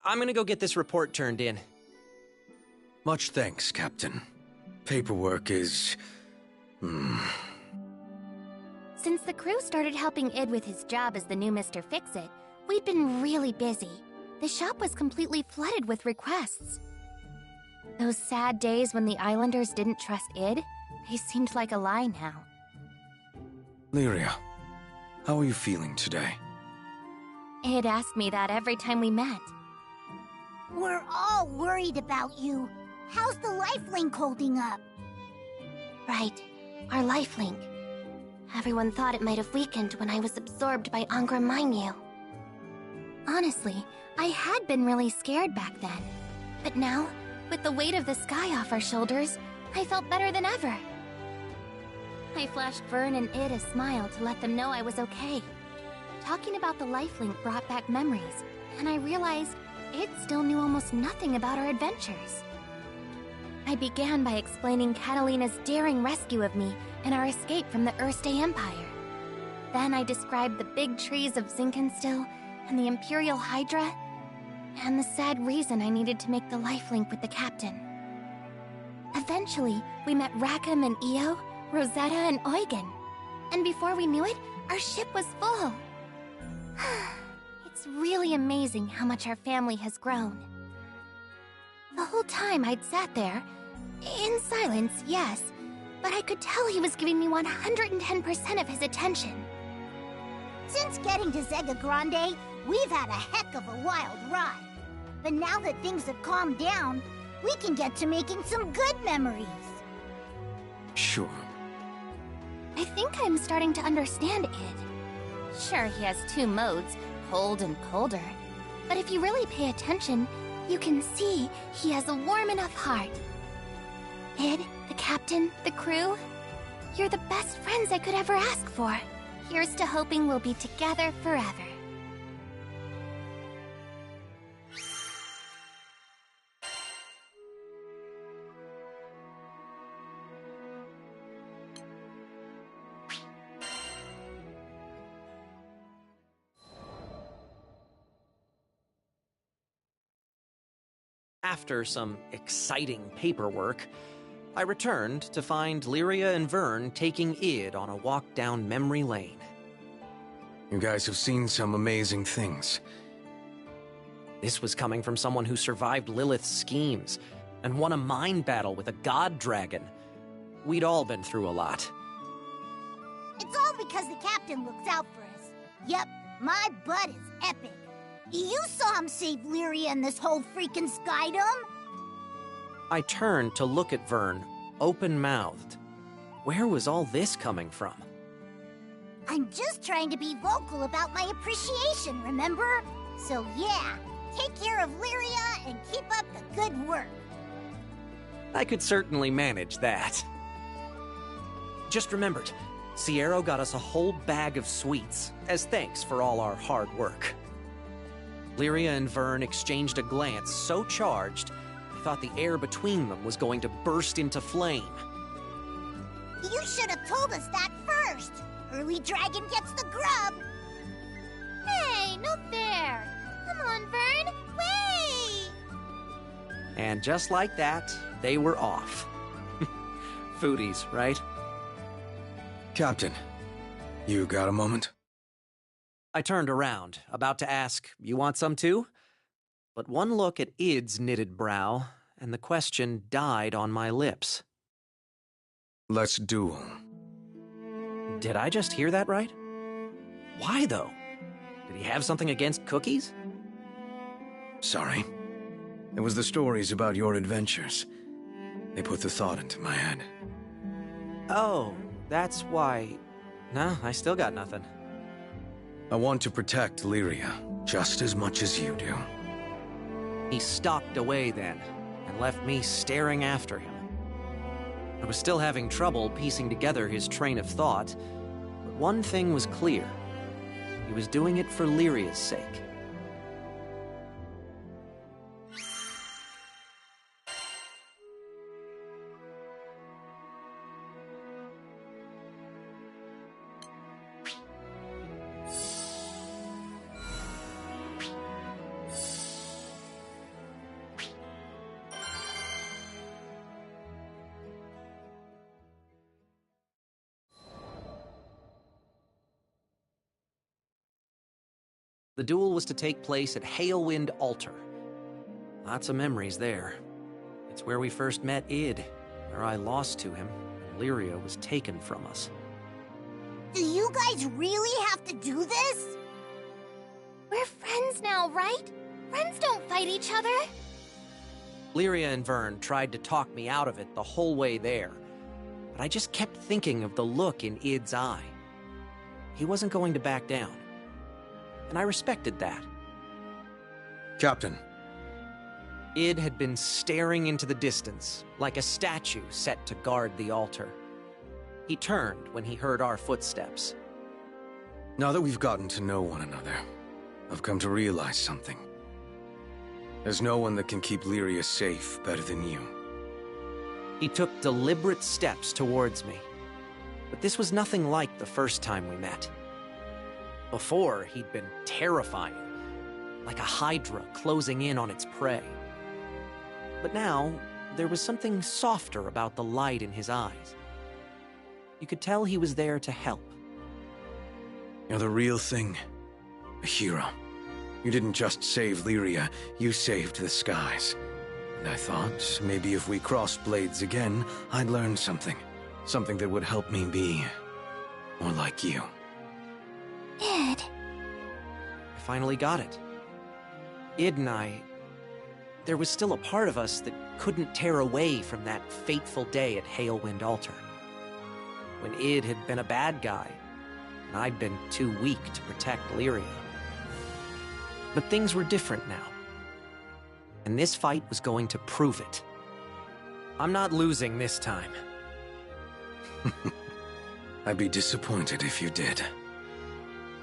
I'm gonna go get this report turned in. Much thanks, Captain. Paperwork is... Since the crew started helping Id with his job as the new Mr. Fix-It, we'd been really busy. The shop was completely flooded with requests. Those sad days when the Islanders didn't trust Id, they seemed like a lie now. Lyria, how are you feeling today? Id asked me that every time we met. We're all worried about you. How's the lifelink holding up? Right, our lifelink. Everyone thought it might have weakened when I was absorbed by Angra Mainyu. Honestly, I had been really scared back then. But now, with the weight of the sky off our shoulders, I felt better than ever. I flashed Vern and Id a smile to let them know I was okay. Talking about the lifelink brought back memories, and I realized Id still knew almost nothing about our adventures. I began by explaining Catalina's daring rescue of me and our escape from the Erste Empire. Then I described the big trees of Zinkenstill and the Imperial Hydra, and the sad reason I needed to make the lifelink with the captain. Eventually, we met Rackham and Io, Rosetta and Eugen, and before we knew it, our ship was full. It's really amazing how much our family has grown. The whole time I'd sat there, in silence, yes, but I could tell he was giving me 110% of his attention. Since getting to Zega Grande, we've had a heck of a wild ride. But now that things have calmed down, we can get to making some good memories. Sure. I think I'm starting to understand Id. Sure, he has two modes, cold and colder. But if you really pay attention, you can see he has a warm enough heart. Id, the captain, the crew, you're the best friends I could ever ask for. Here's to hoping we'll be together forever. After some exciting paperwork, I returned to find Lyria and Vern taking Id on a walk down memory lane. You guys have seen some amazing things. This was coming from someone who survived Lilith's schemes and won a mind battle with a god dragon. We'd all been through a lot. It's all because the captain looks out for us. Yep, my butt is epic. You saw him save Lyria and this whole freaking skydom? I turned to look at Vern, open-mouthed. Where was all this coming from? I'm just trying to be vocal about my appreciation, remember? So yeah, take care of Lyria and keep up the good work. I could certainly manage that. Just remembered, Sierra got us a whole bag of sweets, as thanks for all our hard work. Lyria and Vern exchanged a glance so charged, I thought the air between them was going to burst into flame. You should have told us that first. Early dragon gets the grub. Hey, no fair. Come on, Vern, wait! And just like that, they were off. Foodies, right? Captain, you got a moment? I turned around, about to ask, "You want some too?" But one look at Id's knitted brow, and the question died on my lips. Let's duel. Did I just hear that right? Why, though? Did he have something against cookies? Sorry. It was the stories about your adventures. They put the thought into my head. Oh, that's why... No, I still got nothing. I want to protect Lyria just as much as you do. He stalked away then, and left me staring after him. I was still having trouble piecing together his train of thought, but one thing was clear. He was doing it for Lyria's sake. The duel was to take place at Halewind Altar. Lots of memories there. It's where we first met Id, where I lost to him, and Lyria was taken from us. Do you guys really have to do this? We're friends now, right? Friends don't fight each other. Lyria and Vern tried to talk me out of it the whole way there, but I just kept thinking of the look in Id's eye. He wasn't going to back down, and I respected that. Captain. Id had been staring into the distance, like a statue set to guard the altar. He turned when he heard our footsteps. Now that we've gotten to know one another, I've come to realize something. There's no one that can keep Lyria safe better than you. He took deliberate steps towards me, but this was nothing like the first time we met. Before, he'd been terrifying, like a hydra closing in on its prey. But now, there was something softer about the light in his eyes. You could tell he was there to help. You're the real thing. A hero. You didn't just save Lyria, you saved the skies. And I thought, maybe if we crossed blades again, I'd learn something. Something that would help me be more like you. Id. I finally got it. Id and I... There was still a part of us that couldn't tear away from that fateful day at Halewind Altar. When Id had been a bad guy, and I'd been too weak to protect Lyria. But things were different now. And this fight was going to prove it. I'm not losing this time. I'd be disappointed if you did.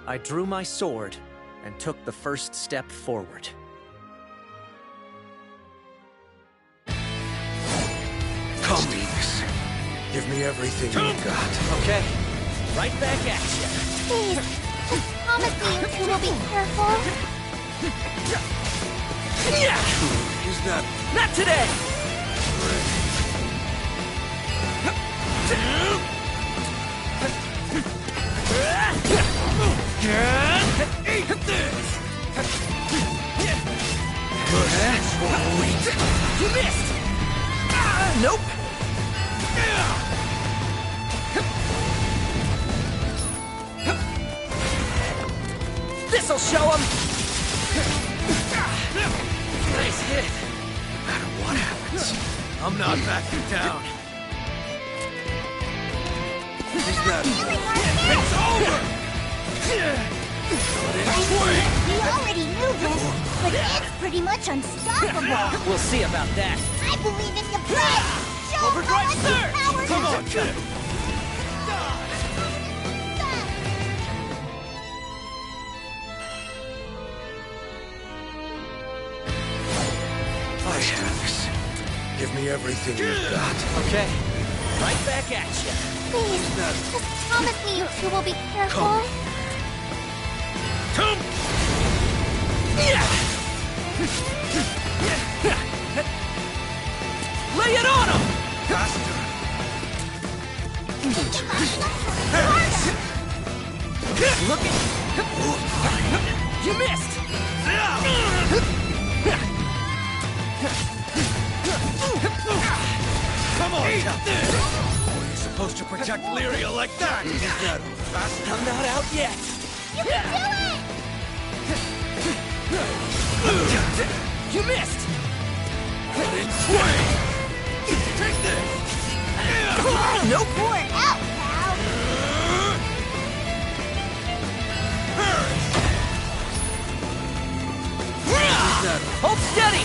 I drew my sword and took the first step forward. Come, Venus. Give me everything you've got. Okay, right back at you. Please, just promise me you two will be careful. Is that... Not today! Eat this! You missed! Nope! This'll show him! Nice hit! No matter what happens, I'm not backing down. is that... It's over! We already knew this, but it's pretty much unstoppable. We'll see about that. I believe in your plan. Show 'em how much Overdrive power surge! Come on, kid! Alex, give me everything you've got. Okay, right back at you. Please, just promise me you two will be careful. Come! Yeah! Lay it on him! Faster. Look at... You missed! Come on, Captain. Are you supposed to protect Lyria like that? Is that fast? I'm not out yet! You can do it! You missed! In swing! Take this! Nope! Pour it out, pal. Hold steady!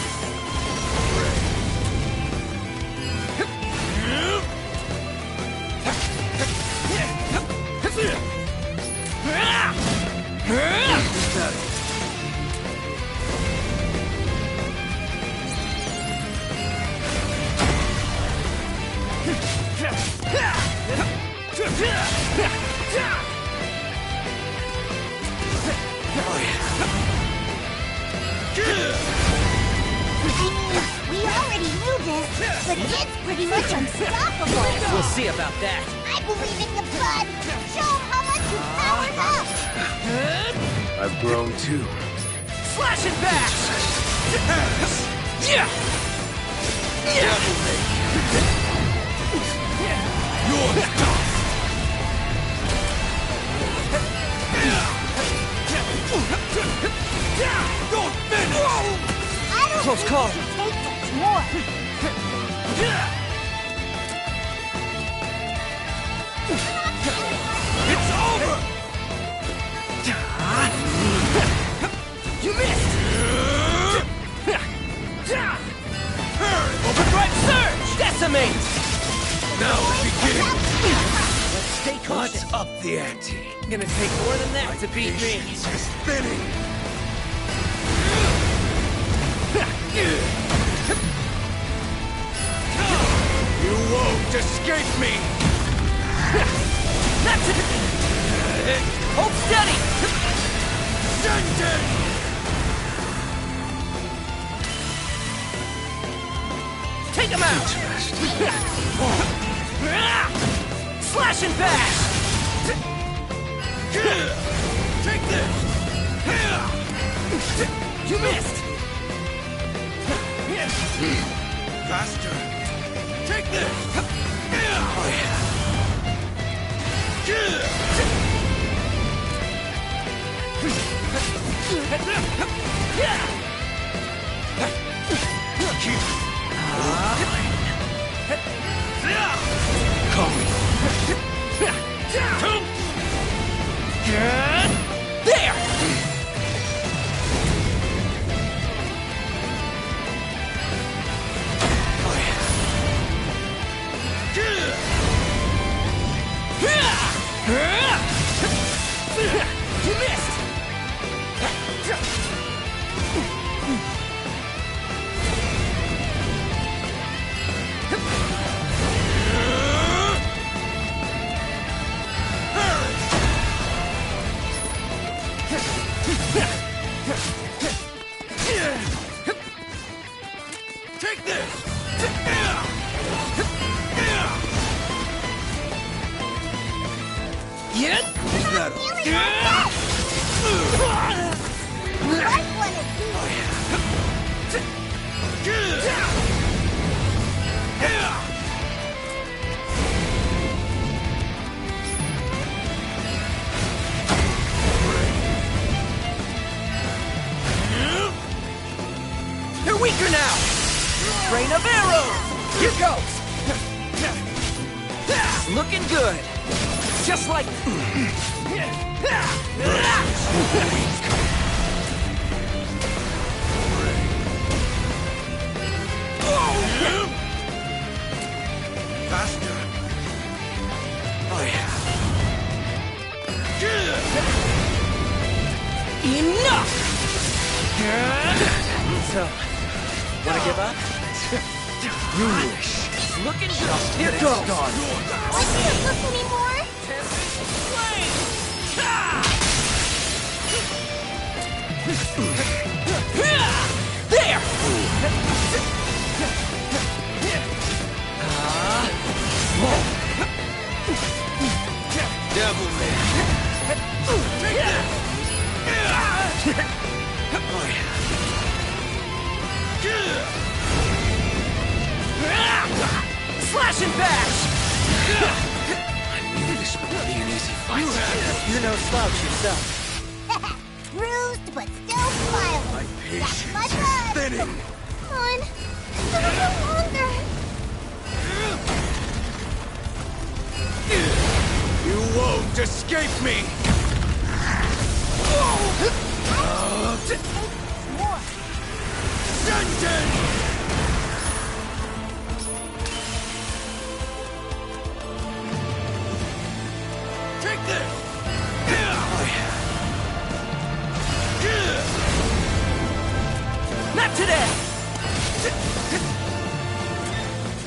We already knew this, but it's pretty much unstoppable. We'll see about that. I believe in your blood. Show 'em how much you powered up. I've grown too. Slash and bash! Yeah! You're done. You're finished! I don't Close think call. you should take much more. It's over! You missed! Overdrive surge! Decimate! Now it's beginning. Let's stay cautious. Let's up the ante. Gonna take more than that to beat me. Patience is thinning. You won't escape me! That's it! Hold steady! Senten! Take him out! Slash and bash! Take this! You missed! Faster! Take this! There! You missed! Take this! Yet? That Feeling your best! Like one of They're weaker now! Rain of arrows! Here goes! Looking good! Just like... Faster! Enough! So, wanna give up? You wish. Looking good! Here goes! I can't look anymore! There! Devil man. Take this! Slash and bash! I knew this wouldn't be an easy fight. You're no slouch yourself. Bruised but still smiling. My That's patience my is blood. thinning. Come on, a little longer. You won't escape me! More. Senten! Take this! Not today!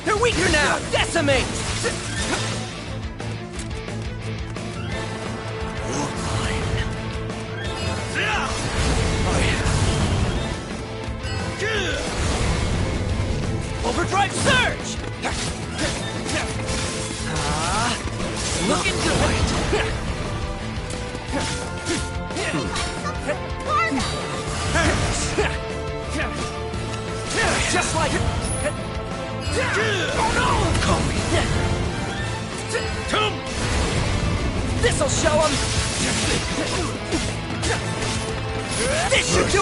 They're weaker now! Decimate! You're mine. Overdrive surge! Looking good! Just like... Oh no! Call me. Come! This'll show him! This should do...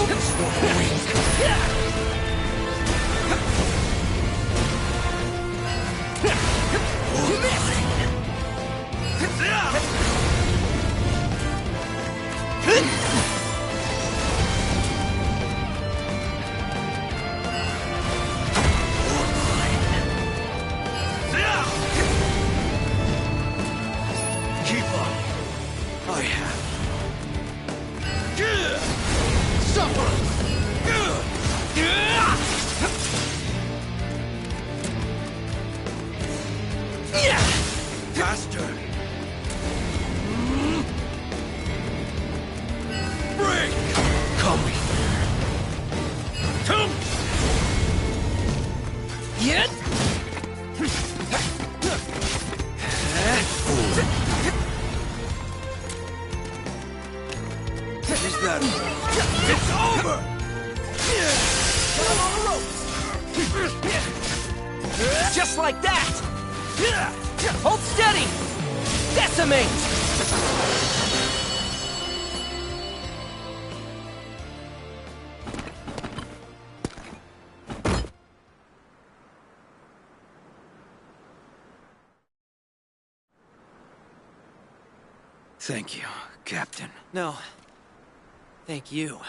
Keep on. I have. Suffer! Faster! Break! Come here! Come! Yet? Is that... It's over! Just like that! Hold steady! Decimate! Thank you, Captain. No. Thank you.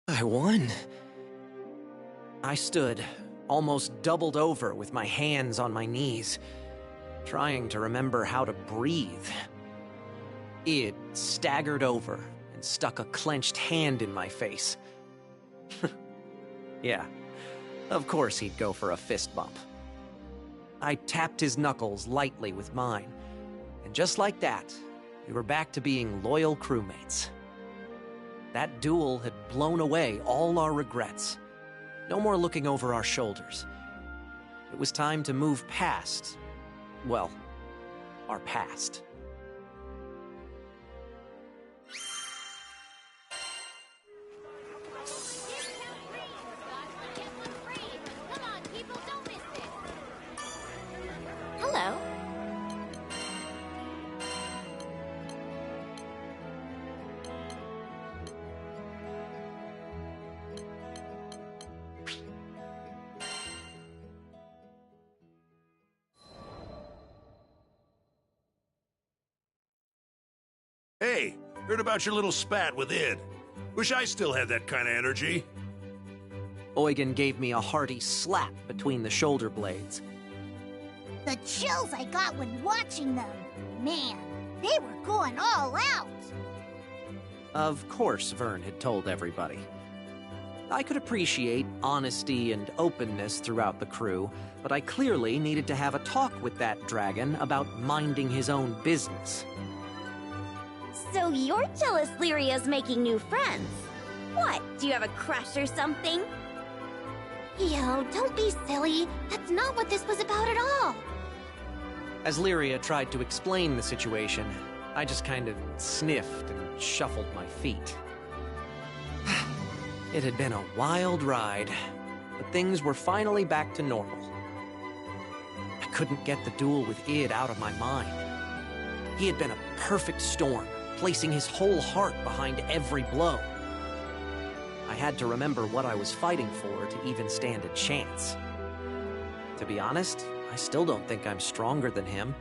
I won. I stood, almost doubled over with my hands on my knees, trying to remember how to breathe. Id staggered over and stuck a clenched hand in my face. Yeah, of course he'd go for a fist bump. I tapped his knuckles lightly with mine, and just like that, we were back to being loyal crewmates. That duel had blown away all our regrets. No more looking over our shoulders. It was time to move past, well, our past. Hello. Hey, heard about your little spat with Id. Wish I still had that kind of energy. Eugen gave me a hearty slap between the shoulder blades. The chills I got when watching them. Man, they were going all out. Of course Vern had told everybody. I could appreciate honesty and openness throughout the crew, but I clearly needed to have a talk with that dragon about minding his own business. So you're jealous Lyria's making new friends? What, do you have a crush or something? Yo, don't be silly. That's not what this was about at all. As Lyria tried to explain the situation, I just kind of sniffed and shuffled my feet. It had been a wild ride, but things were finally back to normal. I couldn't get the duel with Id out of my mind. He had been a perfect storm, placing his whole heart behind every blow. I had to remember what I was fighting for to even stand a chance. To be honest, I still don't think I'm stronger than him.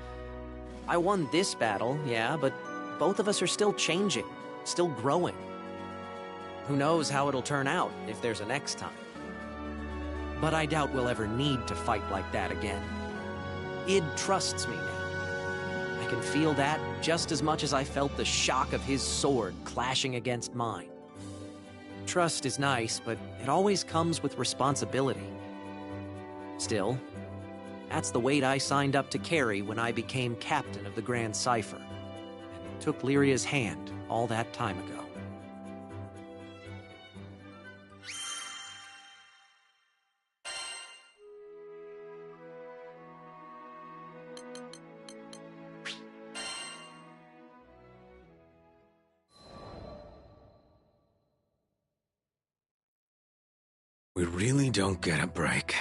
I won this battle, yeah, but both of us are still changing, still growing. Who knows how it'll turn out if there's a next time. But I doubt we'll ever need to fight like that again. Id trusts me now. I can feel that just as much as I felt the shock of his sword clashing against mine. Trust is nice, but it always comes with responsibility. Still, that's the weight I signed up to carry when I became captain of the Grand Cipher, and took Lyria's hand all that time ago. We really don't get a break.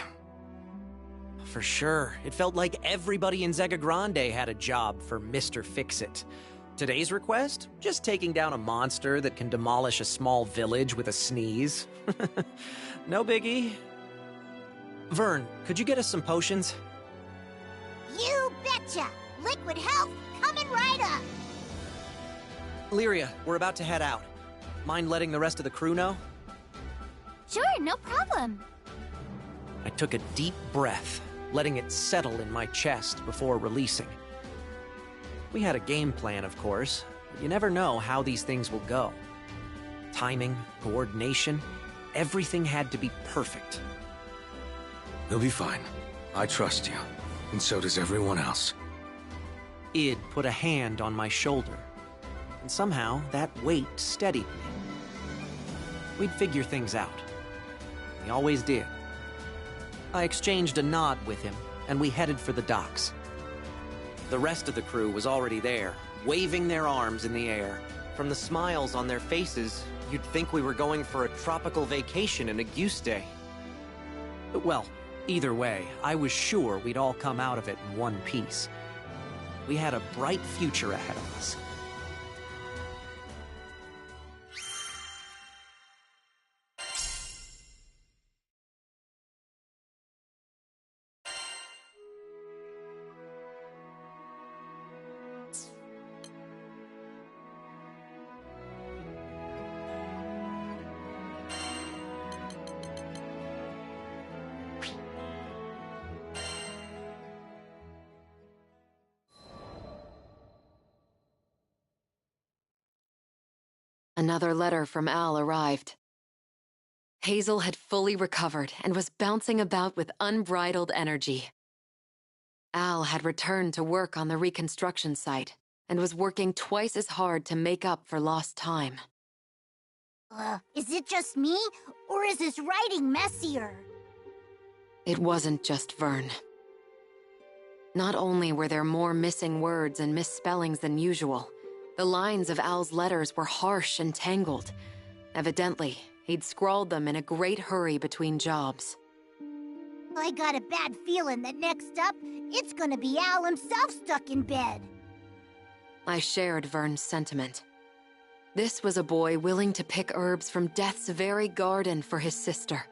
For sure. It felt like everybody in Zega Grande had a job for Mr. Fix-It. Today's request? Just taking down a monster that can demolish a small village with a sneeze. No biggie. Vern, could you get us some potions? You betcha! Liquid health coming right up! Lyria, we're about to head out. Mind letting the rest of the crew know? Sure, no problem. I took a deep breath, letting it settle in my chest before releasing. We had a game plan, of course, but you never know how these things will go. Timing, coordination, everything had to be perfect. You'll be fine. I trust you, and so does everyone else. Id put a hand on my shoulder, and somehow that weight steadied me. We'd figure things out. We always did. I exchanged a nod with him, and we headed for the docks. The rest of the crew was already there, waving their arms in the air. From the smiles on their faces, you'd think we were going for a tropical vacation in a goose day. Well, either way, I was sure we'd all come out of it in one piece. We had a bright future ahead of us. Another letter from Al arrived. Hazel had fully recovered and was bouncing about with unbridled energy. Al had returned to work on the reconstruction site and was working twice as hard to make up for lost time. Is it just me, or is his writing messier? It wasn't just Vern. Not only were there more missing words and misspellings than usual, the lines of Al's letters were harsh and tangled. Evidently, he'd scrawled them in a great hurry between jobs. I got a bad feeling that next up, it's gonna be Al himself stuck in bed. I shared Vern's sentiment. This was a boy willing to pick herbs from death's very garden for his sister.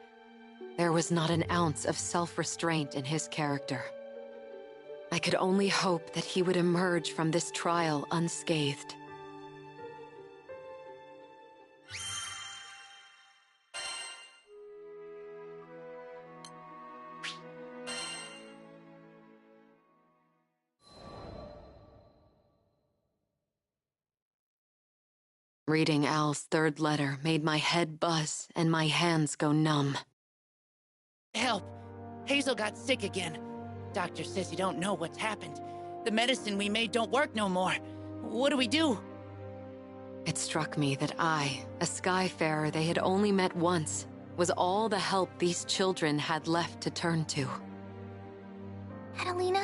There was not an ounce of self-restraint in his character. I could only hope that he would emerge from this trial unscathed. Reading Al's third letter made my head buzz and my hands go numb. Help! Hazel got sick again. Doctor says you don't know what's happened. The medicine we made don't work no more. What do we do? It struck me that I, a Skyfarer they had only met once, was all the help these children had left to turn to. Catalina,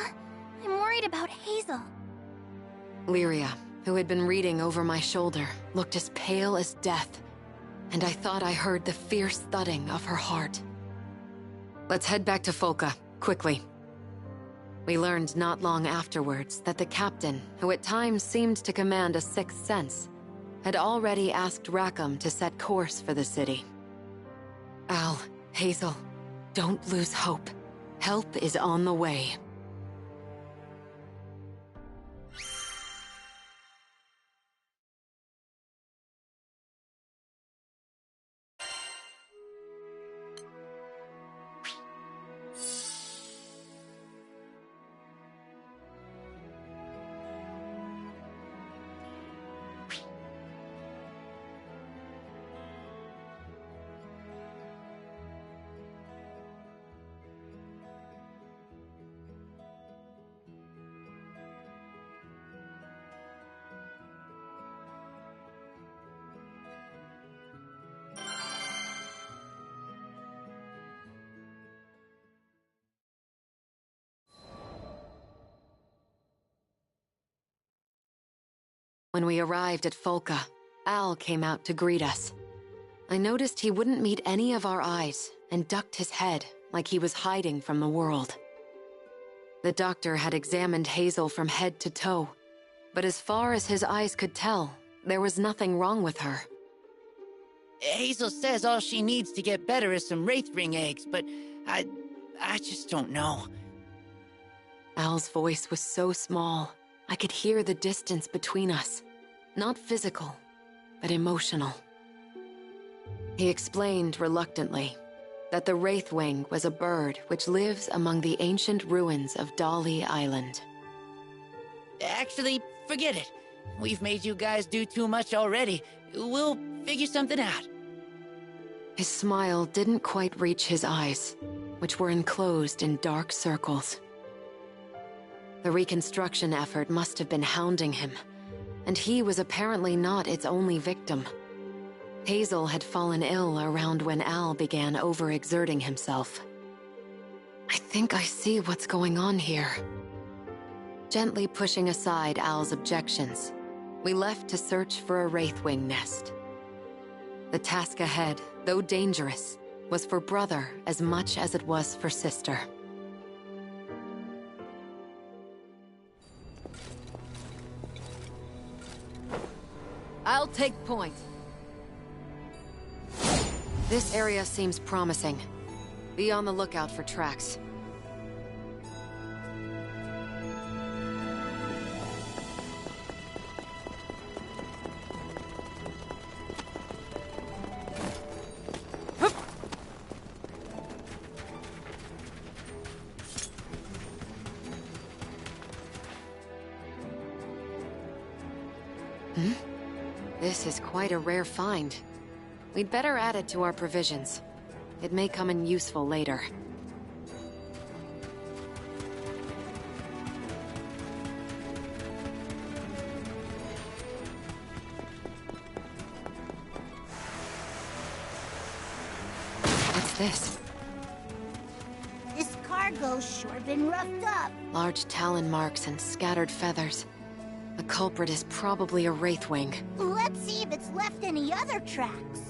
I'm worried about Hazel. Lyria, who had been reading over my shoulder, looked as pale as death, and I thought I heard the fierce thudding of her heart. Let's head back to Folka, quickly. We learned not long afterwards that the captain, who at times seemed to command a sixth sense, had already asked Rackham to set course for the city. Al, Hazel, don't lose hope. Help is on the way. When we arrived at Folka, Al came out to greet us. I noticed he wouldn't meet any of our eyes and ducked his head like he was hiding from the world. The doctor had examined Hazel from head to toe, but as far as his eyes could tell, there was nothing wrong with her. Hazel says all she needs to get better is some Wraith Ring eggs, but I just don't know. Al's voice was so small, I could hear the distance between us. Not physical, but emotional. He explained reluctantly that the Wraithwing was a bird which lives among the ancient ruins of Dolly Island. Actually, forget it. We've made you guys do too much already. We'll figure something out. His smile didn't quite reach his eyes, which were enclosed in dark circles. The reconstruction effort must have been hounding him, and he was apparently not its only victim. Hazel had fallen ill around when Al began overexerting himself. I think I see what's going on here. Gently pushing aside Al's objections, we left to search for a Wraithwing nest. The task ahead, though dangerous, was for brother as much as it was for sister. I'll take point. This area seems promising. Be on the lookout for tracks. This is quite a rare find. We'd better add it to our provisions. It may come in useful later. What's this? This cargo's sure been roughed up. Large talon marks and scattered feathers. The culprit is probably a Wraithwing. Let's see if it's left any other tracks.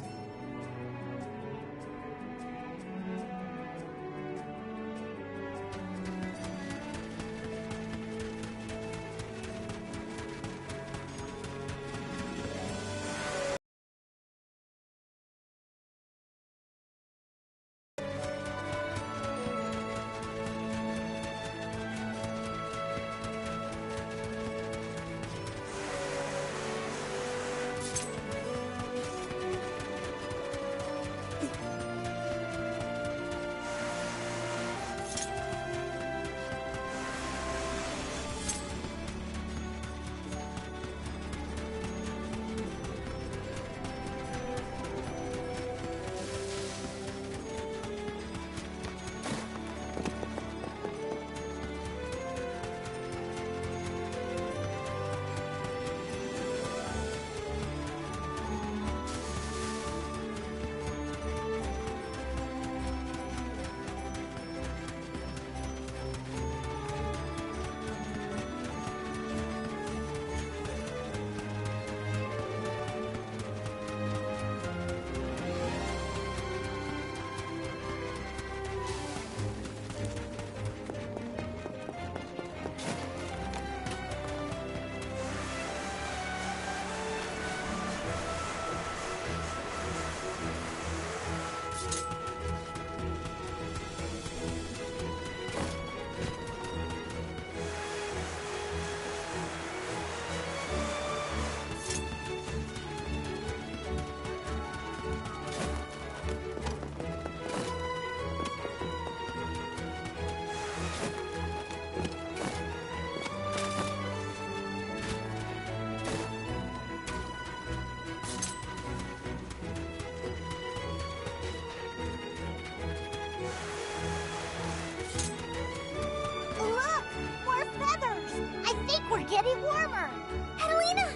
Getting warmer. Catalina!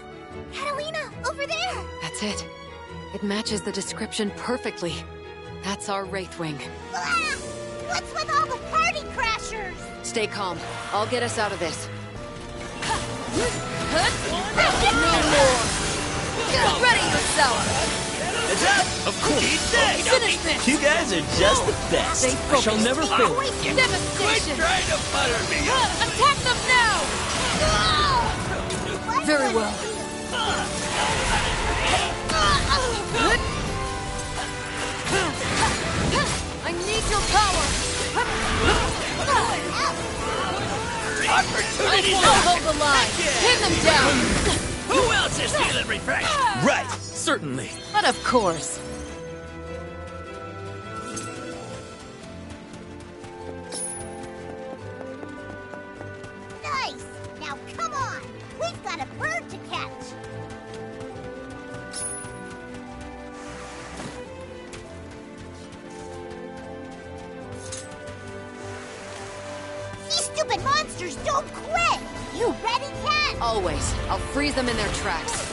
Catalina, over there! That's it. It matches the description perfectly. That's our Wraithwing. Ah! What's with all the party crashers? Stay calm. I'll get us out of this. No more! Get ready yourself! Heads up! Of course! Finish this! You guys are just the best! Stay I focused. shall never fail! Devastation! Trying to butter me up! Attack them now! Very well. I need your power! Opportunity! I'll hold the line! Pin them down! Who else is feeling refreshed? Right! Certainly! But of course. Nice! Now come on! We've got a bird to catch! These stupid monsters don't quit! You ready, Cat? Always. I'll freeze them in their tracks.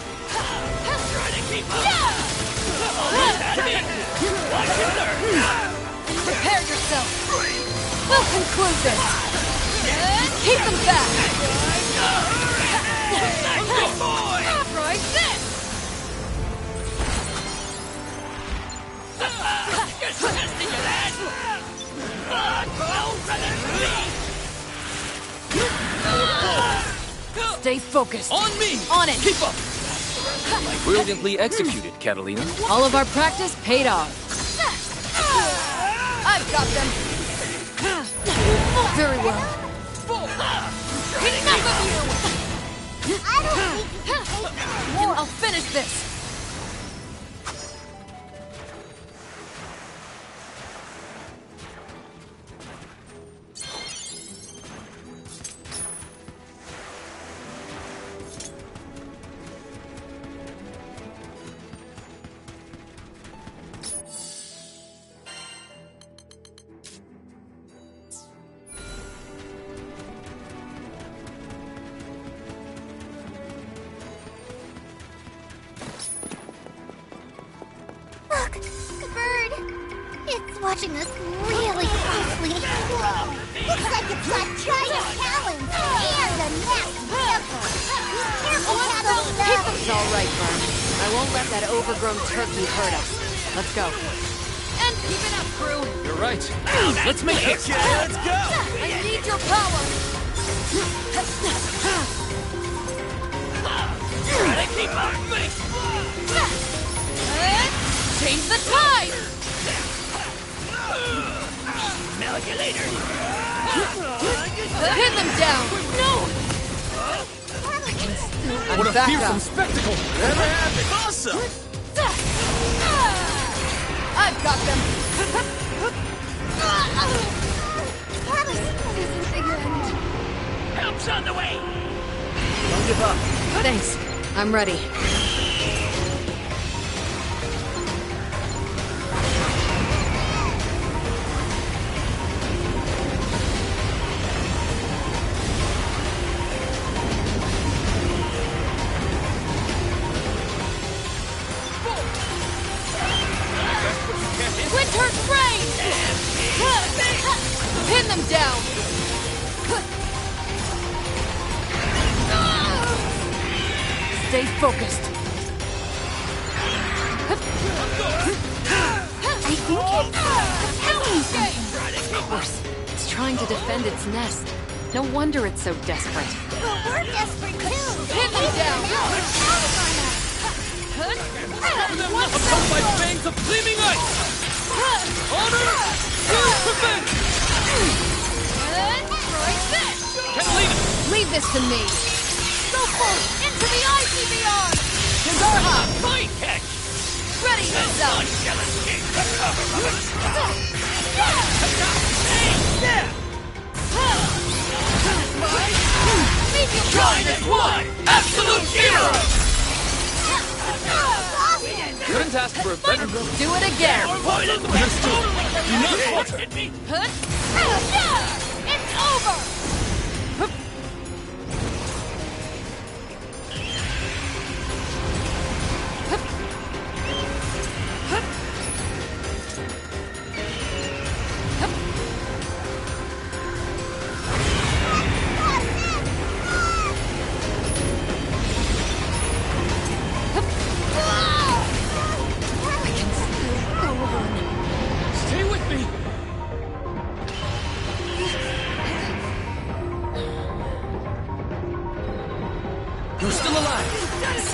Try to keep up! Prepare yourself! We'll conclude this! Keep them back! Try this! Just testing your that! Stay focused! On me! On it! Keep up! Brilliantly executed, Catalina. All of our practice paid off. I've got them! Very well. Enough of you! I don't think you can take more. I'll finish this! Look, the bird. It's watching us really closely. Looks like it's got giant talons and a nasty temper. Be careful, Catalina. It's all right, Vern. I won't let that overgrown turkey hurt us. Let's go. And keep it up, crew! You're right. Let's make it! Okay, let's go! I need your power! Try to keep up! Change the tide! Smell you later! Pin them down! No! What a back fearsome up. spectacle! Never happened! Awesome! I've got them! Help's on the way! Don't give up. Thanks. I'm ready. Winter's rain! Pin them down! Stay focused. I think it's telling something. Of course. It's trying to defend its nest. No wonder it's so desperate. Well, we're desperate too. Pin them down! Upon my fangs of gleaming ice! Honor to prevent! Right this! Catalina! Leave this to me! Go full into the icy beyond! Kizarha! Fine catch! Ready yourself! Jealous king! The cover of it! Leave you Join as one! Absolute hero! Couldn't ask for a better go. do it again! Poison the Understood. Do not falter. Hit me! It's over!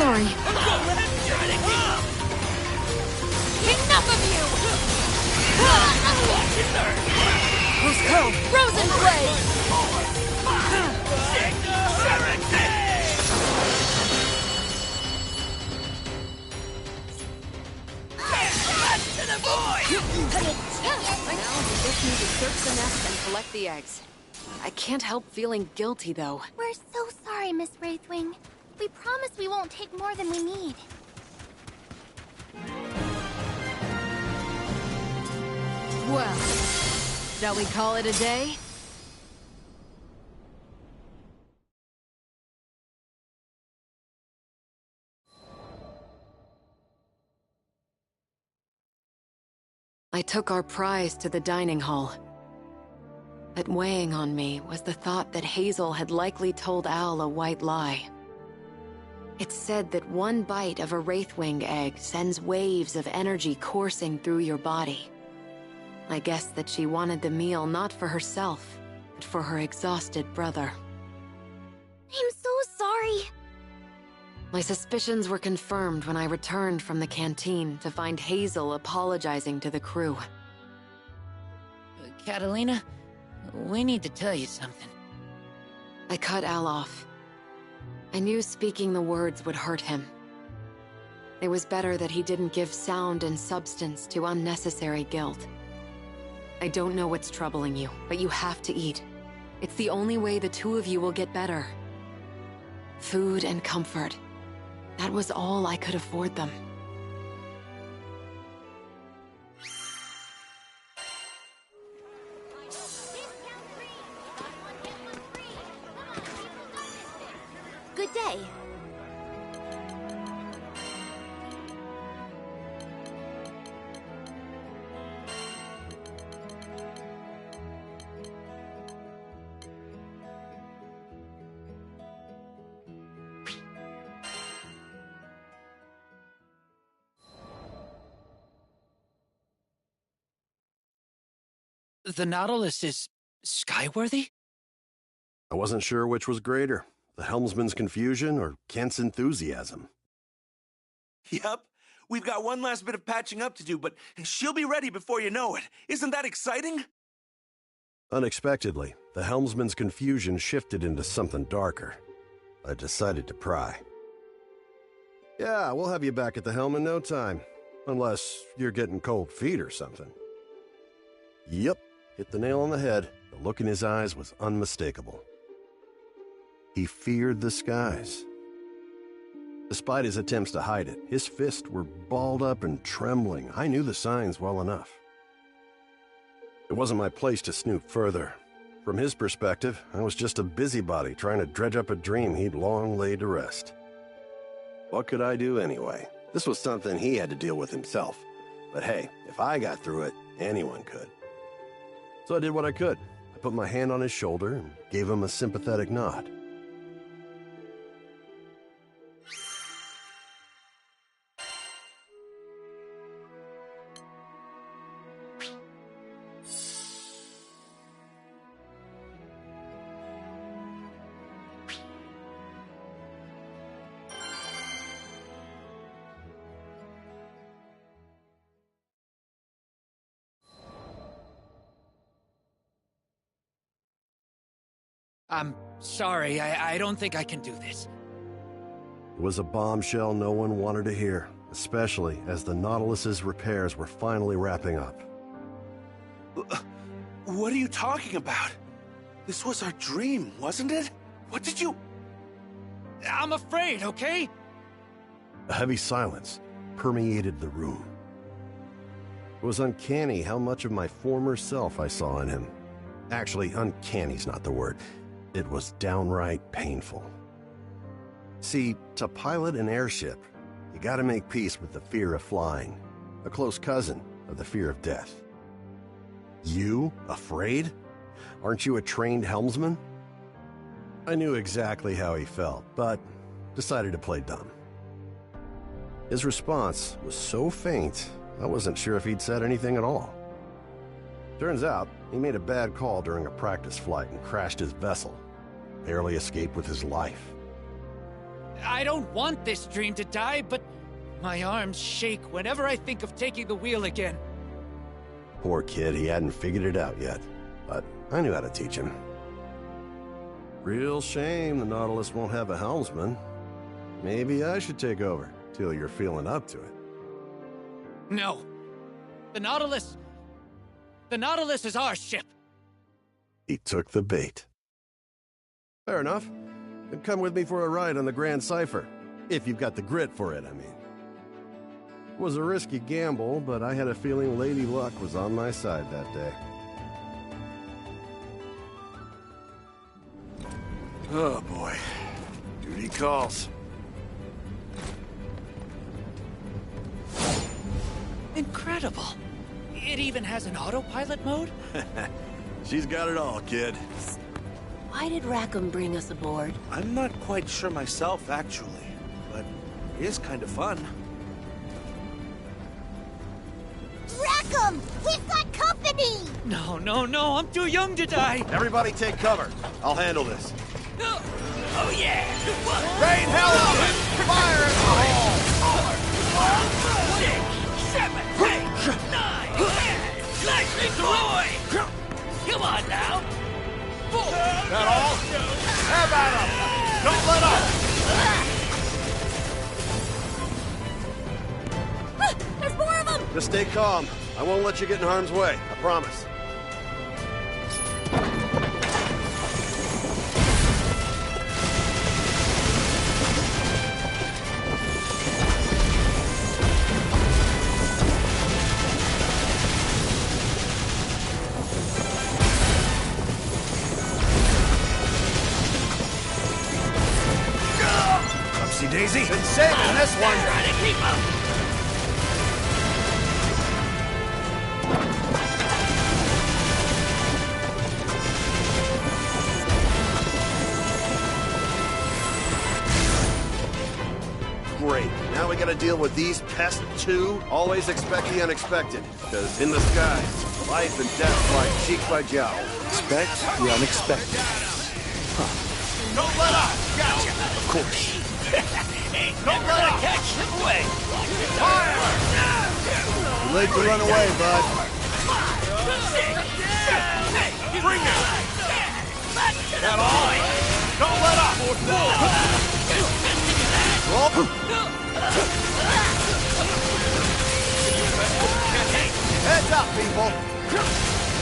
sorry. Enough of you! Let's go! Frozen Blade! Now we just need to search the nest and collect the eggs. I can't help feeling guilty, though. We're so sorry, Miss Wraithwing. We promise we won't take more than we need. Well, shall we call it a day? I took our prize to the dining hall. But weighing on me was the thought that Hazel had likely told Al a white lie. It said that one bite of a Wraithwing egg sends waves of energy coursing through your body. I guess that she wanted the meal not for herself, but for her exhausted brother. I'm so sorry. My suspicions were confirmed when I returned from the canteen to find Hazel apologizing to the crew. Catalina, we need to tell you something. I cut Al off. I knew speaking the words would hurt him. It was better that he didn't give sound and substance to unnecessary guilt. I don't know what's troubling you, but you have to eat. It's the only way the two of you will get better. Food and comfort. That was all I could afford them. Good day. The Nautilus is skyworthy? I wasn't sure which was greater, the helmsman's confusion or Kent's enthusiasm. Yep. We've got one last bit of patching up to do, but she'll be ready before you know it. Isn't that exciting? Unexpectedly, the helmsman's confusion shifted into something darker. I decided to pry. Yeah, we'll have you back at the helm in no time. Unless you're getting cold feet or something. Yep, hit the nail on the head. The look in his eyes was unmistakable. He feared the skies. Despite his attempts to hide it, his fists were balled up and trembling. I knew the signs well enough. It wasn't my place to snoop further. From his perspective, I was just a busybody trying to dredge up a dream he'd long laid to rest. What could I do anyway? This was something he had to deal with himself. But hey, if I got through it, anyone could. So I did what I could. I put my hand on his shoulder and gave him a sympathetic nod. I'm sorry, I don't think I can do this. It was a bombshell no one wanted to hear, especially as the Nautilus's repairs were finally wrapping up. What are you talking about? This was our dream, wasn't it? What did you... I'm afraid, okay? A heavy silence permeated the room. It was uncanny how much of my former self I saw in him. Actually, uncanny's not the word. It was downright painful. See, to pilot an airship, you gotta make peace with the fear of flying, a close cousin of the fear of death. You, afraid? Aren't you a trained helmsman? I knew exactly how he felt, but decided to play dumb. His response was so faint, I wasn't sure if he'd said anything at all. Turns out, he made a bad call during a practice flight and crashed his vessel. Barely escaped with his life. I don't want this dream to die, but my arms shake whenever I think of taking the wheel again. Poor kid, he hadn't figured it out yet. But I knew how to teach him. Real shame the Nautilus won't have a helmsman. Maybe I should take over, till you're feeling up to it. No. The Nautilus is our ship. He took the bait. Fair enough. Then come with me for a ride on the Grand Cipher. If you've got the grit for it, I mean. It was a risky gamble, but I had a feeling Lady Luck was on my side that day. Oh boy. Duty calls. Incredible. It even has an autopilot mode? She's got it all, kid. Why did Rackham bring us aboard? I'm not quite sure myself, actually. But it is kind of fun. Rackham! We've got company! No, I'm too young to die. Everybody take cover. I'll handle this. Oh yeah! Rain hell on it! Fire in the hole! 6, 7, 8, 9, 10! Nicely deployed! Come on now! 4! That all? Have at 'em! Don't let up! There's more of them! Just stay calm. I won't let you get in harm's way. I promise. Daisy. Been saving this one. Trying to keep up. Great. Now we gotta deal with these pests too. Always expect the unexpected. Because in the sky, life and death fly cheek by jowl. Expect the unexpected. Don't let up! Gotcha! Of course. Ain't never gonna catch him away. Fire! Too late to run away, bud. 6, 7, 8, bring it! That all? Don't let up! Roll. Heads up, people!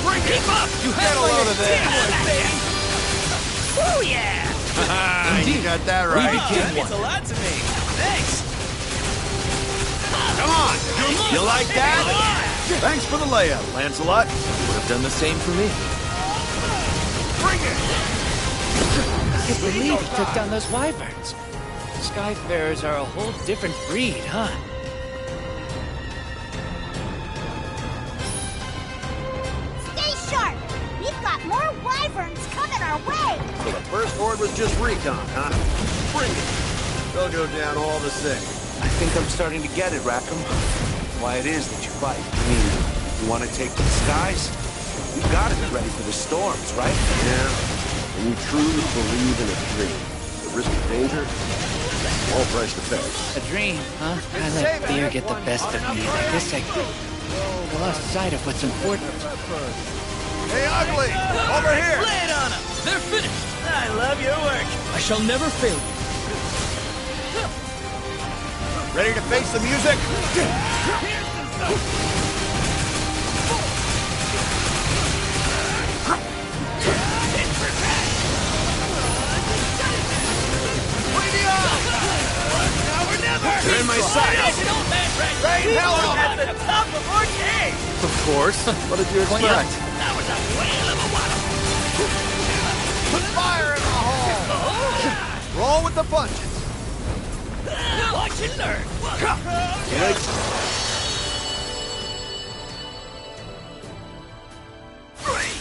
Bring it up! You get a load of this! Oh yeah! You got that right. That means a lot to me. Thanks. Come on! You like that? Thanks for the layup, Lancelot. Would have done the same for me. Bring it! I can't believe he took down those wyverns. Skyfarers are a whole different breed, huh? Stay sharp! We've got more wyverns coming our way! So the first horde was just recon, huh? Bring it! They'll go down all the same. I think I'm starting to get it, Rackham. Why it is that you fight. I mean, you want to take to the skies? You gotta be ready for the storms, right? Yeah. And you truly believe in a dream. The risk of danger, all price to pay. A dream, huh? I let fear get the best of me. I guess I lost sight of what's important. Hey, Ugly! Over here! Lay it on them! They're finished! I love your work. I shall never fail you. Ready to face the music? You're in my sights! Rain hell on At the top of our game. Of course. What did you expect? That was a whale of a wallop. Put fire in the hole! Roll with the punches. Watch and learn.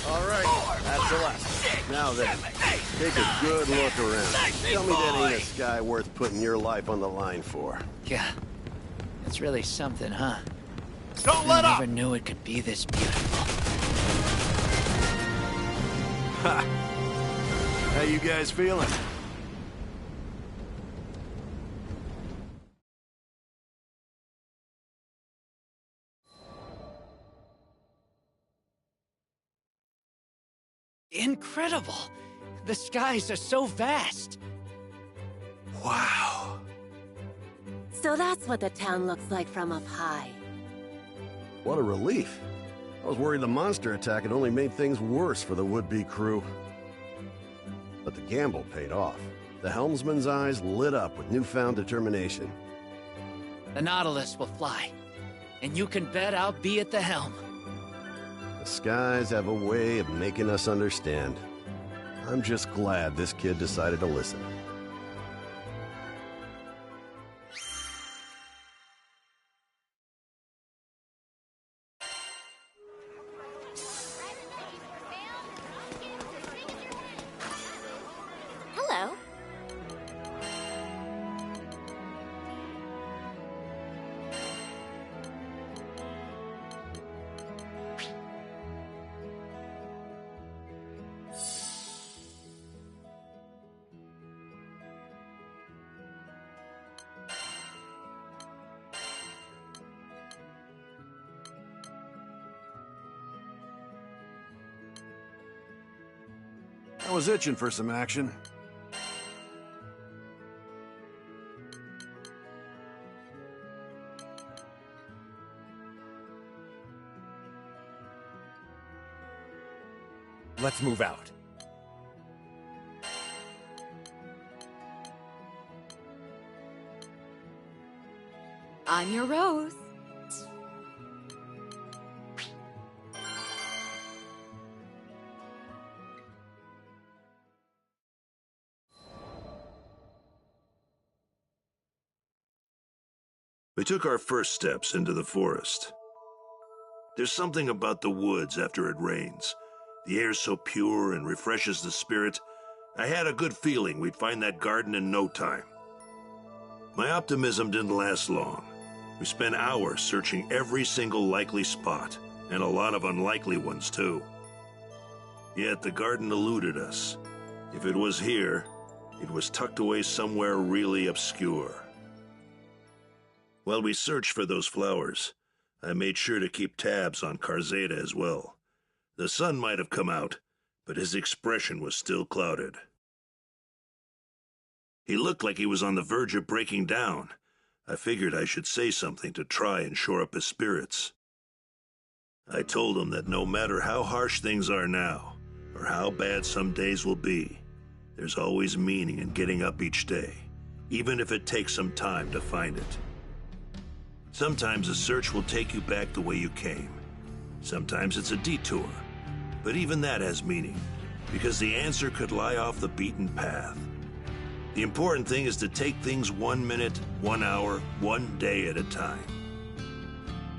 All right, that's the last. Now then, take a good look around. Tell me that ain't a sky worth putting your life on the line for. Yeah, it's really something, huh? Don't let I up! never knew it could be this beautiful. Ha! How you guys feeling? incredible. The skies are so vast. Wow. So that's what the town looks like from up high. What a relief. I was worried the monster attack had only made things worse for the would-be crew. But the gamble paid off. The helmsman's eyes lit up with newfound determination. The Nautilus will fly, and you can bet I'll be at the helm. The skies have a way of making us understand. I'm just glad this kid decided to listen. Hello. I was itching for some action. Let's move out. I'm your Rose. We took our first steps into the forest. There's something about the woods after it rains. The air's so pure and refreshes the spirit. I had a good feeling we'd find that garden in no time. My optimism didn't last long. We spent hours searching every single likely spot, and a lot of unlikely ones too. Yet the garden eluded us. If it was here, it was tucked away somewhere really obscure. While we searched for those flowers, I made sure to keep tabs on Karzeda as well. The sun might have come out, but his expression was still clouded. He looked like he was on the verge of breaking down. I figured I should say something to try and shore up his spirits. I told him that no matter how harsh things are now, or how bad some days will be, there's always meaning in getting up each day, even if it takes some time to find it. Sometimes a search will take you back the way you came. Sometimes it's a detour, but even that has meaning, because the answer could lie off the beaten path. The important thing is to take things 1 minute, 1 hour, 1 day at a time.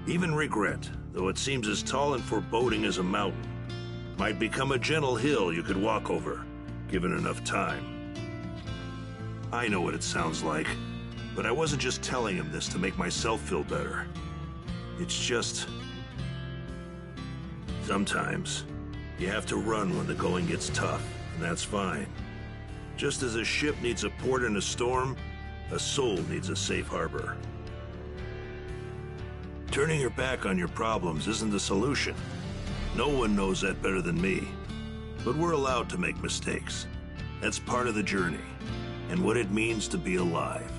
Even regret, though it seems as tall and foreboding as a mountain, might become a gentle hill you could walk over, given enough time. I know what it sounds like, but I wasn't just telling him this to make myself feel better. It's just... sometimes, you have to run when the going gets tough, and that's fine. Just as a ship needs a port in a storm, a soul needs a safe harbor. Turning your back on your problems isn't the solution. No one knows that better than me. But we're allowed to make mistakes. That's part of the journey, and what it means to be alive.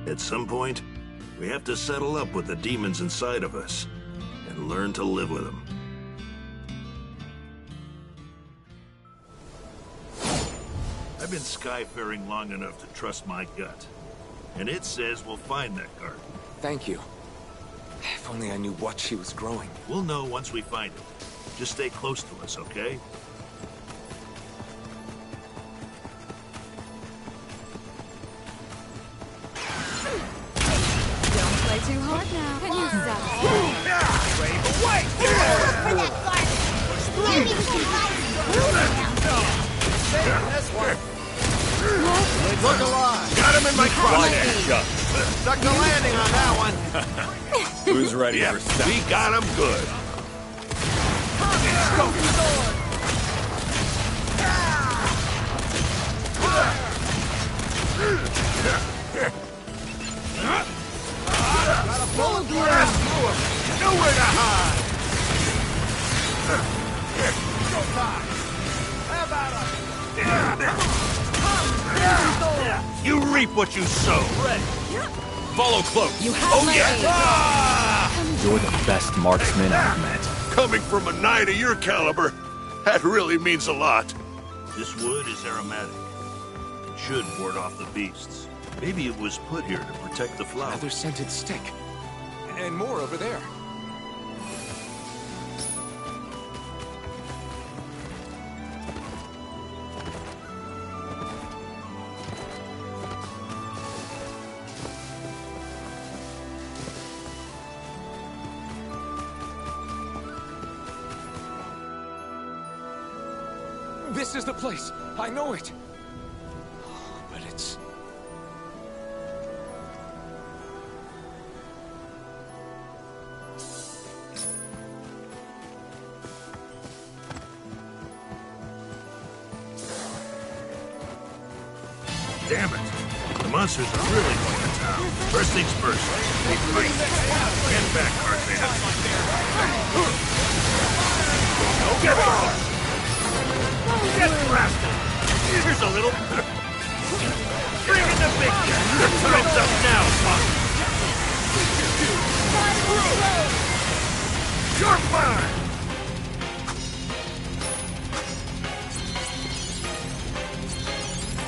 At some point, we have to settle up with the demons inside of us and learn to live with them. I've been skyfaring long enough to trust my gut, and it says we'll find that garden. Thank you. If only I knew what she was growing. We'll know once we find it. Just stay close to us, okay? Don't play too hard now. Can you stop? Wave away! For that garden! Maybe we can find some This one. Look alive! Got him in my crosshair! Stuck the landing on that one. Who's ready for stuff? We got him good. Got a bullet blast through him. Nowhere to hide. You reap what you sow. Follow close. You have Oh my yeah! aid. Ah! You're the best marksman I've met. Coming from a knight of your caliber, that really means a lot. This wood is aromatic. It should ward off the beasts. Maybe it was put here to protect the flowers. Another scented stick. And more over there. This is the place. I know it. But it's... Damn it. The monsters are really going to town. First things first. They fight. Get back, Cartman. Get off! Get blasted! Here's a little... Bring in the big guy! Your time's up now, punk! You're fine!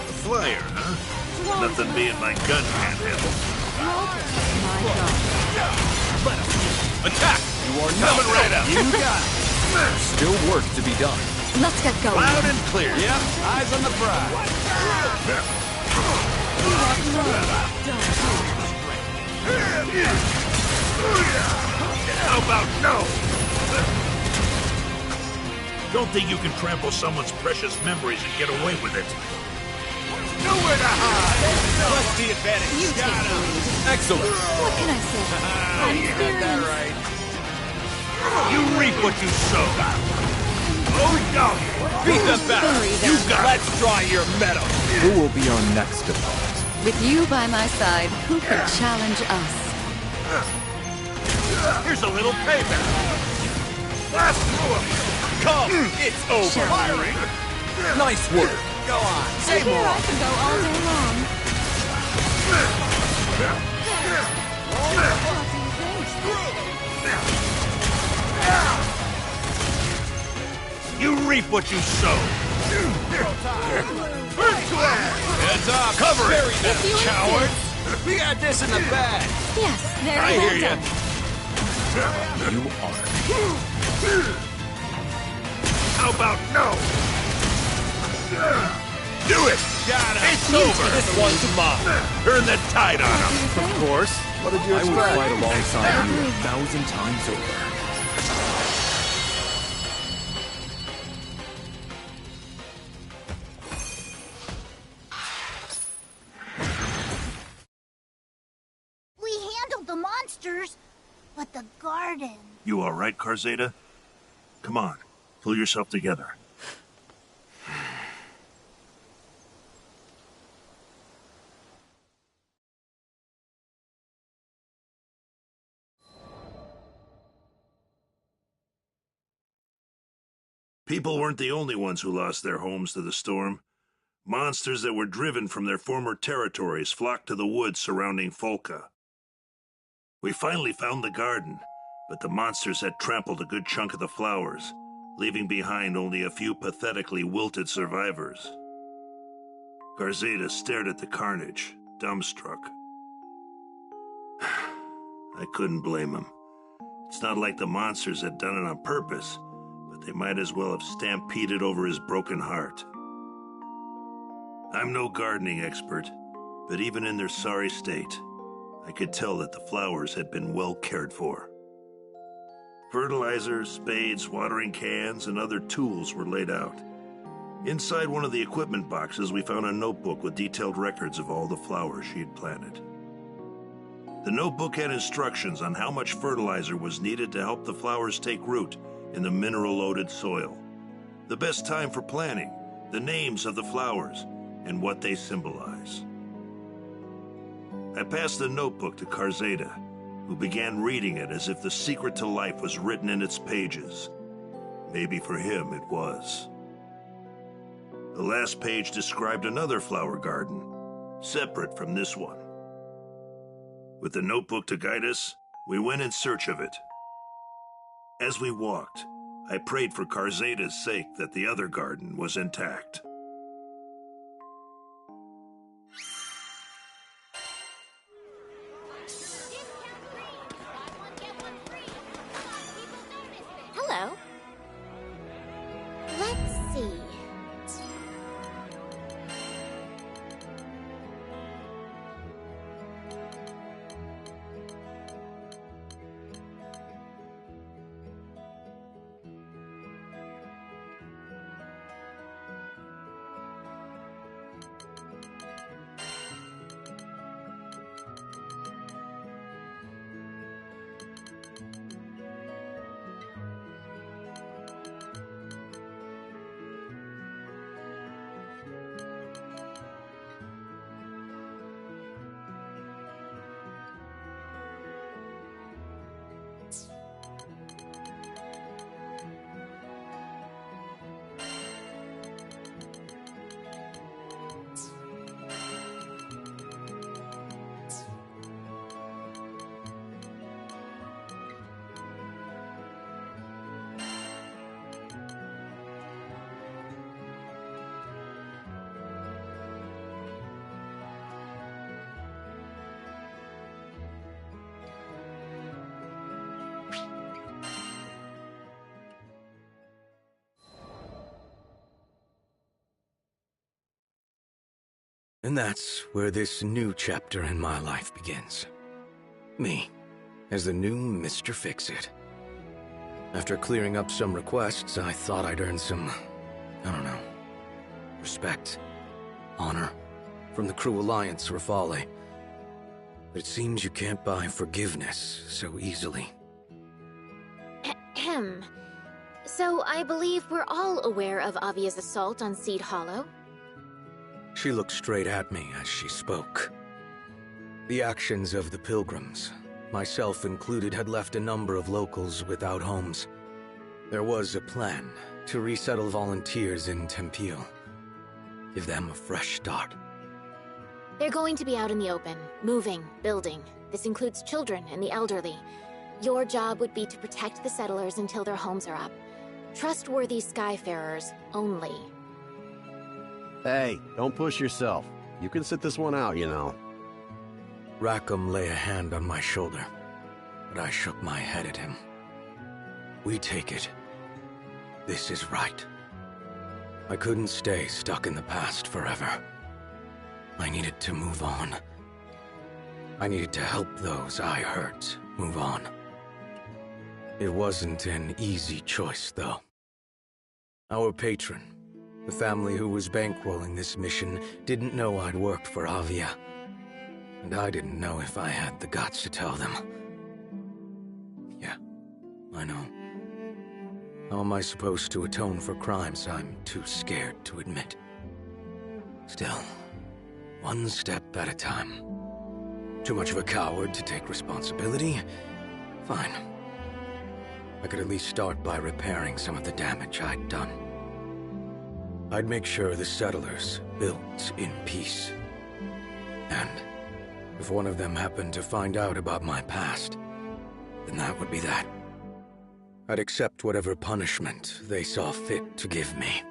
A flyer, huh? Nothing me and my gun can't handle. Attack! You are coming right up. You got it. Still work to be done. Let's get going. Loud and clear. Yep, eyes on the prize. How about no? Don't think you can trample someone's precious memories and get away with it. Nowhere to hide! What's the advantage? You take the lead. Excellent. What can I say? You had that right. You reap what you sow. Oh, dog! Beat them back. You got it. Let's try your metal. Who will be our next opponent? With you by my side, who could challenge us? Here's a little payback. Blast through him. Come, it's over. Firing. Nice work. Go on. I hear I can go all day long. You reap what you sow. Heads up. Cover it. You Coward. We got this in the bag. Yes, there I you hear ya. You are. How about no? Do it. Got it. It's over. This one's mine. Turn the tide on him. Of course. What did you I would expect? fight alongside you 1,000 times over. We handled the monsters, but the garden... You all right, Karzeda? Come on. Pull yourself together. People weren't the only ones who lost their homes to the storm. Monsters that were driven from their former territories flocked to the woods surrounding Folka. We finally found the garden, but the monsters had trampled a good chunk of the flowers, leaving behind only a few pathetically wilted survivors. Karzeda stared at the carnage, dumbstruck. I couldn't blame him. It's not like the monsters had done it on purpose, but they might as well have stampeded over his broken heart. I'm no gardening expert, but even in their sorry state, I could tell that the flowers had been well cared for. Fertilizer, spades, watering cans, and other tools were laid out. Inside one of the equipment boxes, we found a notebook with detailed records of all the flowers she had planted. The notebook had instructions on how much fertilizer was needed to help the flowers take root in the mineral-loaded soil, the best time for planting, the names of the flowers, and what they symbolize. I passed the notebook to Karzeda, who began reading it as if the secret to life was written in its pages. Maybe for him it was. The last page described another flower garden, separate from this one. With the notebook to guide us, we went in search of it. As we walked, I prayed for Karzada's sake that the other garden was intact. Hello. Let's see. And that's where this new chapter in my life begins. Me, as the new Mr. Fix-It. After clearing up some requests, I thought I'd earn some, I don't know, respect, honor, from the Crew Alliance Rafale. But it seems you can't buy forgiveness so easily. Ahem. So I believe we're all aware of Avia's assault on Seed Hollow. She looked straight at me as she spoke. The actions of the pilgrims, myself included, had left a number of locals without homes. There was a plan to resettle volunteers in Tempeel. Give them a fresh start. They're going to be out in the open, moving, building. This includes children and the elderly. Your job would be to protect the settlers until their homes are up. Trustworthy Skyfarers only. Hey, don't push yourself. You can sit this one out, you know. Rackham lay a hand on my shoulder, but I shook my head at him. We take it. This is right. I couldn't stay stuck in the past forever. I needed to move on. I needed to help those I hurt move on. It wasn't an easy choice, though. Our patron, the family who was bankrolling this mission, didn't know I'd worked for Avia. And I didn't know if I had the guts to tell them. Yeah, I know. How am I supposed to atone for crimes I'm too scared to admit? Still, one step at a time. Too much of a coward to take responsibility? Fine. I could at least start by repairing some of the damage I'd done. I'd make sure the settlers built in peace. And if one of them happened to find out about my past, then that would be that. I'd accept whatever punishment they saw fit to give me.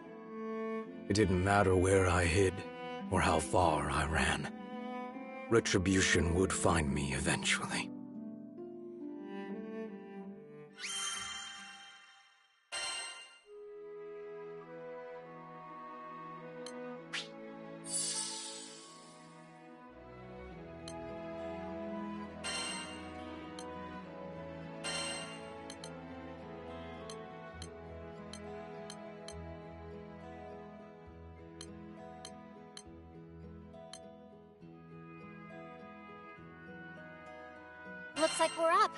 It didn't matter where I hid or how far I ran. Retribution would find me eventually. Looks like we're up.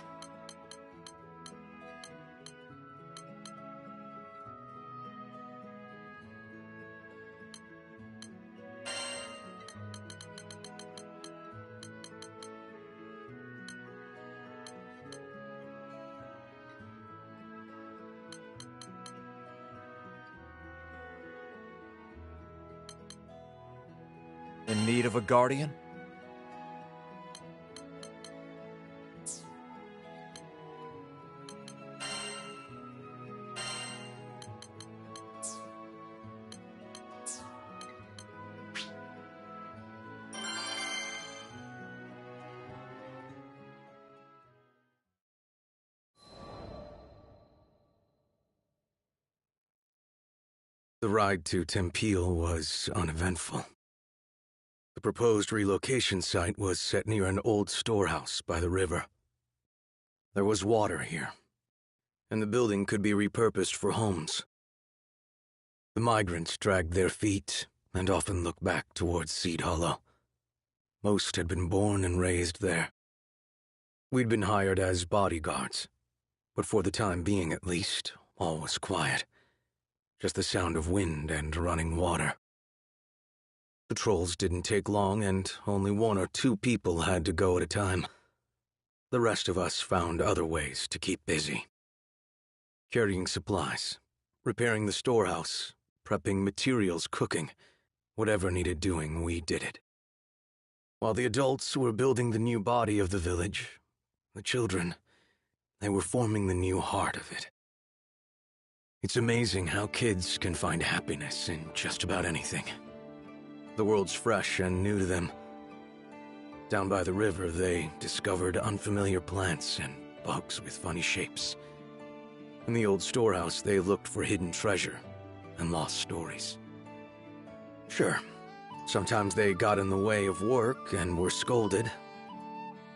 In need of a guardian? The ride to Tempeal was uneventful. The proposed relocation site was set near an old storehouse by the river. There was water here, and the building could be repurposed for homes. The migrants dragged their feet and often looked back towards Seed Hollow. Most had been born and raised there. We'd been hired as bodyguards, but for the time being at least, all was quiet. Just the sound of wind and running water. Patrols didn't take long, and only 1 or 2 people had to go at a time. The rest of us found other ways to keep busy. Carrying supplies, repairing the storehouse, prepping materials, cooking. Whatever needed doing, we did it. While the adults were building the new body of the village, the children, they were forming the new heart of it. It's amazing how kids can find happiness in just about anything. The world's fresh and new to them. Down by the river, they discovered unfamiliar plants and bugs with funny shapes. In the old storehouse, they looked for hidden treasure and lost stories. Sure, sometimes they got in the way of work and were scolded,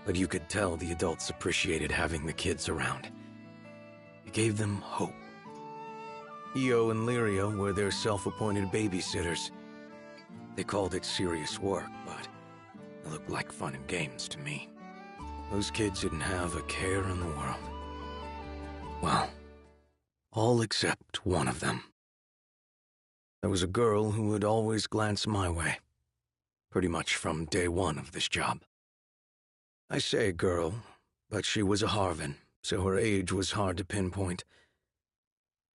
but you could tell the adults appreciated having the kids around. It gave them hope. Io and Lyria were their self-appointed babysitters. They called it serious work, but it looked like fun and games to me. Those kids didn't have a care in the world. Well, all except one of them. There was a girl who would always glance my way, pretty much from day 1 of this job. I say girl, but she was a Harvan, so her age was hard to pinpoint.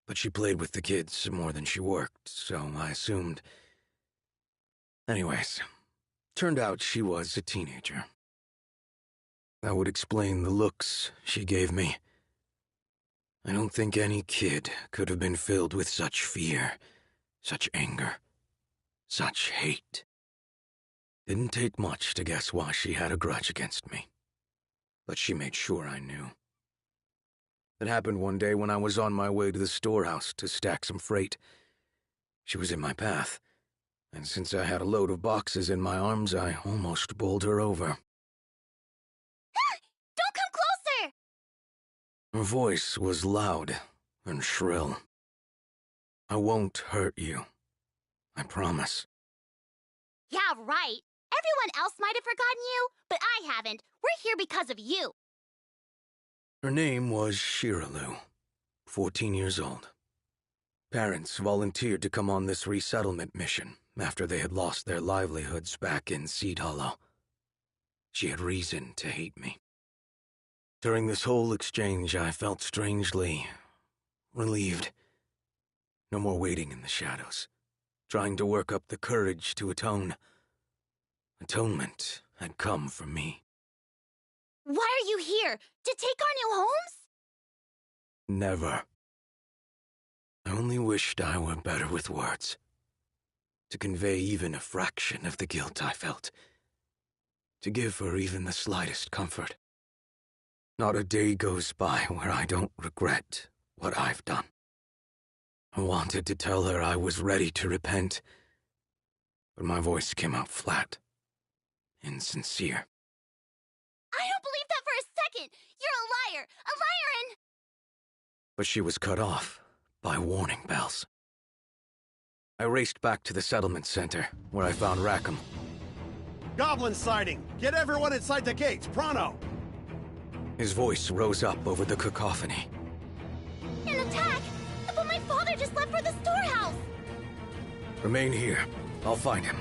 But she played with the kids more than she worked, so I assumed. Anyways, turned out she was a teenager. That would explain the looks she gave me. I don't think any kid could have been filled with such fear, such anger, such hate. Didn't take much to guess why she had a grudge against me, but she made sure I knew. It happened one day when I was on my way to the storehouse to stack some freight. She was in my path, and since I had a load of boxes in my arms, I almost bowled her over. Don't come closer! Her voice was loud and shrill. I won't hurt you. I promise. Yeah, right. Everyone else might have forgotten you, but I haven't. We're here because of you. Her name was Shiralu, 14 years old. Parents volunteered to come on this resettlement mission after they had lost their livelihoods back in Seed Hollow. She had reason to hate me. During this whole exchange, I felt strangely relieved. No more waiting in the shadows, trying to work up the courage to atone. Atonement had come for me. Why are you here? To take our new homes? Never. I only wished I were better with words. To convey even a fraction of the guilt I felt. To give her even the slightest comfort. Not a day goes by where I don't regret what I've done. I wanted to tell her I was ready to repent, but my voice came out flat, insincere. I don't believe that for a second! You're a liar! A liar and... But she was cut off by warning bells. I raced back to the settlement center, where I found Rackham. Goblin sighting! Get everyone inside the gates, pronto! His voice rose up over the cacophony. An attack! But my father just left for the storehouse! Remain here. I'll find him.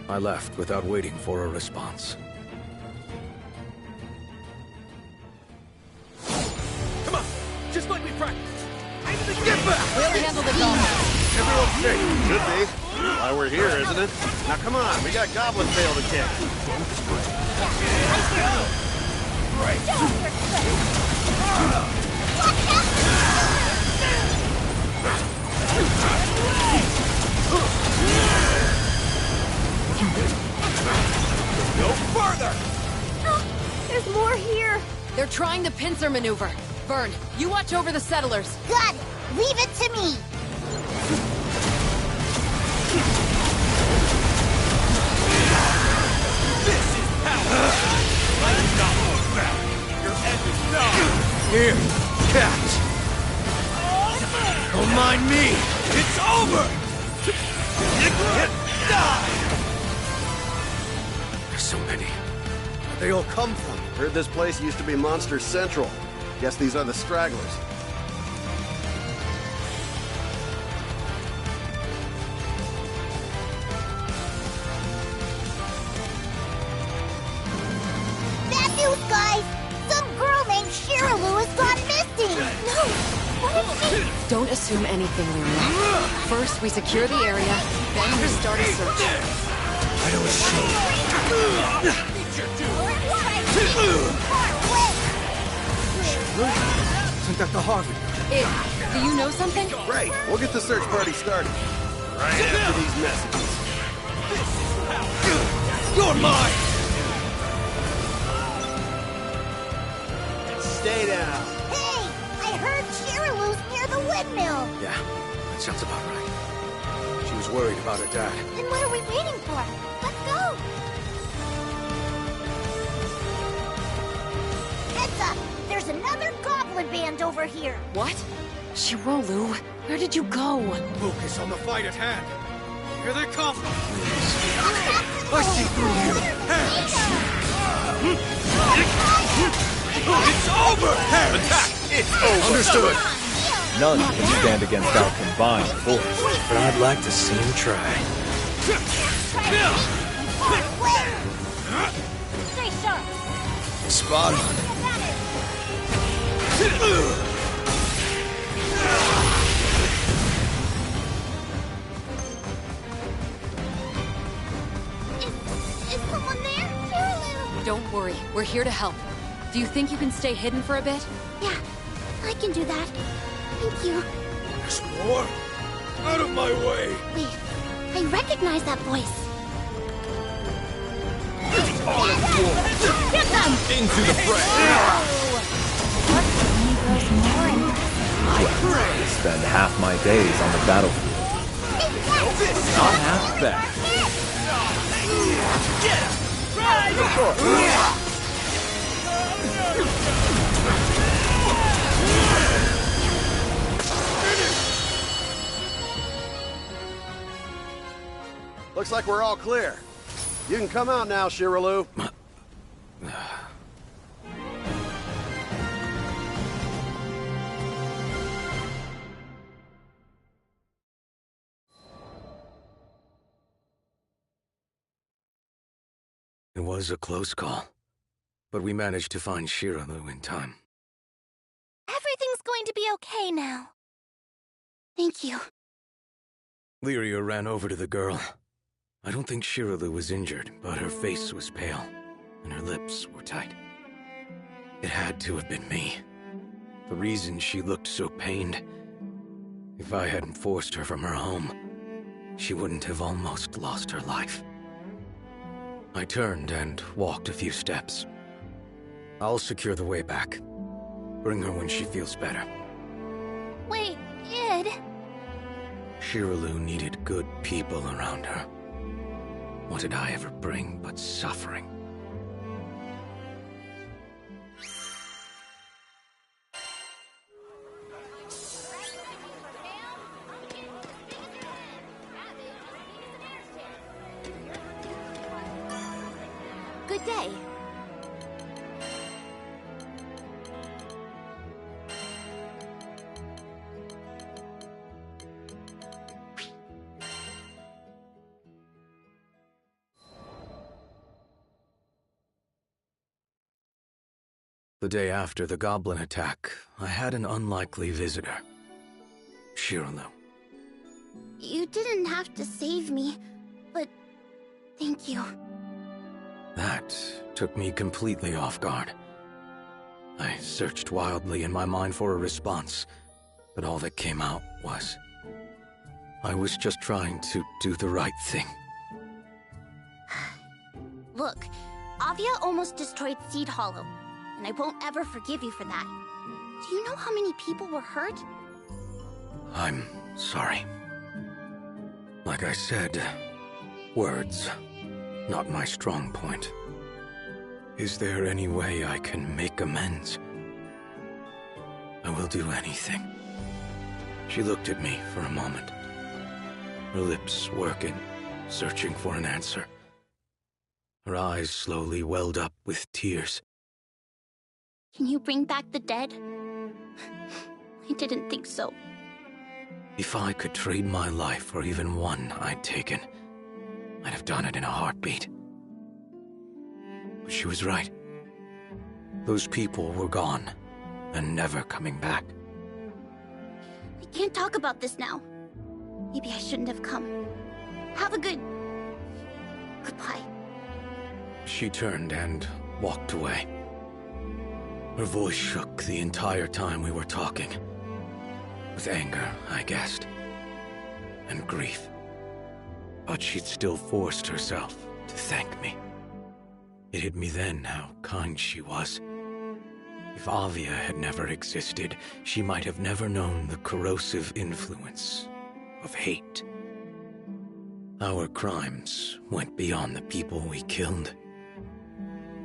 I left without waiting for a response. Come on! Just like we practiced! Get back! We'll handle the goblins. Everyone Should be. Why we're here, isn't it? Now come on, we got Goblin tail to kick. No further! There's more here! They're trying the pincer maneuver. Vern, you watch over the settlers. Got it! Leave it to me! This is power! I do not hold back! Your end is done! Here, catch! Don't mind me! It's over! Die! There's so many. Where'd they all come from? Heard this place used to be Monster Central. Guess these are the stragglers. Bad news, guys! Some girl named Shiraloo has gone missing! No! What is she? Don't assume anything, Lyria. First, we secure the area, then we start a search. I know it's she. Isn't that the Harvard? Do you know something? Great! We'll get the search party started. Right after these messages. You're mine! Stay down. Hey! I heard Shiraloo's near the windmill! Yeah, that sounds about right. She was worried about her dad. Then what are we waiting for? Let's go! Heads up! There's another goblin band over here! What? Shirolu, where did you go? Focus on the fight at hand. Here they come. I see through you. It's over! Attack! It's over! Understood. None can stand against our combined force. But I'd like to see him try. Stay sharp! Spot on. Is someone there? Shiraloo! Don't worry, we're here to help. Do you think you can stay hidden for a bit? Yeah, I can do that. Thank you. There's more? Out of my way! Wait, I recognize that voice. Get them! Into the fray! I spend half my days on the battlefield. Not half bad. Looks like we're all clear. You can come out now, Shiraloo. It was a close call, but we managed to find Shiraloo in time. Everything's going to be okay now. Thank you. Lyria ran over to the girl. I don't think Shiraloo was injured, but her face was pale, and her lips were tight. It had to have been me. The reason she looked so pained. If I hadn't forced her from her home, she wouldn't have almost lost her life. I turned and walked a few steps. I'll secure the way back. Bring her when she feels better. Wait, Id. Shiraloo needed good people around her. What did I ever bring but suffering? Good day. The day after the goblin attack, I had an unlikely visitor. Shiraloo. You You didn't have to save me, but thank you. That took me completely off guard. I searched wildly in my mind for a response, but all that came out was, I was just trying to do the right thing. Look, Avia almost destroyed Seed Hollow, and I won't ever forgive you for that. Do you know how many people were hurt? I'm sorry. Like I said, words, not my strong point. Is there any way I can make amends? I will do anything. She looked at me for a moment, her lips working, searching for an answer. Her eyes slowly welled up with tears. Can you bring back the dead? I didn't think so. If I could trade my life for even one I'd taken, I'd have done it in a heartbeat. But she was right. Those people were gone, and never coming back. We can't talk about this now. Maybe I shouldn't have come. Have a good... goodbye. She turned and walked away. Her voice shook the entire time we were talking. With anger, I guessed. And grief. But she'd still forced herself to thank me. It hit me then how kind she was. If Avia had never existed, she might have never known the corrosive influence of hate. Our crimes went beyond the people we killed.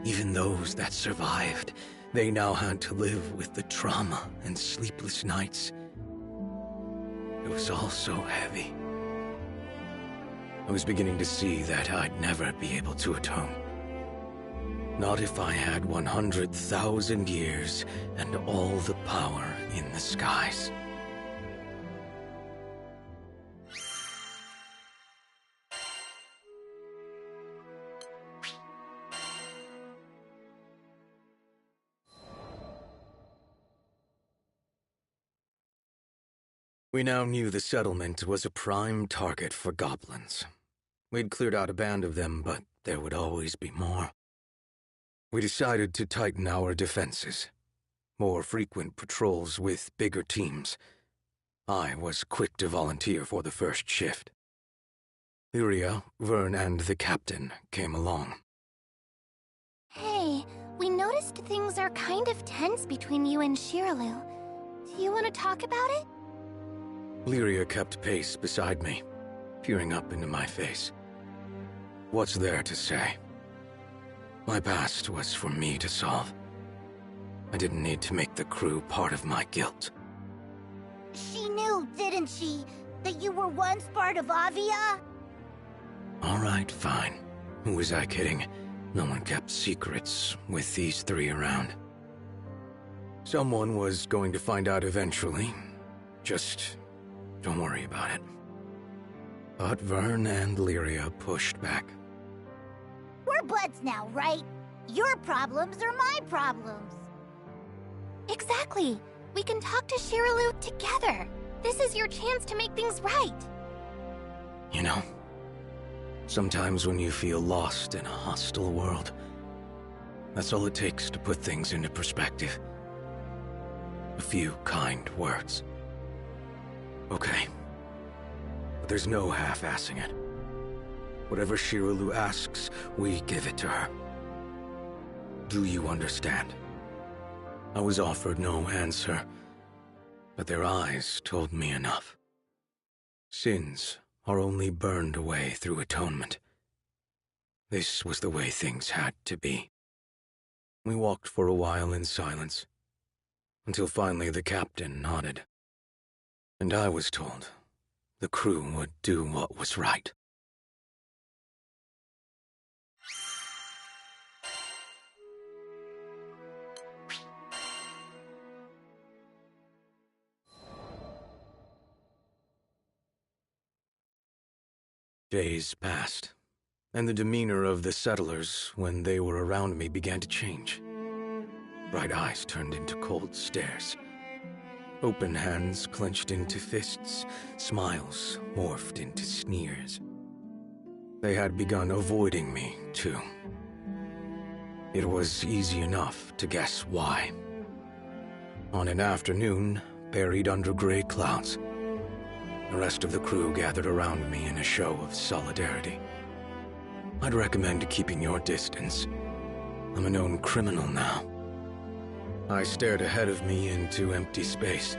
Even those that survived, they now had to live with the trauma and sleepless nights. It was all so heavy. I was beginning to see that I'd never be able to atone. Not if I had 100,000 years and all the power in the skies. We now knew the settlement was a prime target for goblins. We'd cleared out a band of them, but there would always be more. We decided to tighten our defenses. More frequent patrols with bigger teams. I was quick to volunteer for the first shift. Lyria, Vern, and the captain came along. Hey, we noticed things are kind of tense between you and Shiralu. Do you want to talk about it? Lyria kept pace beside me, peering up into my face. What's there to say? My past was for me to solve. I didn't need to make the crew part of my guilt. She knew, didn't she, that you were once part of Avia? All right, fine. Who was I kidding? No one kept secrets with these three around. Someone was going to find out eventually. Just don't worry about it. But Vern and Lyria pushed back. We're buds now, right? Your problems are my problems. Exactly. We can talk to Shiralu together. This is your chance to make things right. You know, sometimes when you feel lost in a hostile world, that's all it takes to put things into perspective. A few kind words. Okay. But there's no half-assing it. Whatever Shiralu asks, we give it to her. Do you understand? I was offered no answer, but their eyes told me enough. Sins are only burned away through atonement. This was the way things had to be. We walked for a while in silence, until finally the captain nodded. And I was told the crew would do what was right. Days passed, and the demeanor of the settlers when they were around me began to change. Bright eyes turned into cold stares. Open hands clenched into fists, smiles morphed into sneers. They had begun avoiding me, too. It was easy enough to guess why. On an afternoon, buried under gray clouds, the rest of the crew gathered around me in a show of solidarity. I'd recommend keeping your distance. I'm a known criminal now. I stared ahead of me into empty space.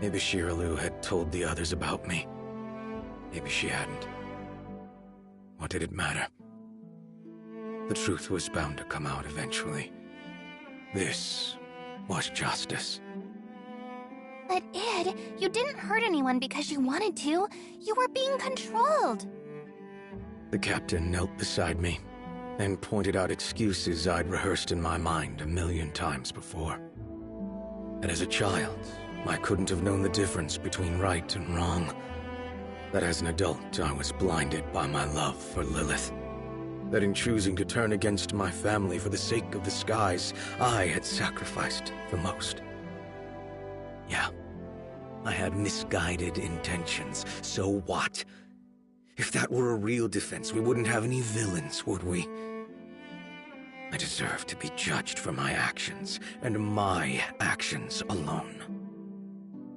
Maybe Shiraloo had told the others about me. Maybe she hadn't. What did it matter? The truth was bound to come out eventually. This was justice. But Ed, you didn't hurt anyone because you wanted to. You were being controlled. The captain knelt beside me and pointed out excuses I'd rehearsed in my mind 1,000,000 times before. That as a child, I couldn't have known the difference between right and wrong. That as an adult, I was blinded by my love for Lilith. That in choosing to turn against my family for the sake of the skies, I had sacrificed the most. Yeah, I had misguided intentions. So what? If that were a real defense, we wouldn't have any villains, would we? I deserve to be judged for my actions, and my actions alone.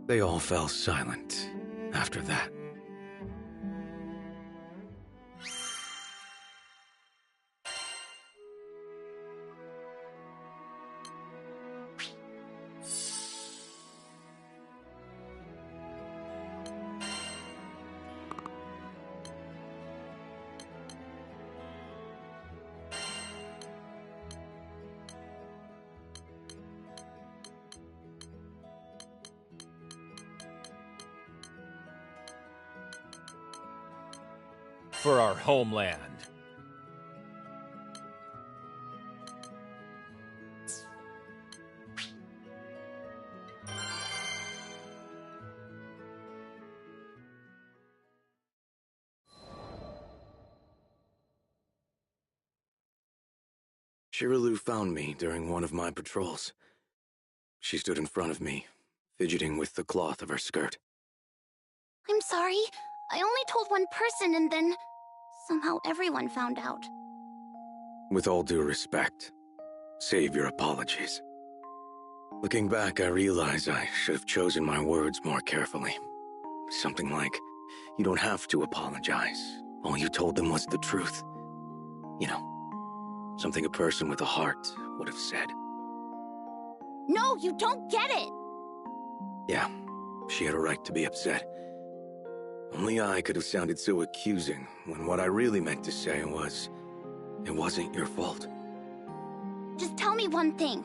They all fell silent after that. For our homeland. Shiraloo found me during one of my patrols. She stood in front of me, fidgeting with the cloth of her skirt. I'm sorry. I only told one person and then somehow everyone found out. With all due respect, save your apologies. Looking back, I realize I should have chosen my words more carefully. Something like, you don't have to apologize. All you told them was the truth. You know, something a person with a heart would have said. No, you don't get it! Yeah, she had a right to be upset. Only I could have sounded so accusing when what I really meant to say was, it wasn't your fault. Just tell me one thing.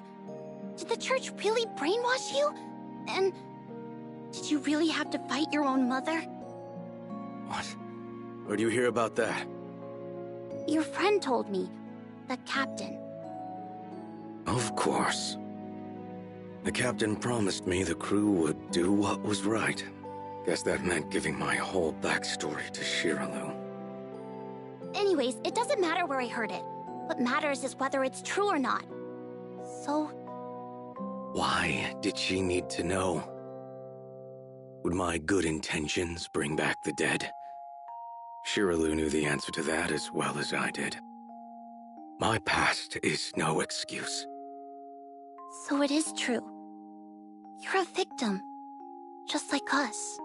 Did the church really brainwash you? And did you really have to fight your own mother? What? Where do you hear about that? Your friend told me. The captain. Of course. The captain promised me the crew would do what was right. Guess that meant giving my whole backstory to Shiraloo. Anyways, it doesn't matter where I heard it. What matters is whether it's true or not. So... why did she need to know? Would my good intentions bring back the dead? Shiraloo knew the answer to that as well as I did. My past is no excuse. So it is true. You're a victim. Just like us.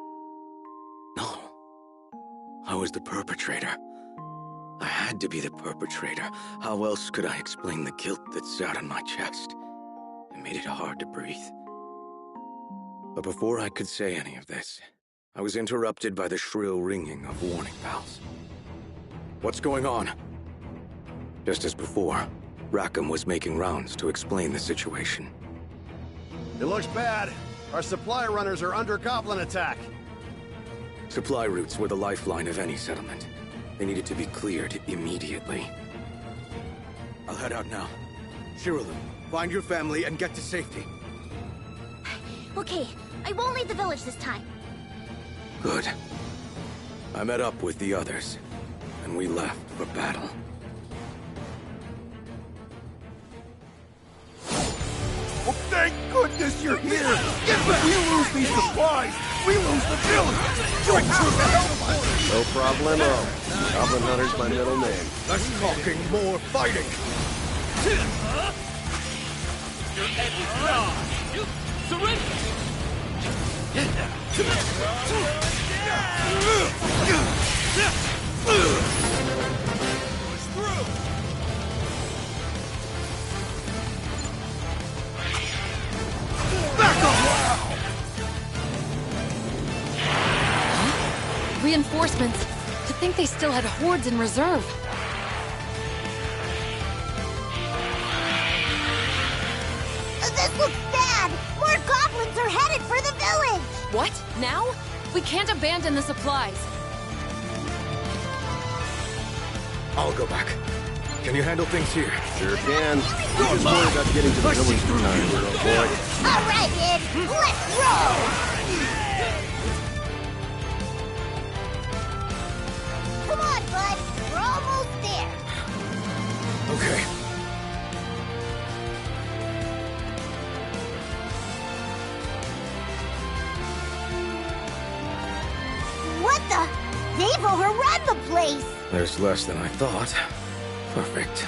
No. I was the perpetrator. I had to be the perpetrator. How else could I explain the guilt that sat on my chest? It made it hard to breathe. But before I could say any of this, I was interrupted by the shrill ringing of warning bells. What's going on? Just as before, Rackham was making rounds to explain the situation. It looks bad. Our supply runners are under goblin attack. Supply routes were the lifeline of any settlement. They needed to be cleared immediately. I'll head out now. Shiraloo, find your family and get to safety. Okay, I won't leave the village this time. Good. I met up with the others, and we left for battle. Oh, thank goodness you're here! If we lose these supplies, we lose the village! You'll have to help us! No problemo. Goblin Hunter's my middle name. Less talking, more fighting! Your end is nigh! Surrender! Push through! Back off! Reinforcements. To think they still had hordes in reserve. This looks bad! More goblins are headed for the village! What? Now? We can't abandon the supplies. I'll go back. Can you handle things here? Sure can. We just worry about getting to the village in time, little boy. Alright, Ed! Let's roll! Come on, bud! We're almost there! Okay. What the? They've overrun the place! There's less than I thought. Perfect.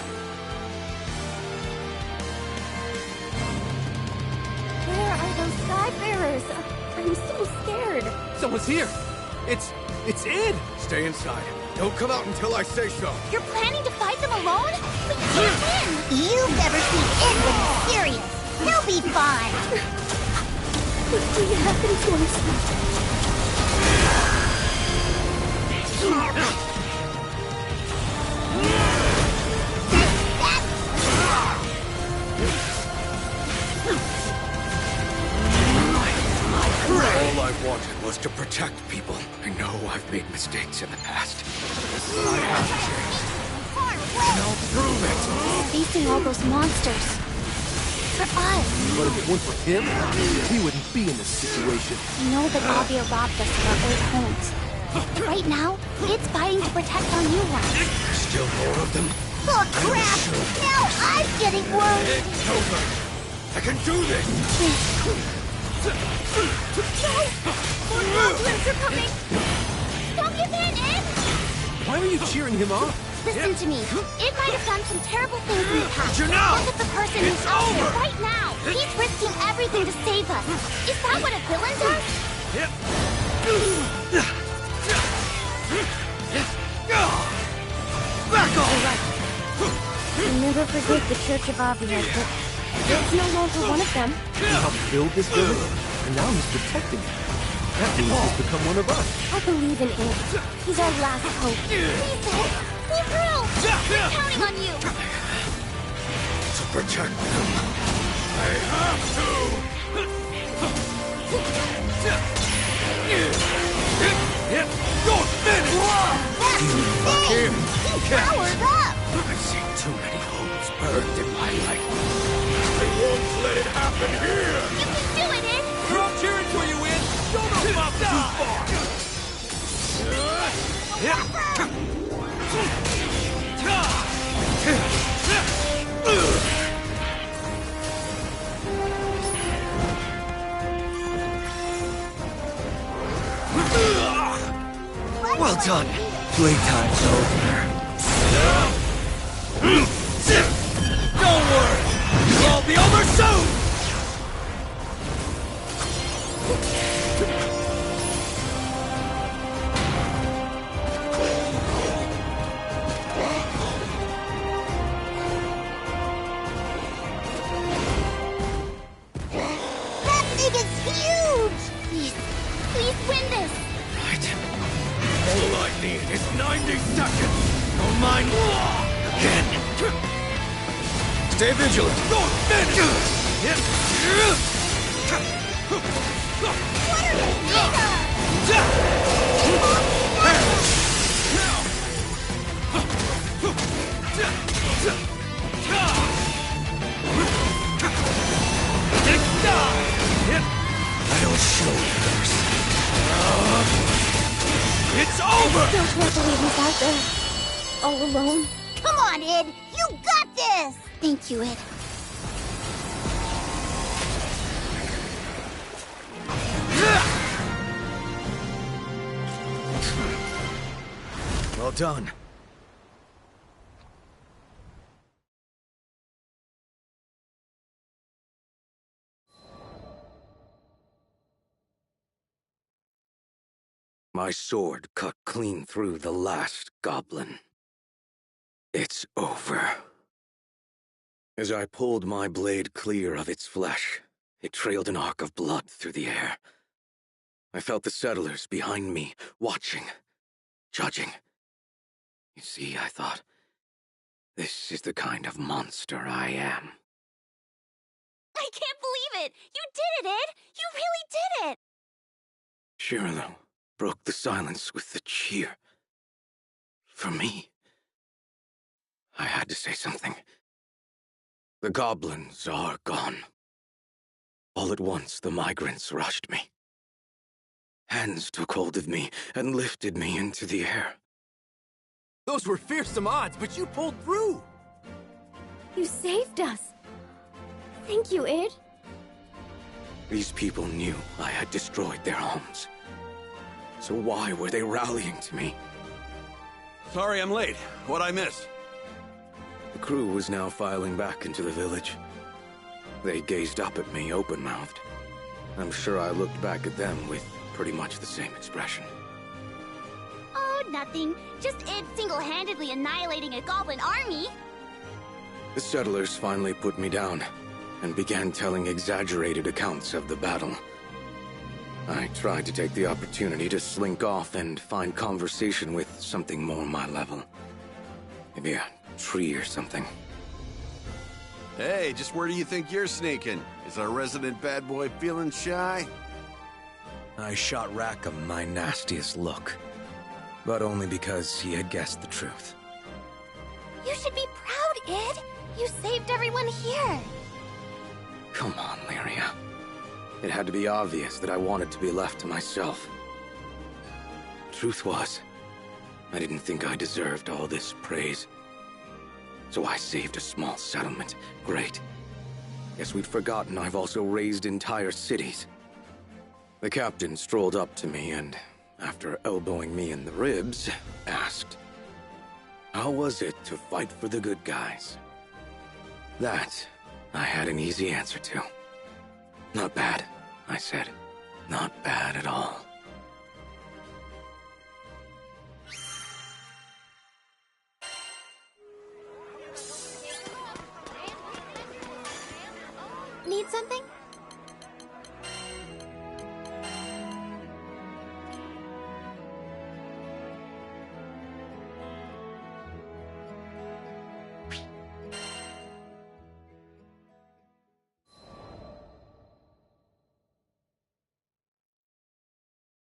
Where are those Skyfarers? I'm so scared. Someone's here! It's Id! Stay inside. Don't come out until I say so. You're planning to fight them alone? We can't win! You've never seen Id when he's serious! He'll be fine! What's going to happen to us? All I wanted was to protect people. I know I've made mistakes in the past. But I haven't changed. And I'll prove it! Facing all those monsters. For us. But if it weren't for him, we wouldn't be in this situation. We know that Avia robbed us of our old homes. Right now, it's fighting to protect our new ones. Still more of them? Oh crap! Now I'm getting worried! It's over! I can do this! No! More goblins are coming! Don't give in, Ed! Why are you cheering him on? Listen to me. It might have done some terrible things in the past. You know! Look at the person who's out there right now. He's risking everything to save us. Is that what a villain does? Back off! You'll never forget the Church of Avia, but it's no longer one of them. He helped build this village, and now he's protecting it. That means he's become one of us. I believe in Ed. He's our last hope. Please, Ed. Pull through! We're counting on you! To protect them, I have to! You're finished! That's insane! He powers up! I've seen too many homes burned in my life. I won't let it happen here! You can do it, Ed! We're all cheering for you, Ed! Don't move up too far! Well done. Playtime's over. Don't worry! It'll all be over soon! That thing is huge! Please win this! All I need is 90 seconds. Don't mind. Again. Stay vigilant. Don't finish! I don't show mercy. It's over! I still can't believe he's out there. All alone. Come on, Ed! You got this! Thank you, Ed. Well done. My sword cut clean through the last goblin. It's over. As I pulled my blade clear of its flesh, it trailed an arc of blood through the air. I felt the settlers behind me, watching, judging. You see, I thought, this is the kind of monster I am. I can't believe it! You did it, Ed! You really did it! Shirlow broke the silence with the cheer. For me, I had to say something. The goblins are gone. All at once, the migrants rushed me. Hands took hold of me and lifted me into the air. Those were fearsome odds, but you pulled through! You saved us. Thank you, Ed. These people knew I had destroyed their homes. So why were they rallying to me? Sorry I'm late. What'd I miss? The crew was now filing back into the village. They gazed up at me open-mouthed. I'm sure I looked back at them with pretty much the same expression. Oh, nothing. Just Ed single-handedly annihilating a goblin army. The settlers finally put me down and began telling exaggerated accounts of the battle. I tried to take the opportunity to slink off and find conversation with something more my level. Maybe a tree or something. Hey, just where do you think you're sneaking? Is our resident bad boy feeling shy? I shot Rackham my nastiest look, but only because he had guessed the truth. You should be proud, Ed. You saved everyone here. Come on, Lyria. It had to be obvious that I wanted to be left to myself. Truth was, I didn't think I deserved all this praise. So I saved a small settlement. Great. Guess we'd forgotten I've also raised entire cities. The captain strolled up to me and, after elbowing me in the ribs, asked, how was it to fight for the good guys? That, I had an easy answer to. Not bad, I said. Not bad at all. Need something?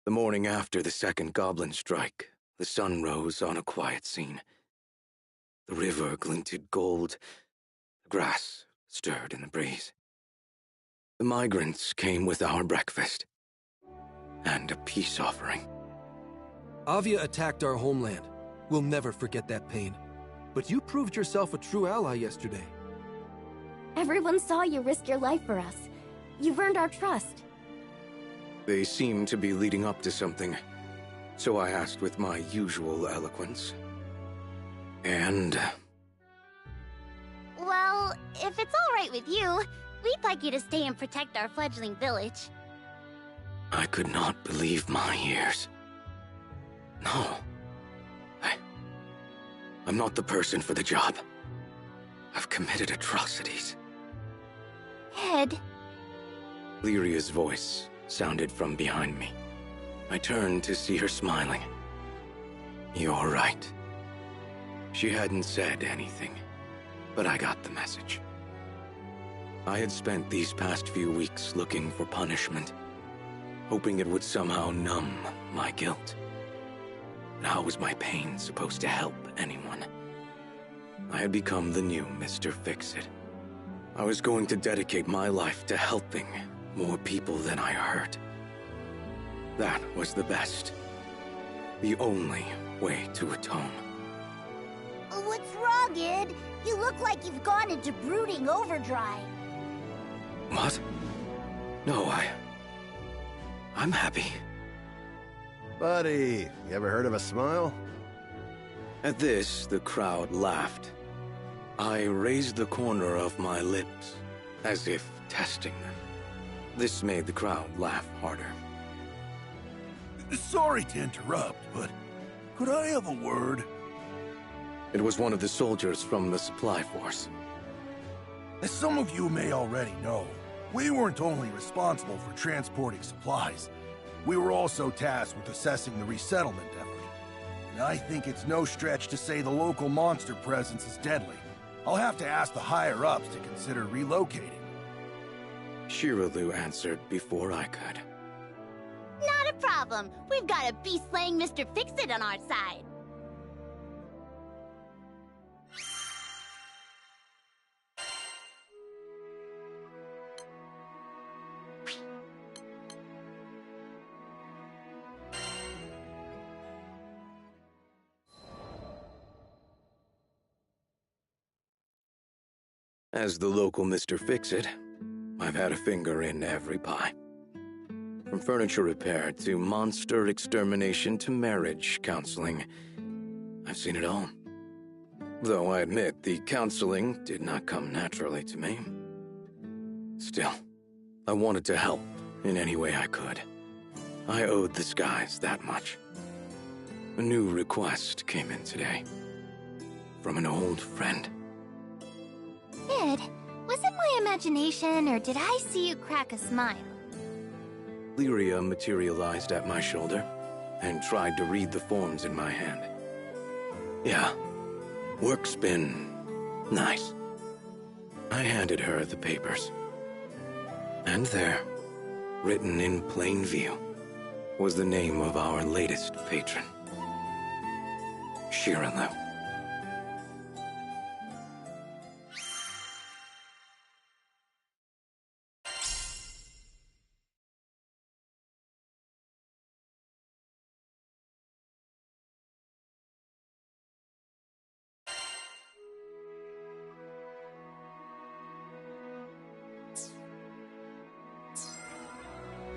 The morning after the second goblin strike, the sun rose on a quiet scene. The river glinted gold. The grass stirred in the breeze. The migrants came with our breakfast and a peace offering. Avia attacked our homeland. We'll never forget that pain. But you proved yourself a true ally yesterday. Everyone saw you risk your life for us. You've earned our trust. They seemed to be leading up to something, so I asked with my usual eloquence. And... Well, if it's all right with you, we'd like you to stay and protect our fledgling village. I could not believe my ears. No. I'm not the person for the job. I've committed atrocities. Ed. Lyria's voice sounded from behind me. I turned to see her smiling. You're right. She hadn't said anything, but I got the message. I had spent these past few weeks looking for punishment, hoping it would somehow numb my guilt. But how was my pain supposed to help anyone? I had become the new Mr. Fix-It. I was going to dedicate my life to helping more people than I hurt. That was the best. The only way to atone. What's wrong, Ed? You look like you've gone into brooding overdrive. What? No, I'm happy. Buddy, you ever heard of a smile? At this, the crowd laughed. I raised the corner of my lips, as if testing them. This made the crowd laugh harder. Sorry to interrupt, but could I have a word? It was one of the soldiers from the supply force. As some of you may already know, we weren't only responsible for transporting supplies, we were also tasked with assessing the resettlement effort. And I think it's no stretch to say the local monster presence is deadly. I'll have to ask the higher-ups to consider relocating. Shiraloo answered before I could. Not a problem. We've got a beast-slaying Mr. Fix-It on our side. As the local Mr. Fix-It, I've had a finger in every pie. From furniture repair to monster extermination to marriage counseling, I've seen it all. Though I admit the counseling did not come naturally to me. Still, I wanted to help in any way I could. I owed the skies that much. A new request came in today. From an old friend. Ed, was it my imagination, or did I see you crack a smile? Lyria materialized at my shoulder and tried to read the forms in my hand. Yeah, work's been nice. I handed her the papers. And there, written in plain view, was the name of our latest patron. Shiraloo.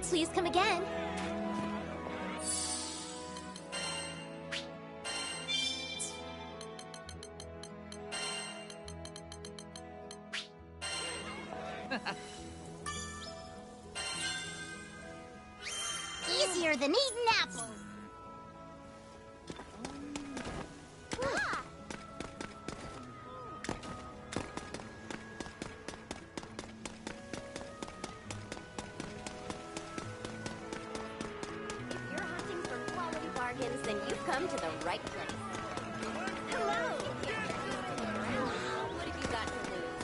Please come again. Easier than eating apples. Then you've come to the right place. Hello! What have you got to lose?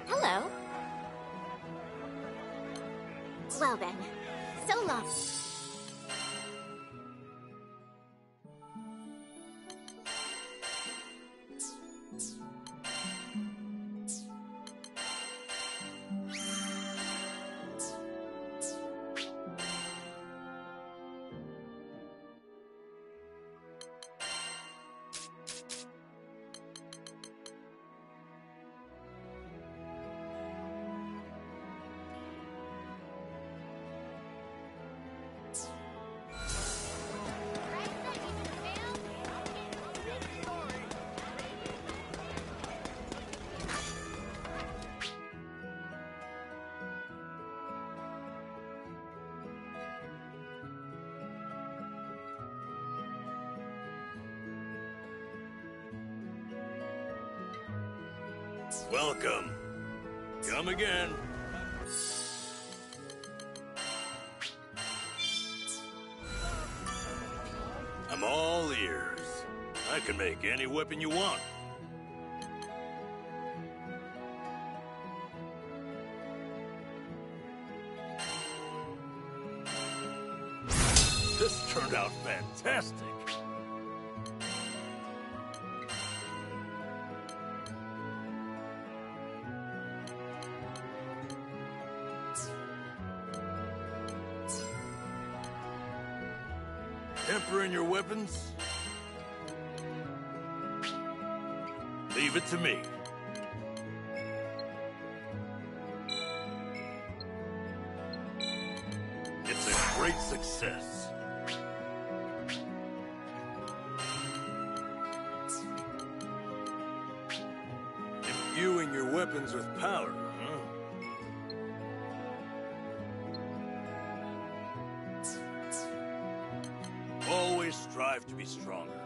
Hello. Well then, so long. Welcome. Come again. I'm all ears. I can make any weapon you want. This turned out fantastic. Tempering your weapons? Leave it to me. great success. Imbuing your weapons with power, huh? Always strive to be stronger.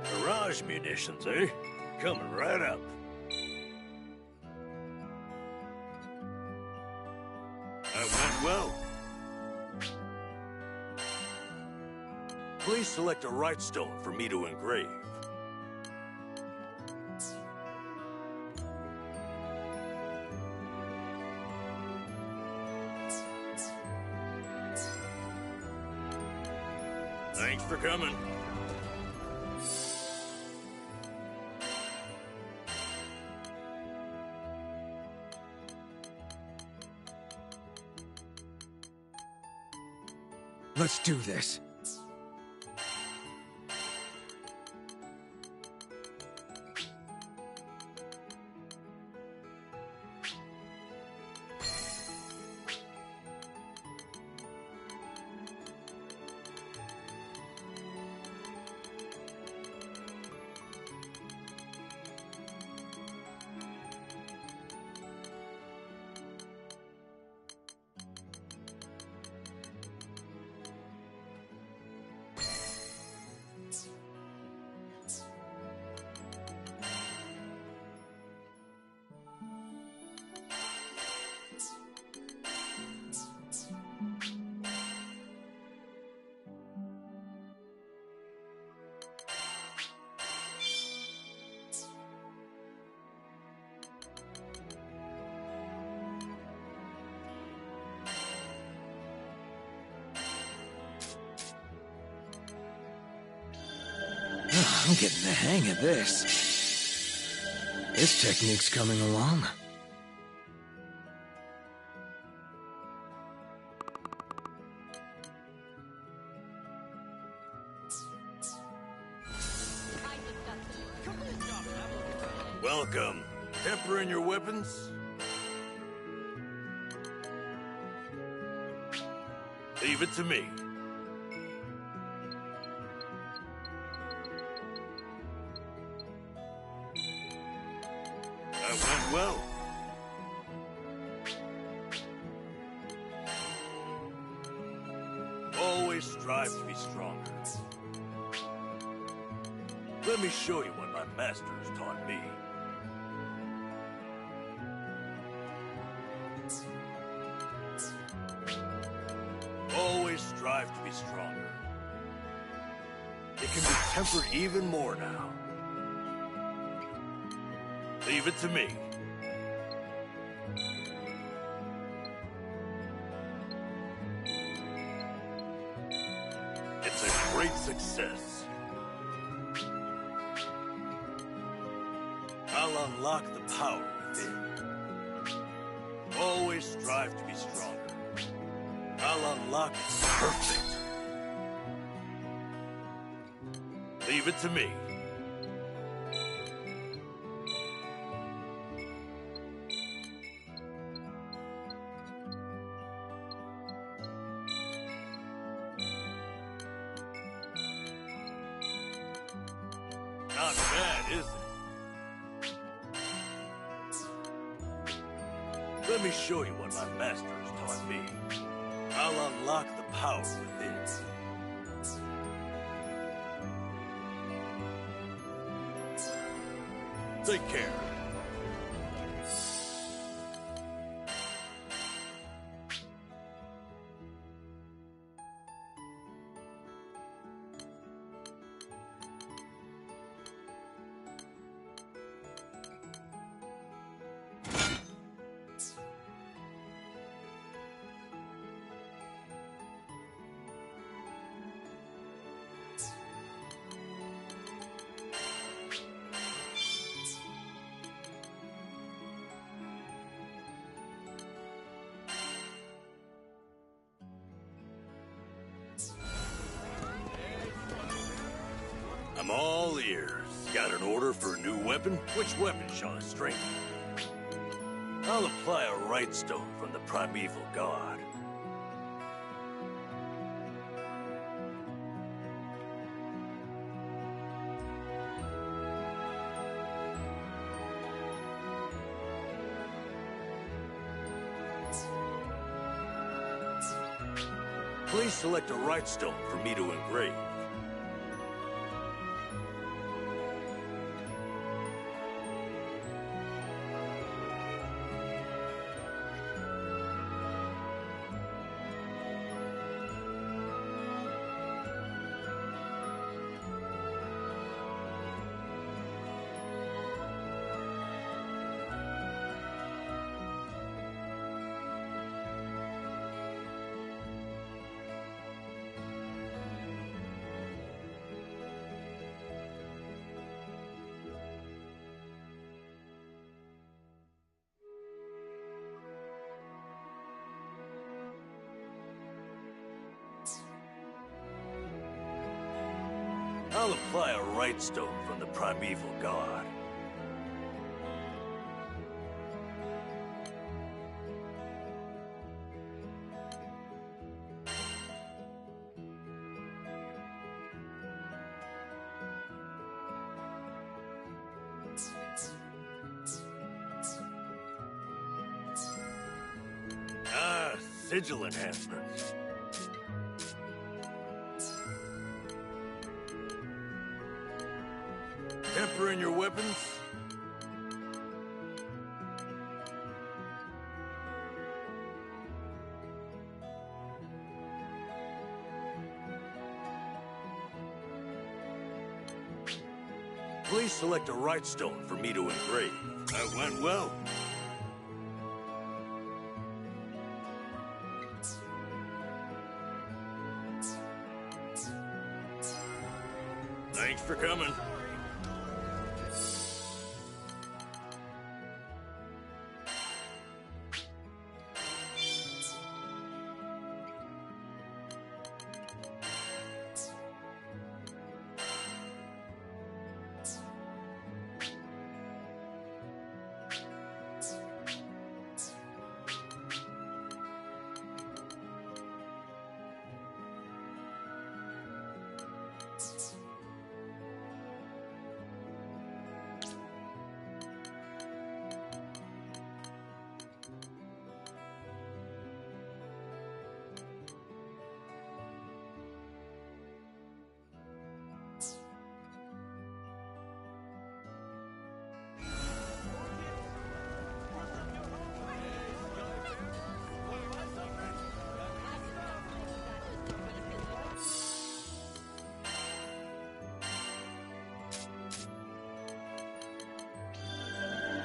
Barrage munitions, eh? Coming right up. That went well. Please select a right stone for me to engrave. Thanks for coming. Let's do this. I'm getting the hang of this. This technique's coming along. Welcome. Tempering your weapons? Leave it to me. That went well. Always strive to be stronger. Let me show you what my master has taught me. Always strive to be stronger. It can be tempered even more now. Leave it to me. It's a great success. I'll unlock the power within. Always strive to be stronger. I'll unlock it. Perfect. Leave it to me. Not bad, is it? Let me show you what my master has taught me. I'll unlock the power within. Take care. I'm all ears. Got an order for a new weapon? Which weapon shall I strengthen? I'll apply a right stone from the primeval god. Please select a right stone for me to engrave. I'll apply a right stone from the primeval god. Sigil enhancements. Tempering your weapons. Please select a right stone for me to engrave. That went well. Thanks for coming.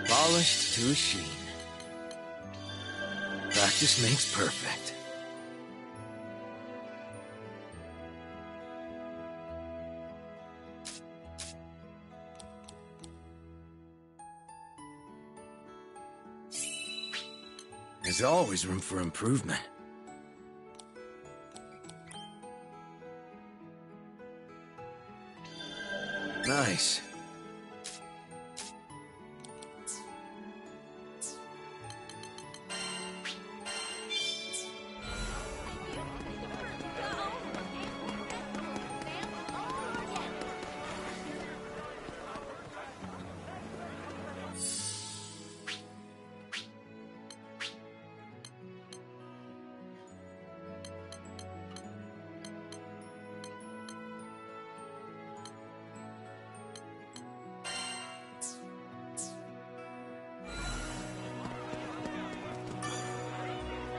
Polished to a sheen. Practice makes perfect. There's always room for improvement. Nice.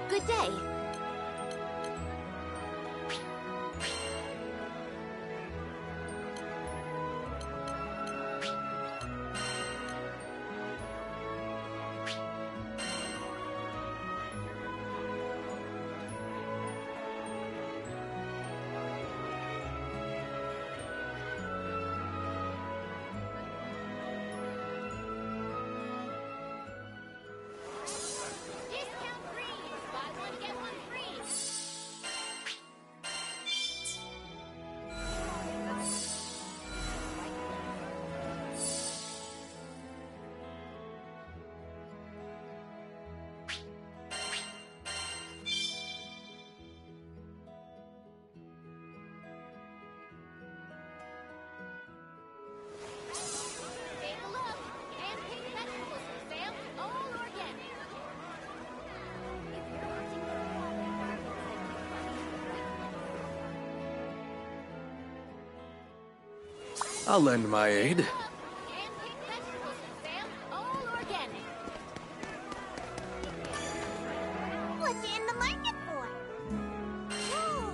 Good day. Discount free! Buy one, get one I'll lend my aid. What's it in the market for? Ooh,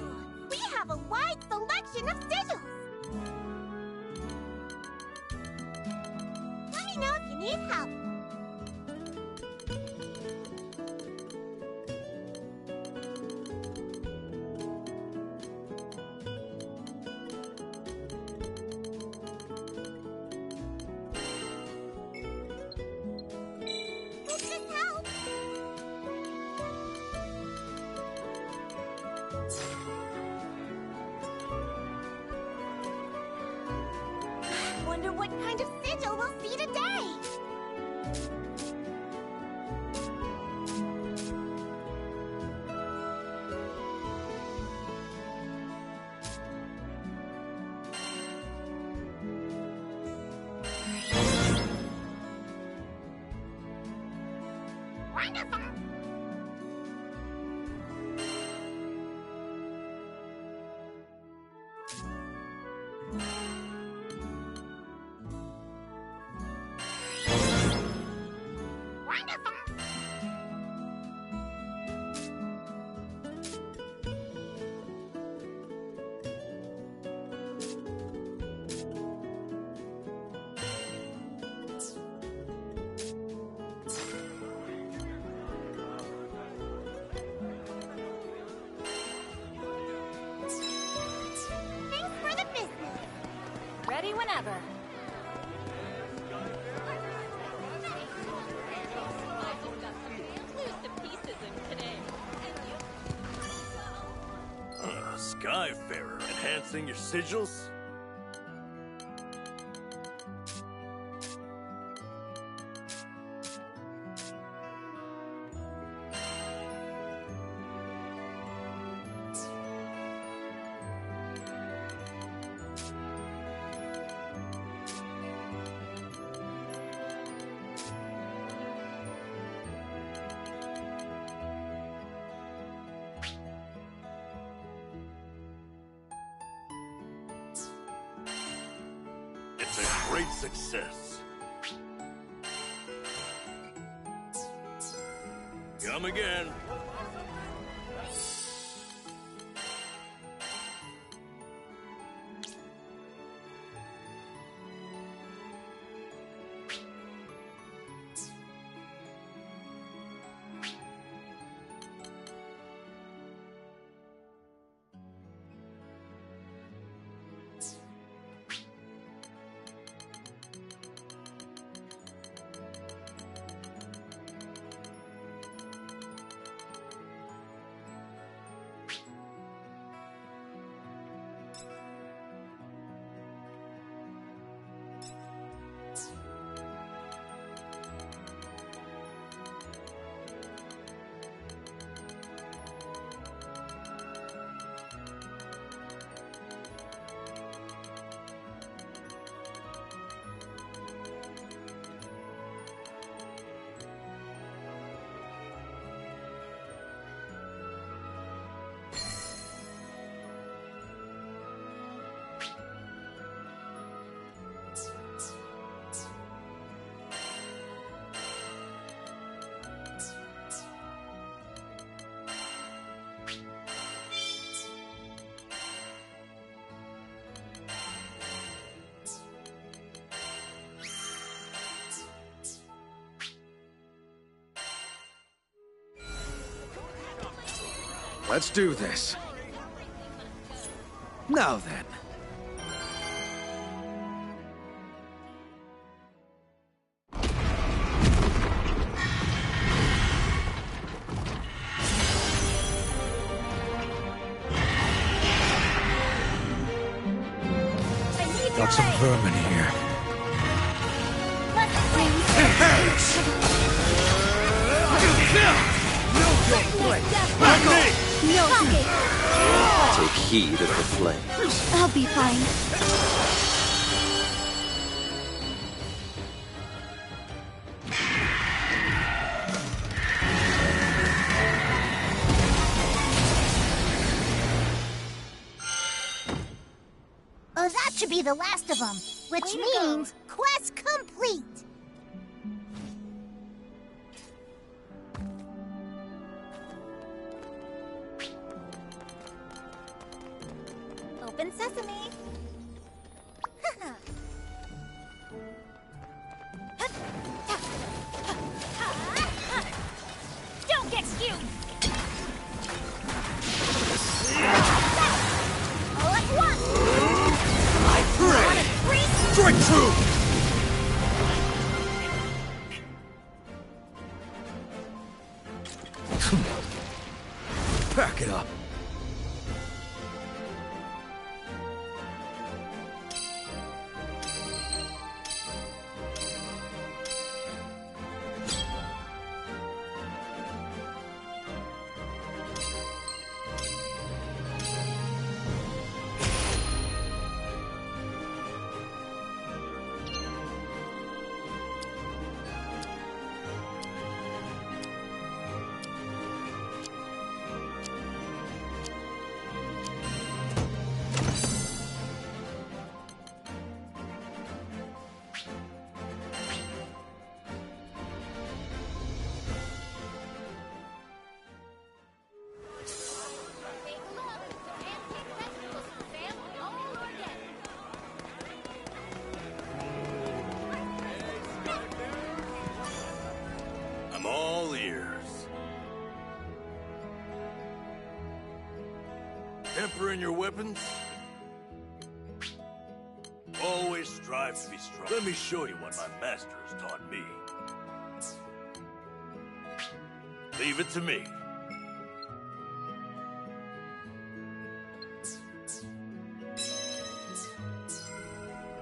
we have a wide selection of sigils. Let me know if you need help. Hope this helps. Wonder what kind of sigil we'll see today. Wonderful. Wonderful. Thanks for the business. Ready whenever. Skyfarer, enhancing your sigils? It's a great success. Come again. Let's do this. Now then. Got some vermin here. Take heed of the flames. I'll be fine. that should be the last of them, which means quest complete. Open sesame. Don't get skewed. All at once. I pray. Strike true. Pack it up. I'm all ears. Temper in your weapons. Always strive to be strong. Let me show you what my master has taught me. Leave it to me.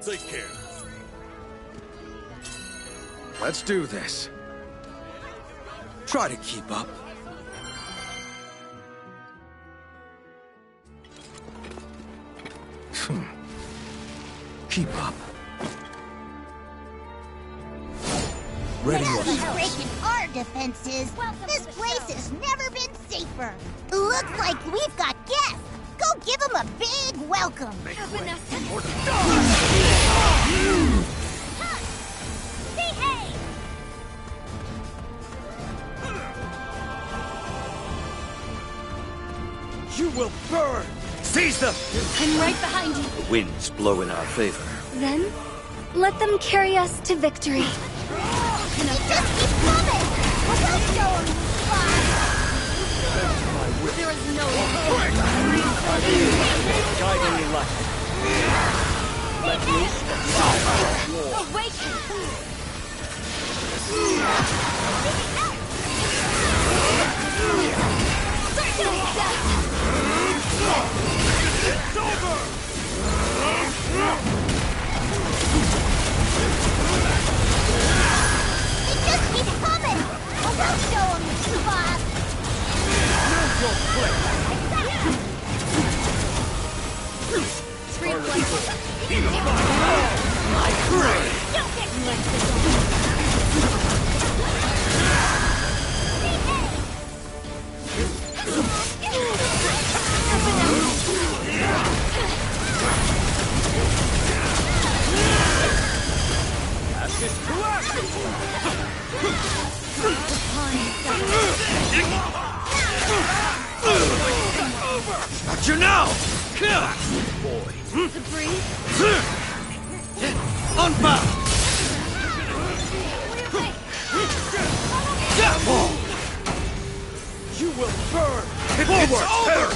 Take care. Let's do this. Try to keep up. Keep up. Ready Now or he's not. breaking our defenses. This place has never been safer. Looks like we've got guests. Go give them a big welcome. Behave! You will burn! Seize them! I'm right behind you. The winds blow in our favor. Then, let them carry us to victory. Just keep coming! Look how show them There is no Guiding light. Let loose the fire of war. Awaken! It's over! They just keep coming! Look how show them boss! Know your place! I pray! Don't get Got you now! To breathe. Unbound! You will burn! It's over!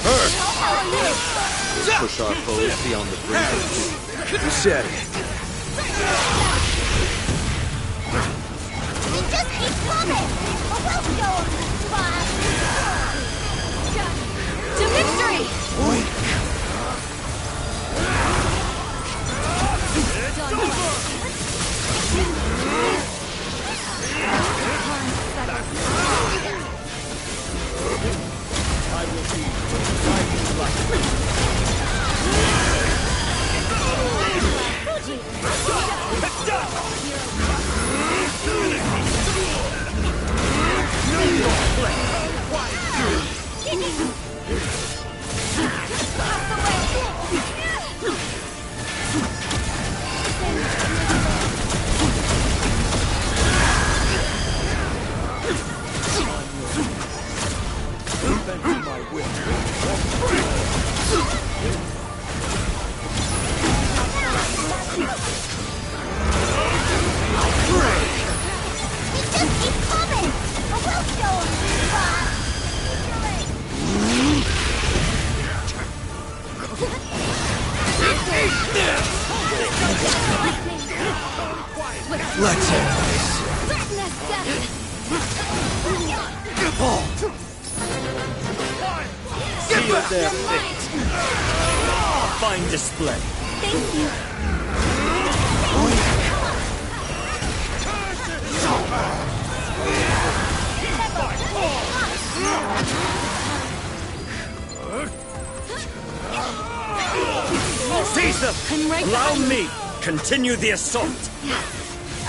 Push our foes beyond the brink of doom. You said it. They just keep coming! We'll show them boss! To victory! I will be your guiding light. Know your place! Let's end this. Seal their fate. A fine display. Thank you. Seize them! I'm right Allow behind me! Continue the assault!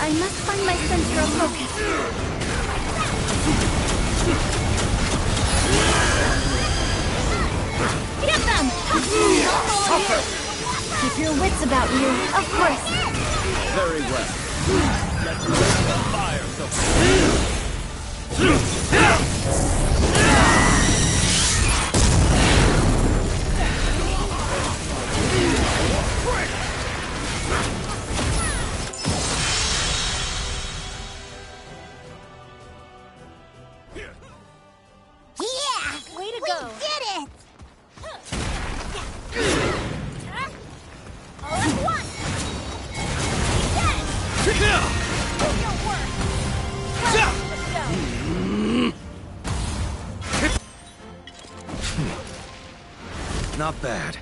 I must find my center of focus. Get them! Suffer! Keep your wits about you, of course. Very well. Let's let the fire go. Yeah! Way to we go. did it! All at once! Not bad.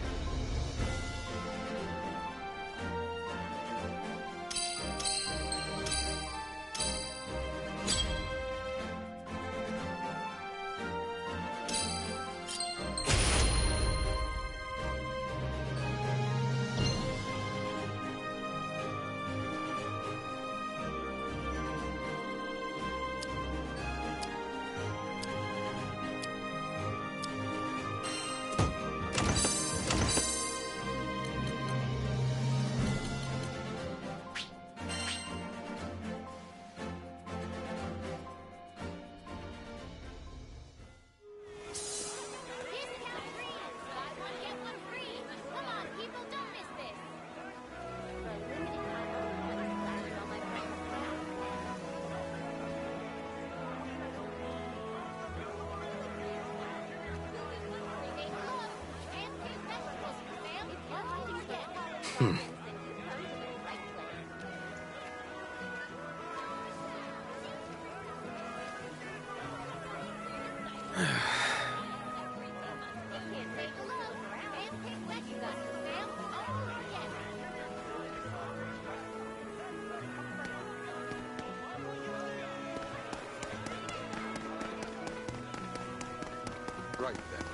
Right then.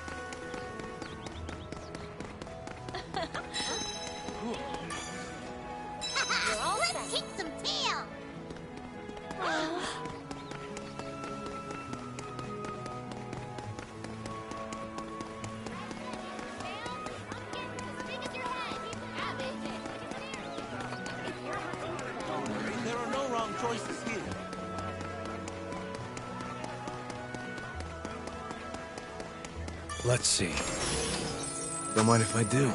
Let's kick some tail! There are no wrong choices here. Let's see. Don't mind if I do.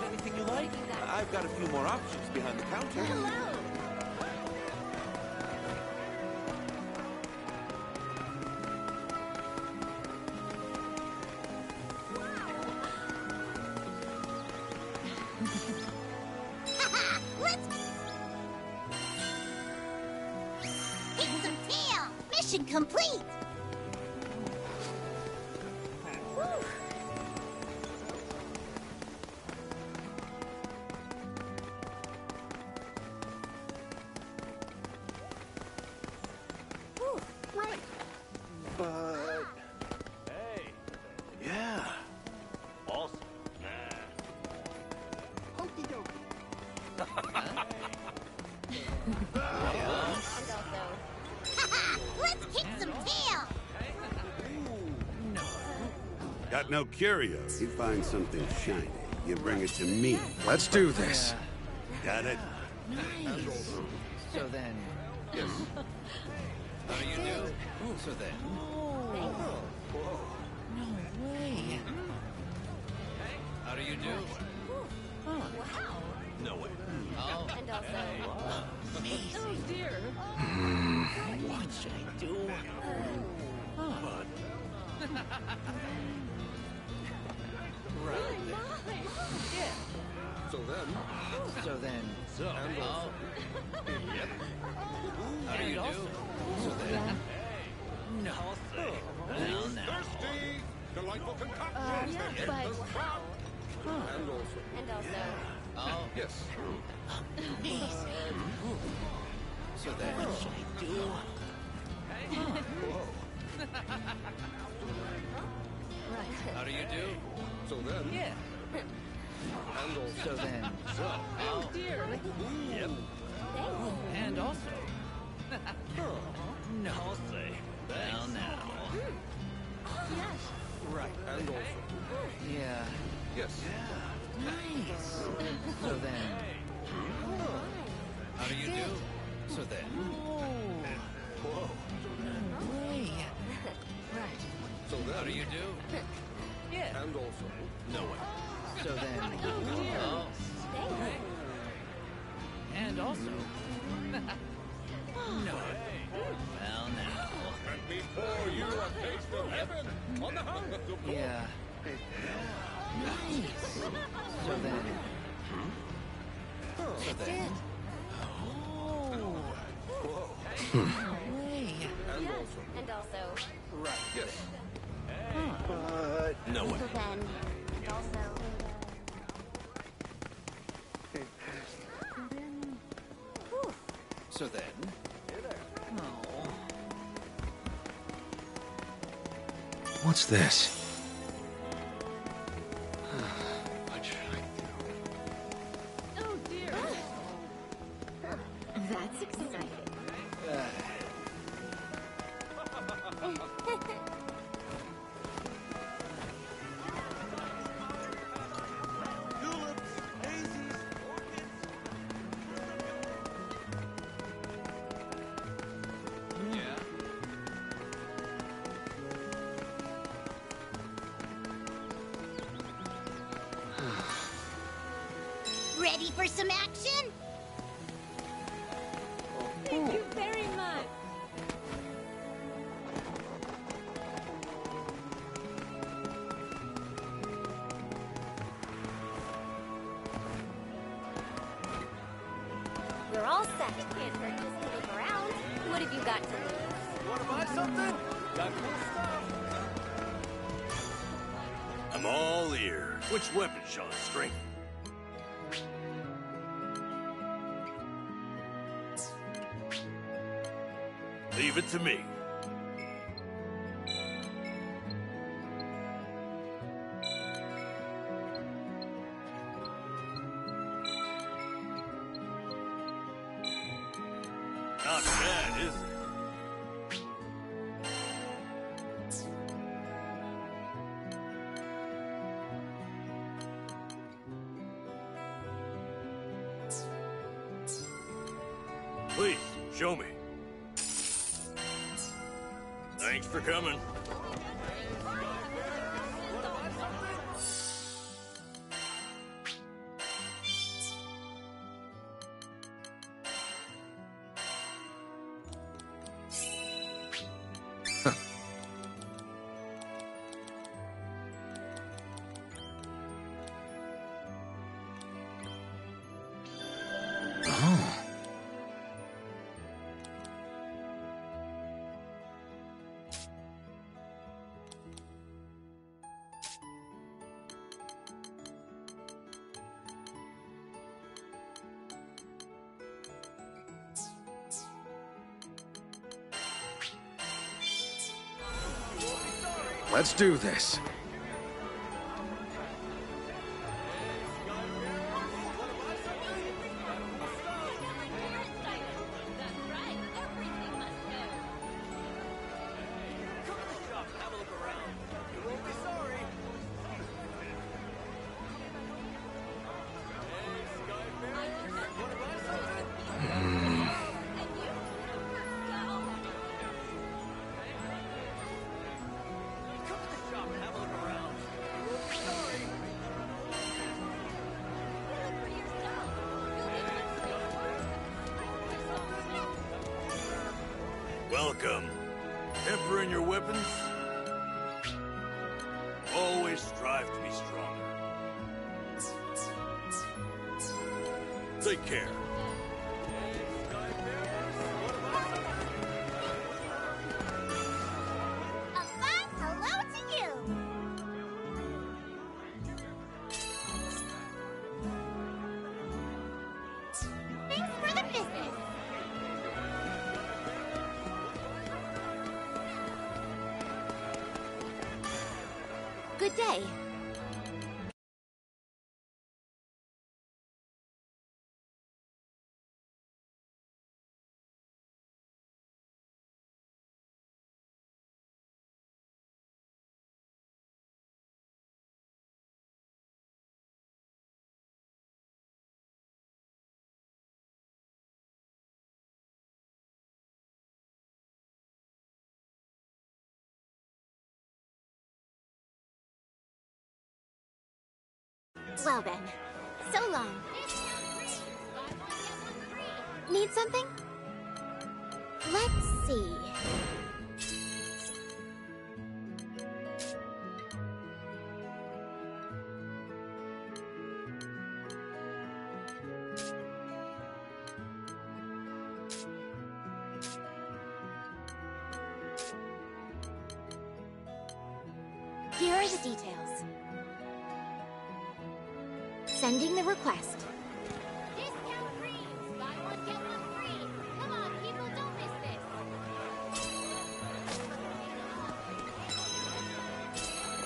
Anything you like? I've got a few more options behind the counter. Let's kick some tail! Mission complete! But... Hey. Yeah. Awesome. Okie dokie. Let's kick some tail! Got no curios. You find something shiny, you bring it to me. Let's do this. Got it? Nice. So then... Yes. How do you do? So then... Whoa. No way. How do you do? Huh. Wow. No way. Oh. And also... Amazing. Oh dear. What should I do? Huh. Right. Yeah. So then, then... Yep. How do you do? So then... No, say. Well, now. Thirsty! Delightful concoction! Yeah, but... And also... Oh. Yes. Amazing. So then... What should I do? Right. How do you do? So then... Yeah. And also... So then... Oh, dear. Yep. And also... No, say. Well, now. Right. And also... Yeah. Yes. Nice. So then... How do you do? So then... Whoa. No way. Right. So then... How do you do? Yeah. And also... No way. So then... Oh. And also... No. Well, now. And before you a taste of heaven on the house, of course. Yeah. Nice. So then... So then... Oh. Whoa. Way. And also... And also... Right. Yes. But... No way. So then... And also... So then... Oh. What's this? What should I do? Oh dear! That's exciting. Tulips, daisies, orchids. Yeah. Ready for some action? Thank you very much. We're all set. Can't hurt just to look around. What have you got to lose? Want to buy something? Got cool stuff. I'm all ears. Which weapon shall I strengthen? Leave it to me. Not bad, is it? Please, show me. Thanks for coming. Oh. Let's do this. Welcome. Temper in your weapons. Always strive to be stronger. take care. A fun hello to you! Thanks for the business! Good day. Well then, so long. Need something? Let's see. Here are the details. Sending the request. Discount creams! Buy one, get one free! Come on, people, don't miss this!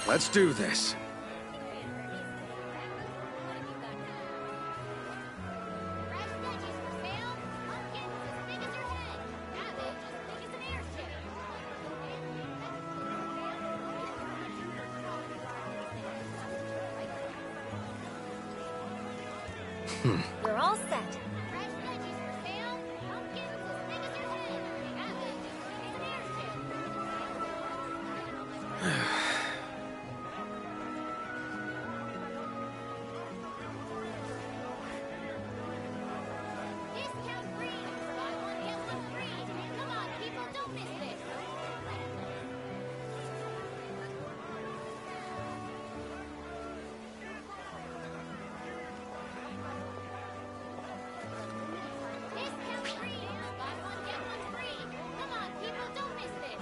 Let's do this. Fresh veggies for sale! Pumpkins as big as your head! Cabbage as big as an airship! We're all set. Fresh veggies for sale! Pumpkins as big as your head! Cabbage as big as an airship! Discount creams! Buy one, get one free! Come on, people, don't miss this! Discount creams! Buy one, get one free! Come on, people, don't miss this!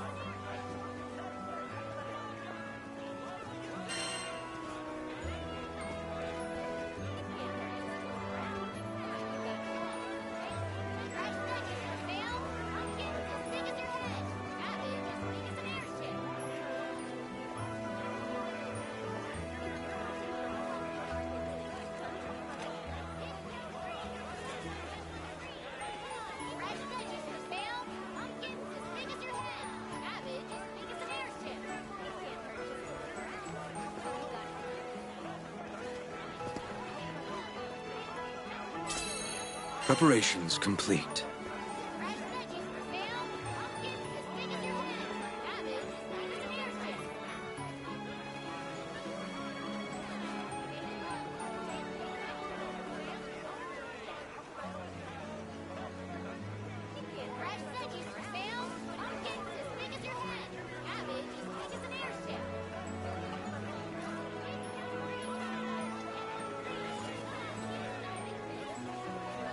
Fresh veggies for sale! Pumpkins as big as your head! Cabbage as big as an airship! Fresh veggies for sale! Pumpkins as big as your head! Cabbage as big as an airship! Preparations complete. Fresh veggies for sale! Pumpkins as big as your head! Cabbage as big as an airship! Fresh veggies for sale! Pumpkins as big as your head! Cabbage as big as an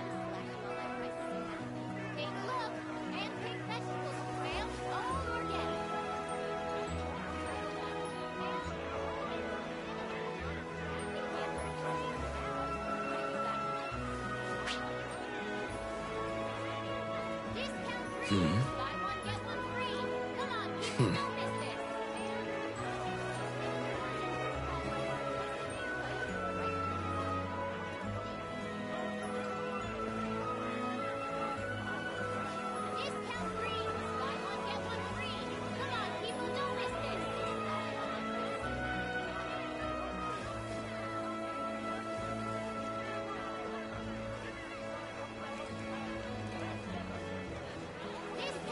airship! Take a look! Hand-picked vegetables for sale, all organic! Discount creams! Buy one, get one free! Come on, people, don't miss this! Discount creams! Buy one, get one free! Come on, people, don't miss this! Discount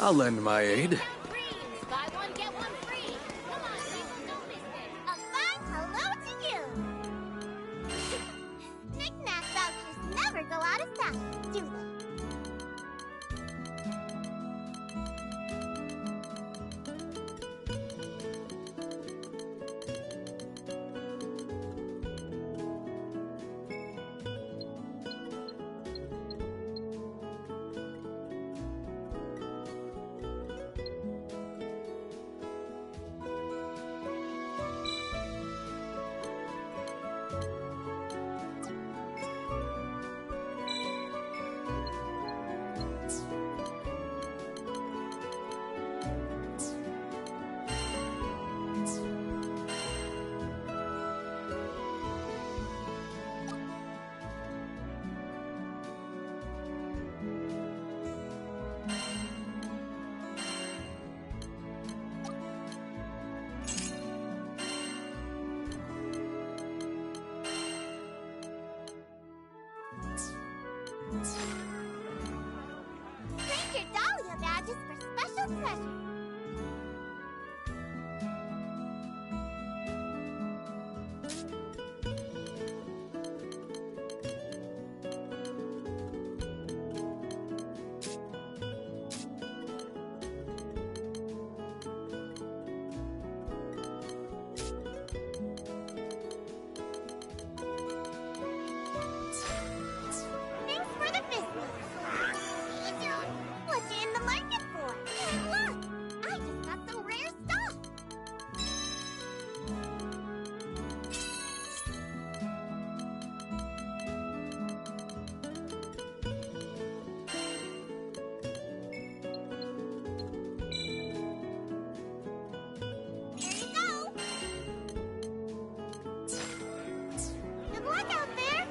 I'll lend my aid. Buy one, get one free. Come on, Rick, don't miss it. A fine hello to you. Knick-knack vouchers never go out of style, do they? Trade your Dahlia badges for special treasure. Thanks for the business. What you in the market for? Look, I just got some rare stuff. There you go. Good luck out there.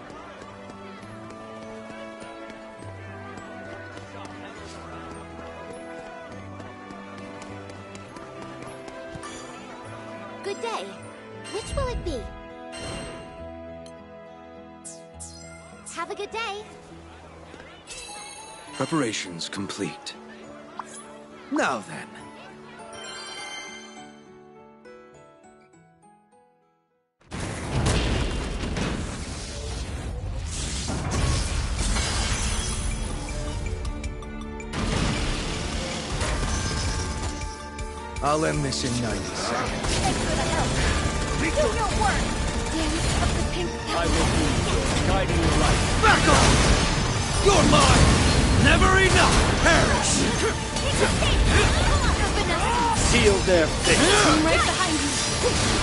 Good day. Which will it be? Have a good day. Preparations complete. Now then. I'll end this in 90 seconds. Thanks for the help. Do your work. Dance of the pink I will be your guiding light. Back off! You're mine! Never enough! Perish! Seal their fate. I'm right behind you.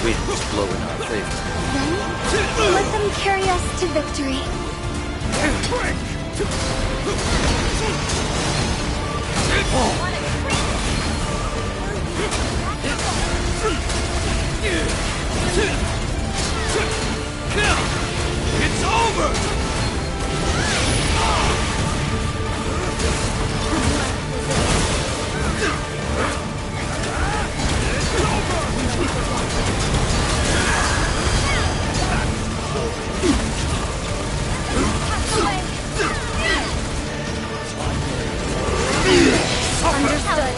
Wind's blowing our favor. Then, let them carry us to victory. It's over! Understood.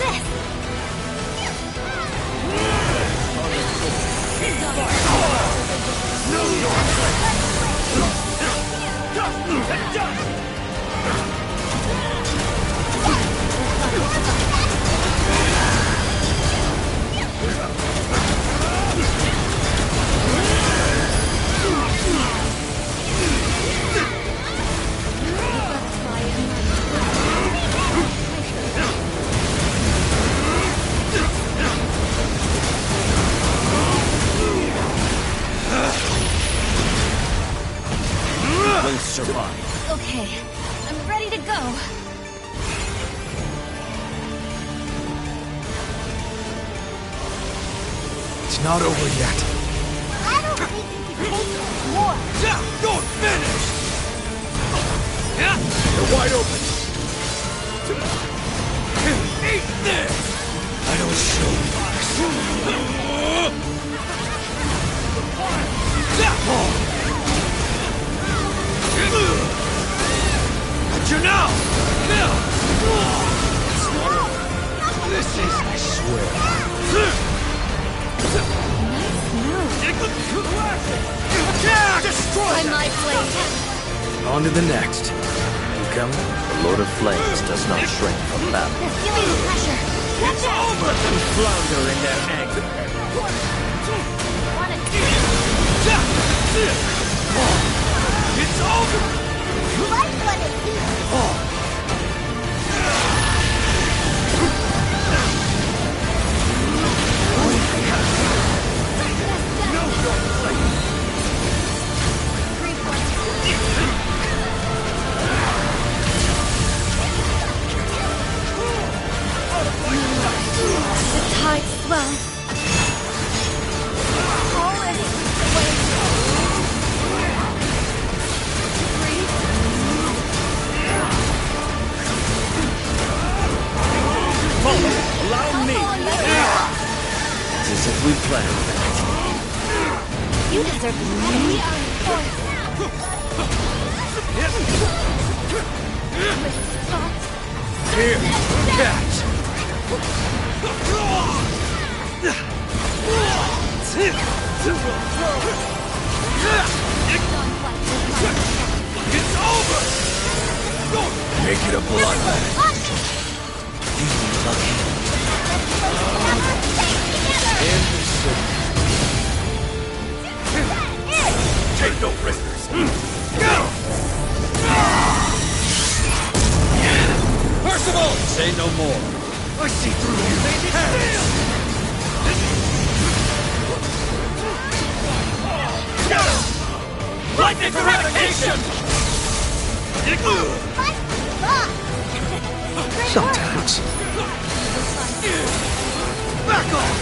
Will survive. Okay, I'm ready to go. It's not over yet. I don't think you can take this war. You're finished! You're wide open. Eat this! I don't show Got you now! Kill! On to the next. You coming? The Lord of Flames does not shrink from battle. They're feeling the pressure. It's over! Let them flounder in their anger. It's over! Lifeblood is here! The tide swells. Allow me! It's as if we planned that. You deserve Here, catch! It's over! Make it a bloodbath. Take no prisoners! Percival! Say no more. I see through you. Lightning eradication! Sometimes. Back off!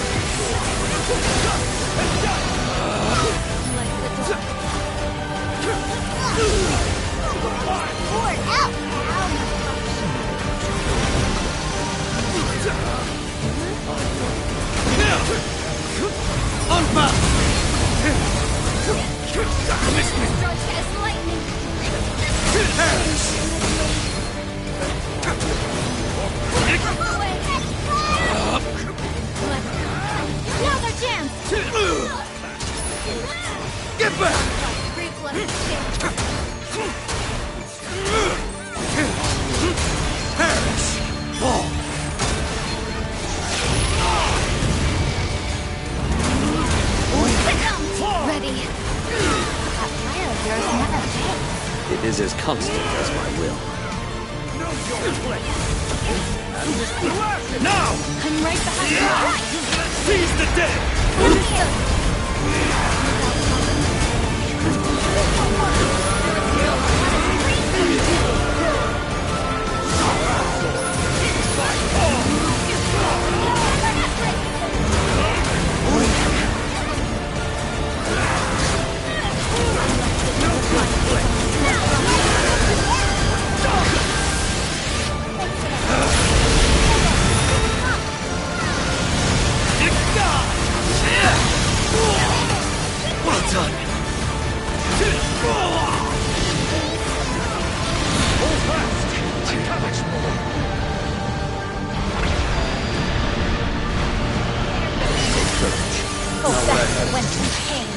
Now's our chance! Get back! Paris! Fall! Ready. That fire of yours never fades. It is as constant as my will. Now! I'm right behind you. Seize the dead! Well done! Hold fast! I have much more! Go back to when you came.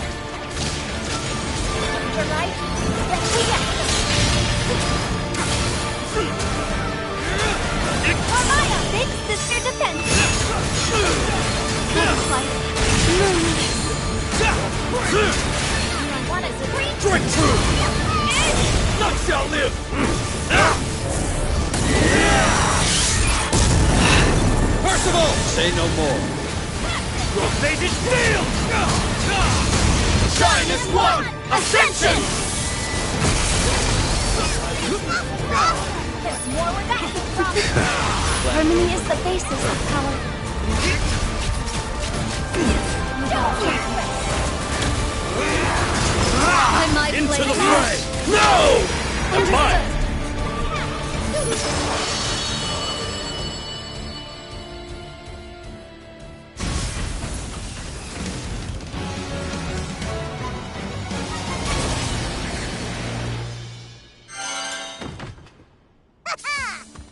You're right. Let's see it. Amaya, big sister defense. Looks like what is it? Drink true! None shall live! Percival! Say no more. Your fate is sealed! Shine as one! Ascension! There's more where that came from. Harmony is the basis of power. I might Into play the fray! No! Understood. Mine!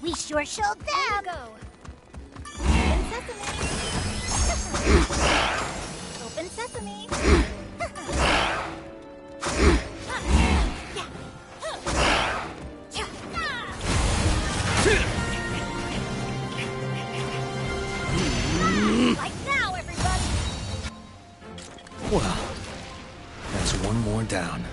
We sure showed them! Go. Open sesame! Open sesame! town.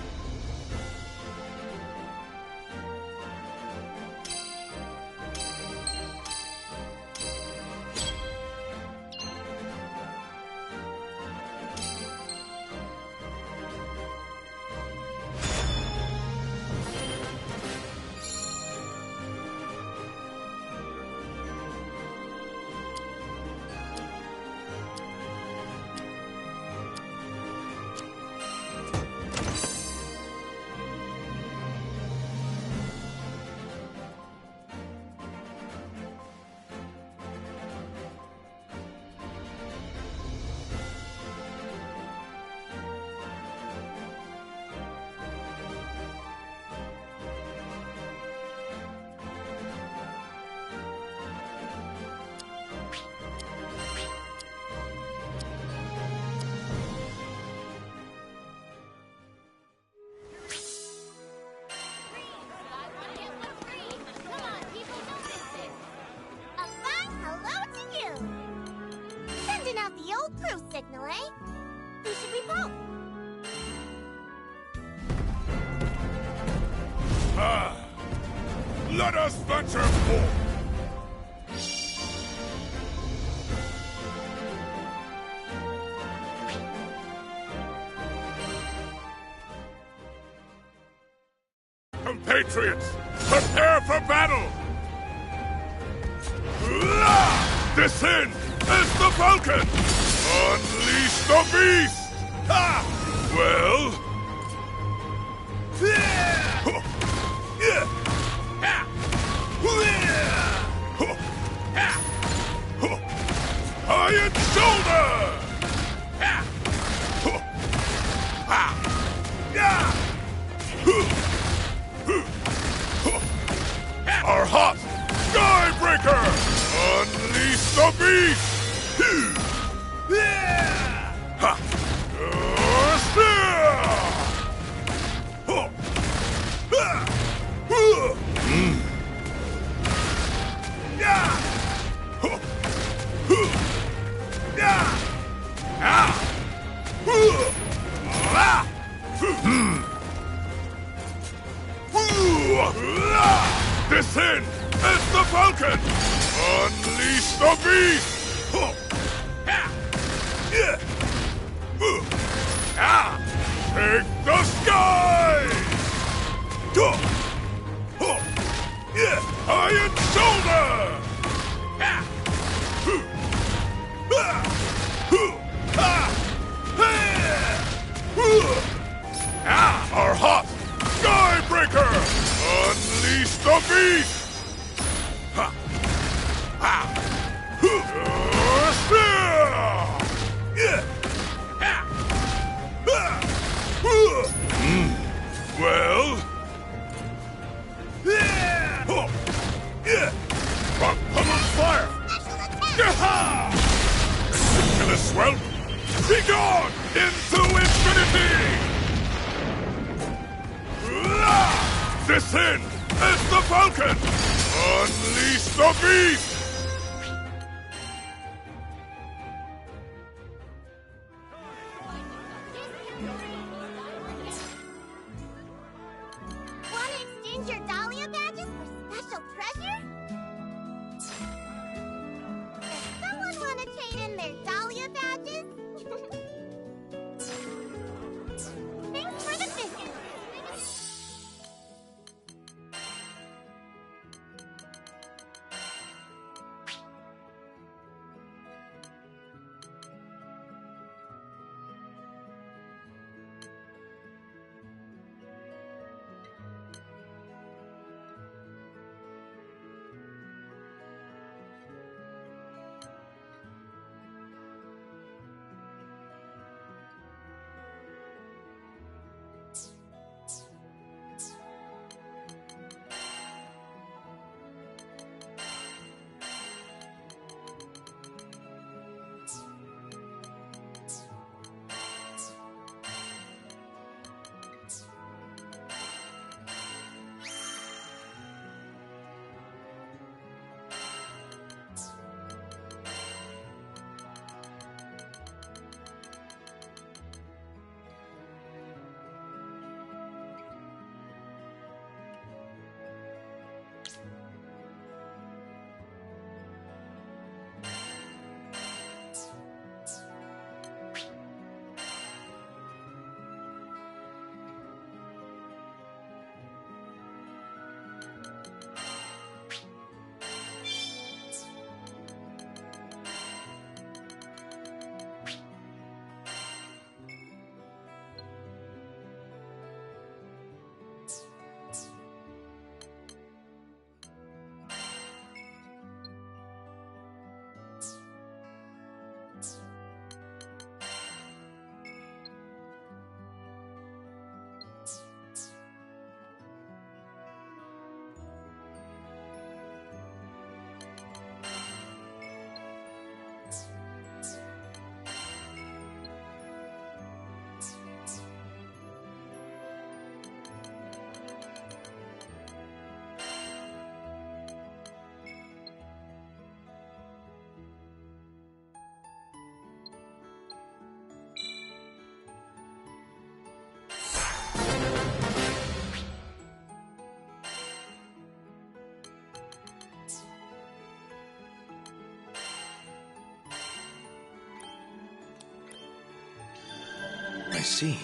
Signal, eh? Who should we poke? Let us venture forth! Compatriots, prepare for battle! Descend as the Falcon! Unleash the beast! Ha! Well... Iron Shoulder! Our hot Skybreaker! Unleash the beast! Descend as the Falcon! Unleash the beast! Take the sky! Iron Shoulder! Our hot Skybreaker! Unleash the beast! Well... Rock Pummel's fire! Ridiculous whelp! Be gone into infinity! Descend as the Falcon! Unleash the beast! Wanna exchange your Dahlia badges for special treasure? Does someone wanna trade in their Dahlia badges? Thanks for the visit! see.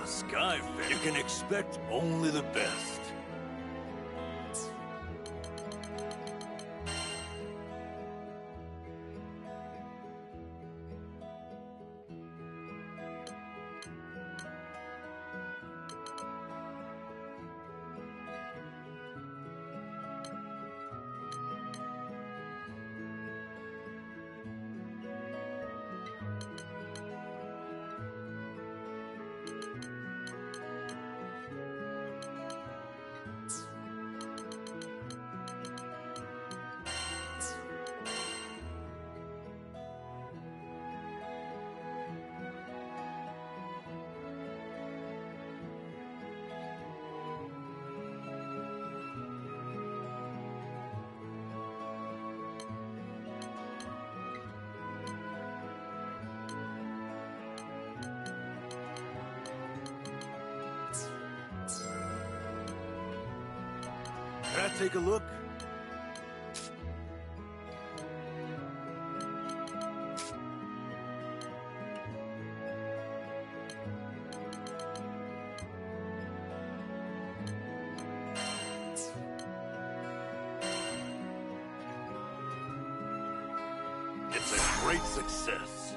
Skyfair, you can expect only the best. Can I take a look? It's a great success.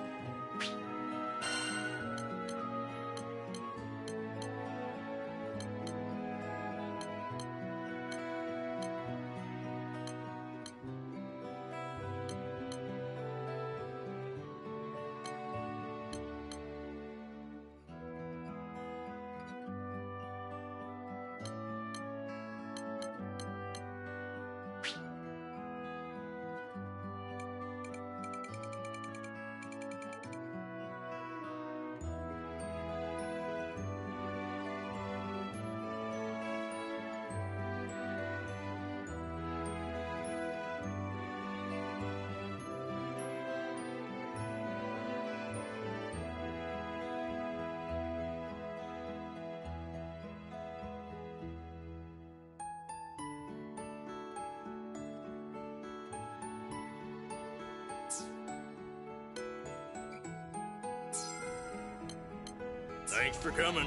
Thanks for coming.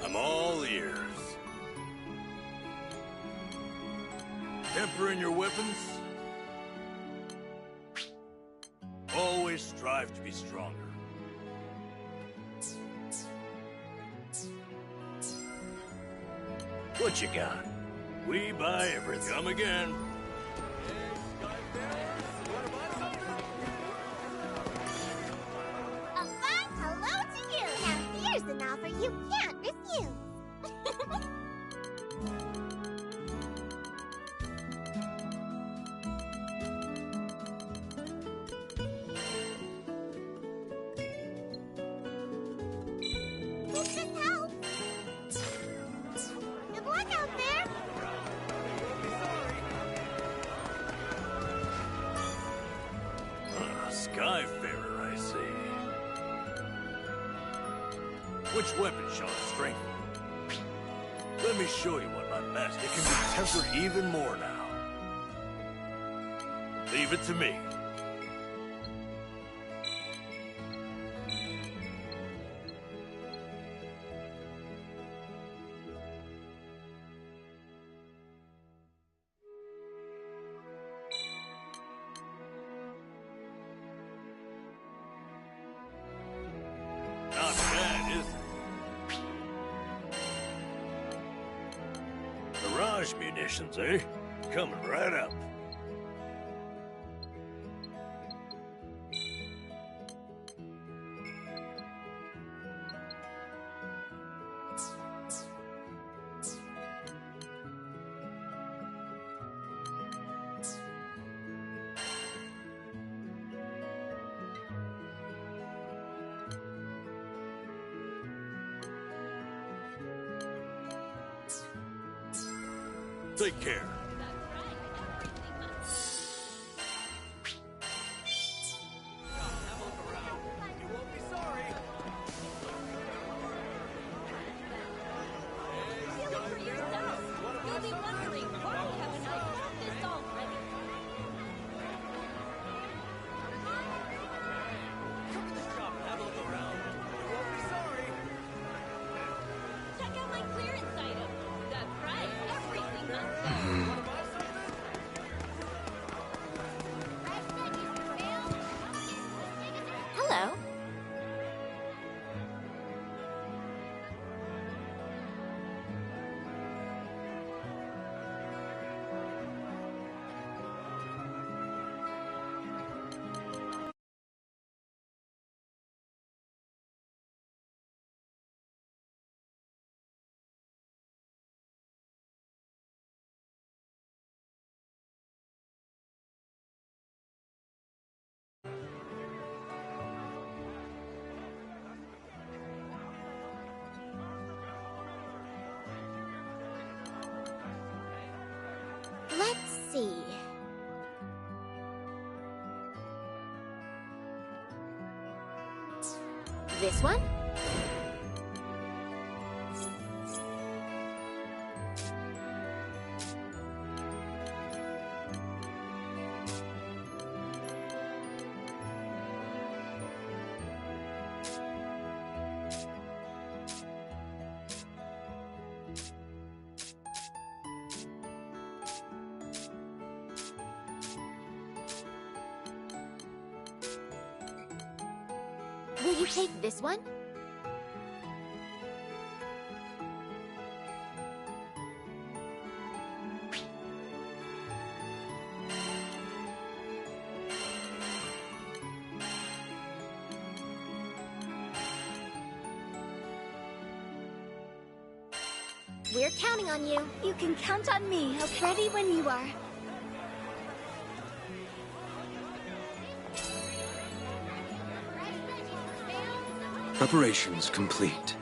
I'm all ears. Tempering your weapons. Always strive to be stronger. What you got? We buy everything. Come again. A fine hello to you! Now here's an offer you can't refuse. Hope this helps. Good luck out there! Which weapon shall I strengthen? Let me show you what my master... It can be tempered even more now. Leave it to me. Not bad, is it? Barrage munitions, eh? Coming right up. Take care. Hello. Let's see. This one? Will you take this one? We're counting on you. You can count on me, okay? Ready when you are. Preparations complete.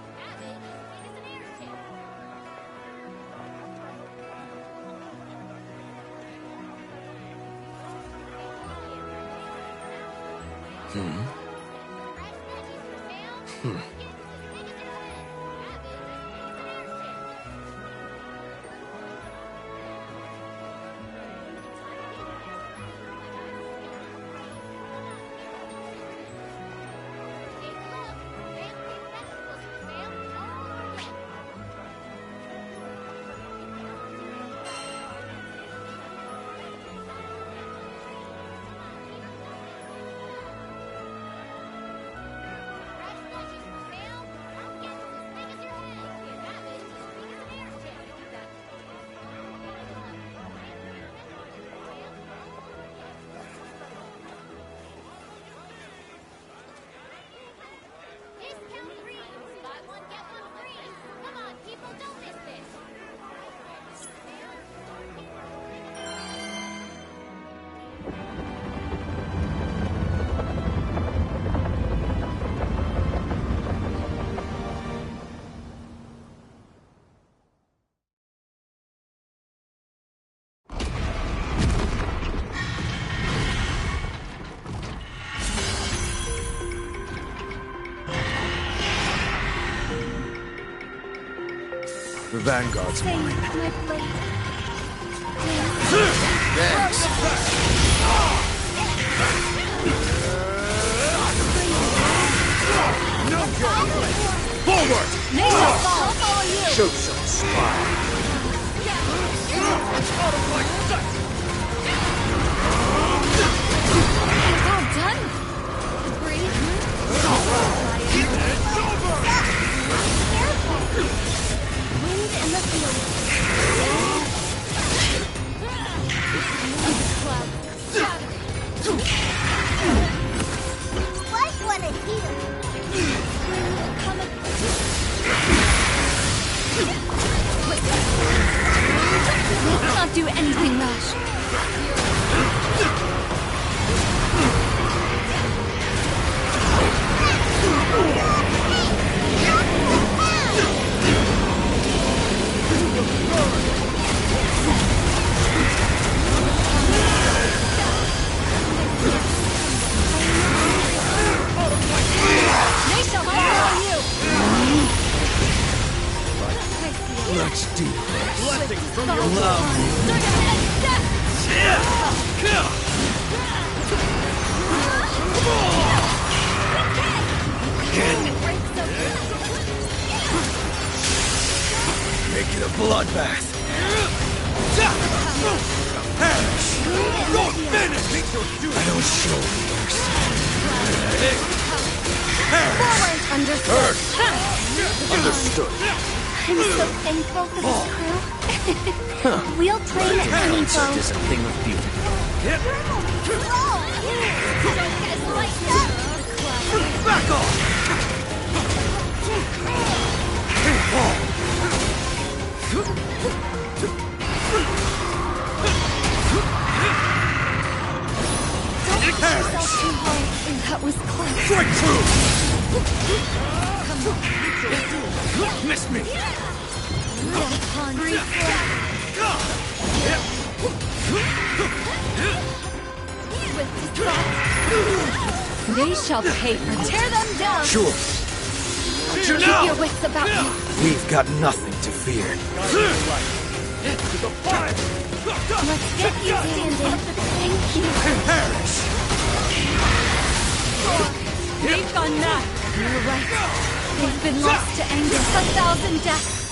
Vanguard's Save mine. my blade. Thanks. No good! Forward! I'll follow you. Show some spine. Well done. Breathe. Wind in the field. Like what it heals. Let's not do anything rash. They shall follow you. Let's do this. Blessings from your Love. Make it a bloodbath. Perish. You're finished! I don't show mercy. Forward. Understood. Understood. I'm so thankful for this crew. We'll train at any foe. is a thing of beauty. Back off! That was close. Strike true! Miss me! They shall pay for tear them down. Sure. Here Keep now! your wits about you. We've got nothing to fear. Let's get you standing. Thank you. Perish. They've gone mad. You're right. They've been lost to anger. 1,000 deaths.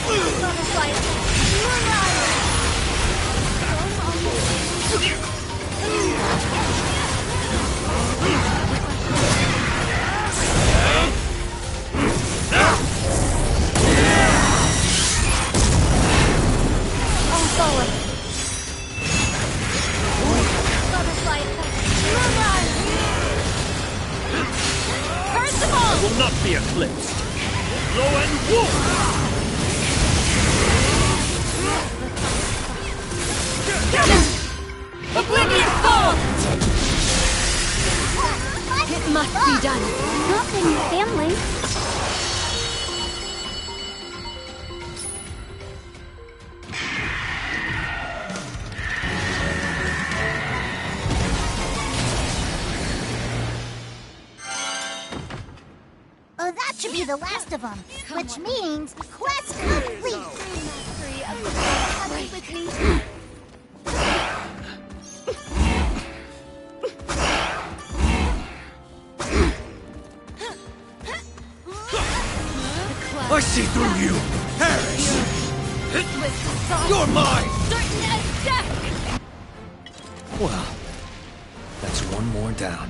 Butterfly effect. I'll follow. Butterfly effect. Curse them all! Will not be eclipsed. Blow and wolf! Oblivion fall! It must be done. Not in your family. Oh, that should be the last of them, which means quest complete. Coming with me. I see through you. Perish. You're mine. Certain as death. Well, that's one more down.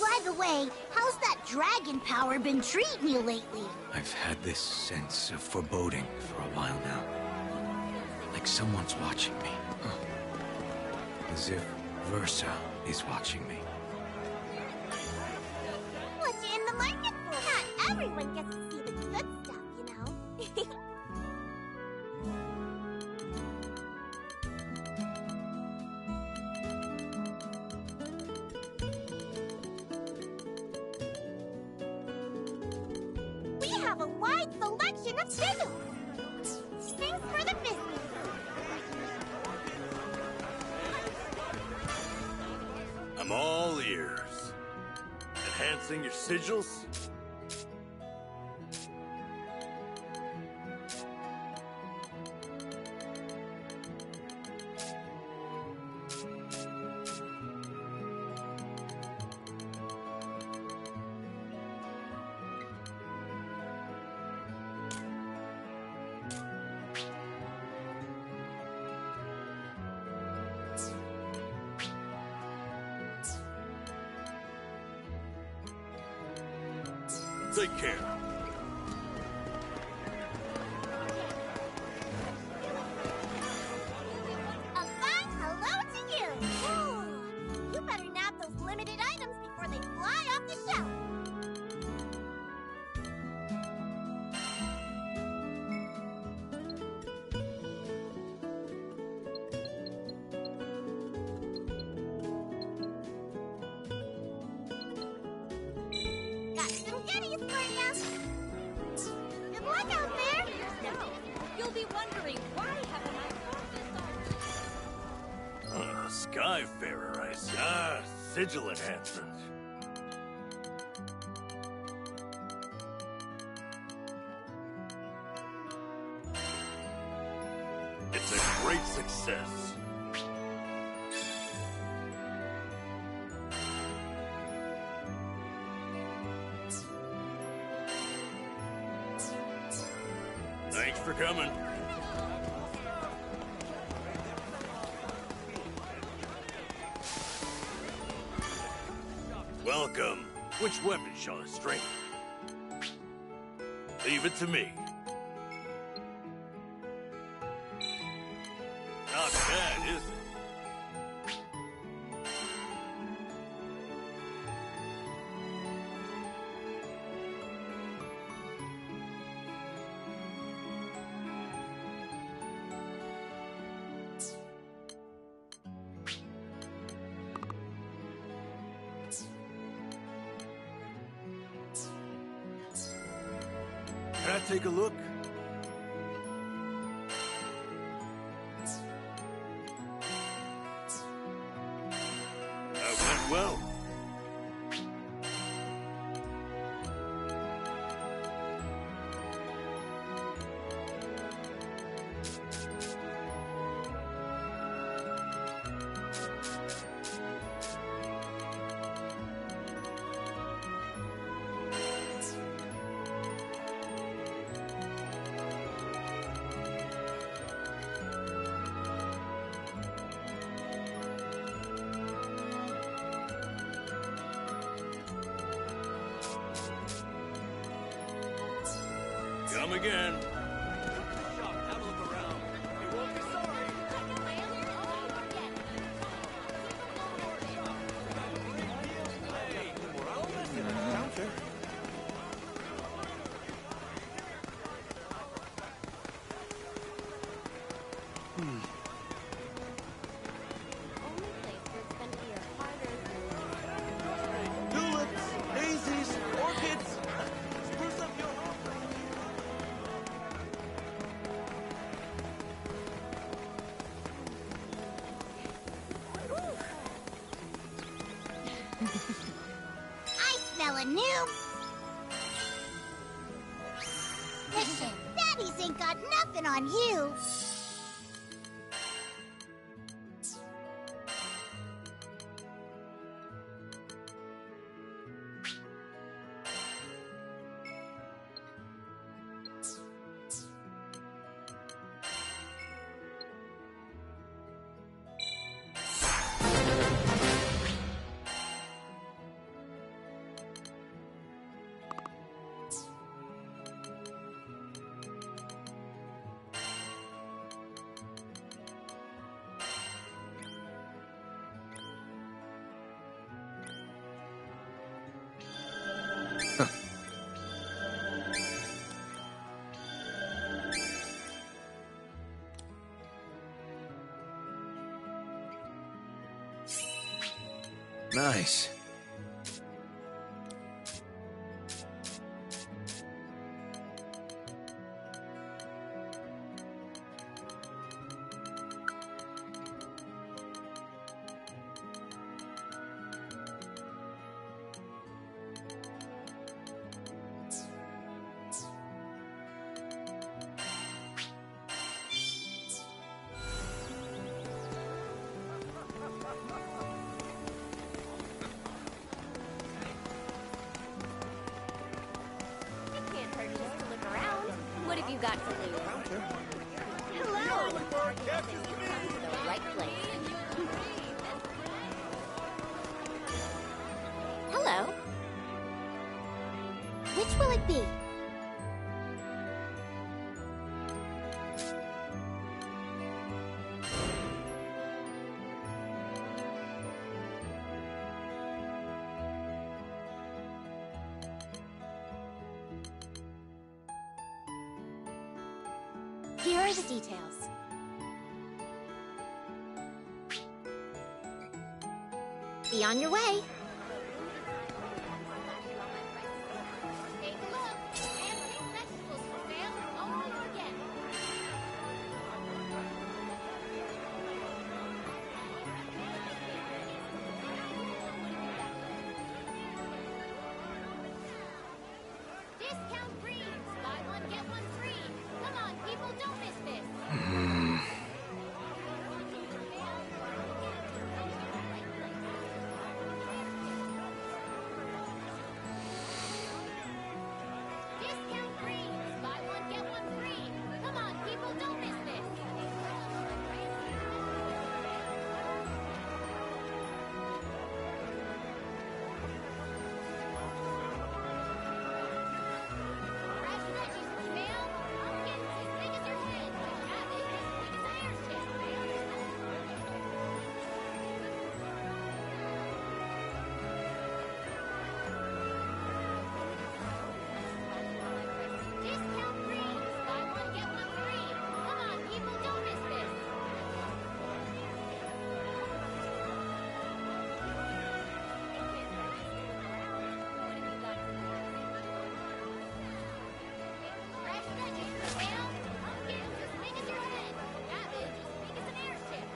By the way, how's that dragon power been treating you lately? I've had this sense of foreboding for a while now. Like someone's watching me. As if Versa is watching me. What you in the market for? Not everyone gets to see the good stuff, you know? We have a wide selection of signals. Thanks for the business. I'm all ears. Enhancing your sigils? Take care. A fine hello to you! Ooh, you better nab those limited items before they fly off the shelf! Got some goodies for ya! Good luck out there! You'll be wondering why haven't I thought this Skyfarer, I see. Sigil enhancement. It's a great success. Thanks for coming. Welcome. Which weapon shall I strengthen? Leave it to me. Not bad, is it? Can I take a look? That went well. Come again. Have a look around. You won't be sorry. Tulips, daisies, orchids. Spruce up your home. I smell a new... Listen, Daddies ain't got nothing on you! Nice. What have you got to lose? Hello! Come to the right place. Hello. Which will it be? Here are the details. Be on your way. Take a look. Handpicked vegetables for sale all over again. Discount greens. Buy one, get one free. Come on, people, don't miss this. Discount greens. Buy one, get one free. Come on, people, don't miss this. Fresh veggies for sale. Pumpkins as big as your head. Cabbage as big as an airship. Discount greens. Buy one, get one free. Come on, people, don't miss this. Fresh veggies for sale. Pumpkins as big as your head. Cabbage as big as an airship.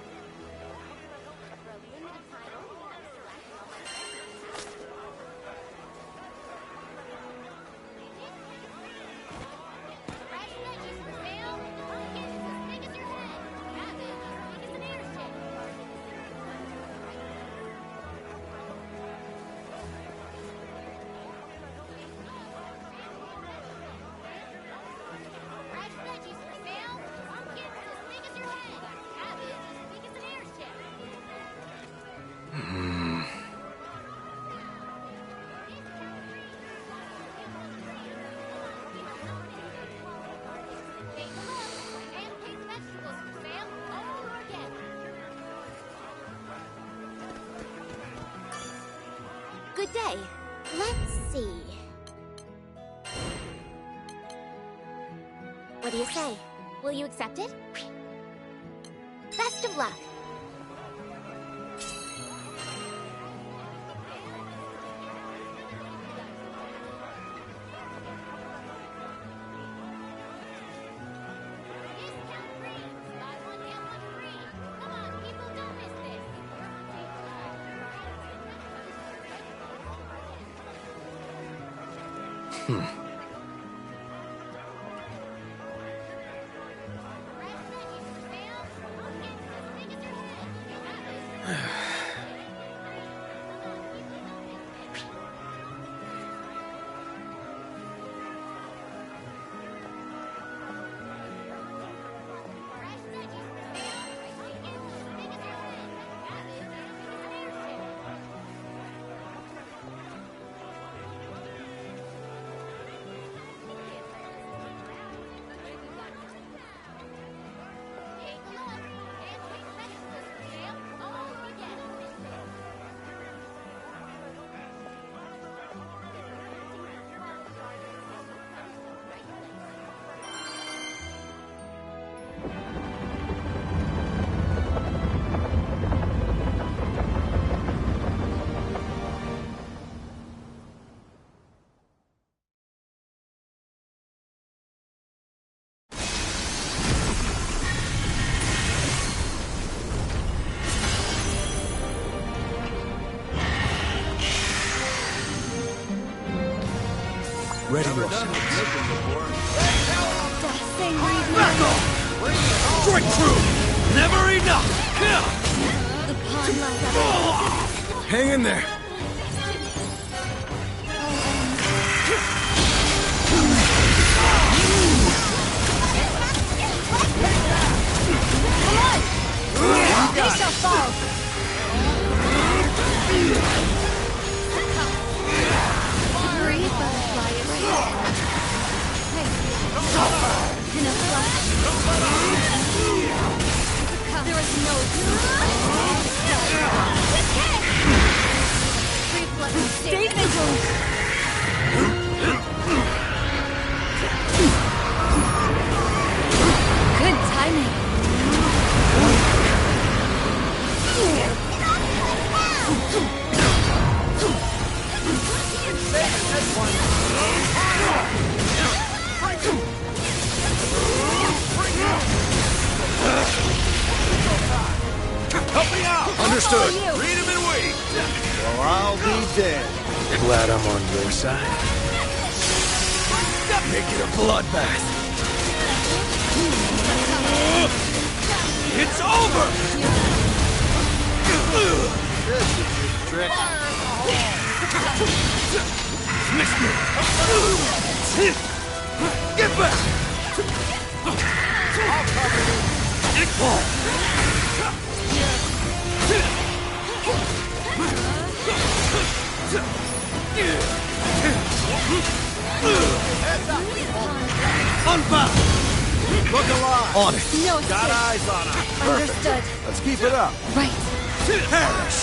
For a limited time only, I'm slashing all my prices. Fresh veggies for sale. Pumpkins as big as your head. Cabbage as big as an airship. Fresh veggies for sale. Pumpkins as big as your head. Cabbage as big as an airship. Take a look. Handpicked vegetables for sale all over again. Good day. Let's see. What do you say? Will you accept it? Best of luck. Discount greens. Buy one, get one free. Come on, people, don't miss this. Fresh veggies for sale. Pumpkins as big as your head. Cabbage. Fresh veggies for sale. Pumpkins as big as your head. Cabbage as big as an airship. Take a look. Handpicked vegetables for sale all over again. Ready yourselves. Back off! Strike true! Never enough! The pawn lies Hang in there. They shall fall. Breathe, butterfly, and in a flash. There is no stay vigilant. Good timing. Help me out! Understood. Read him and wait! Well, I'll be dead. Glad I'm on your side. Make it a bloodbath. It's over! This is your trick. Miss me. Get back! Unbound! Look alive! On it. No Got escape. eyes on him. Understood. Let's keep it up. Right. Perish!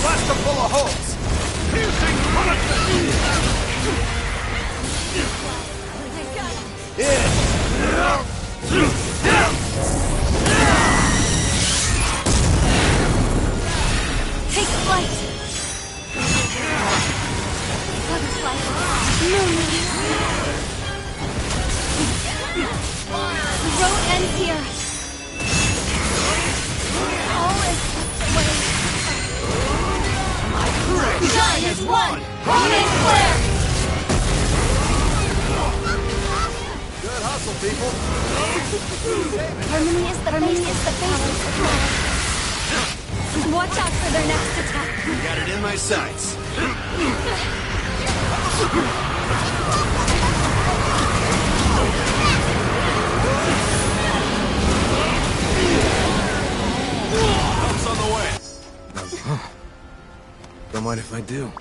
Blaster full of holes! Piercing Take flight. Butterfly. Moon. The road ends here. All is away. Giant one. Ronin flare. Good hustle, people. Harmony is the basis of power. Watch out for their next attack. Got it in my sights. Help's on the way. Don't mind if I do.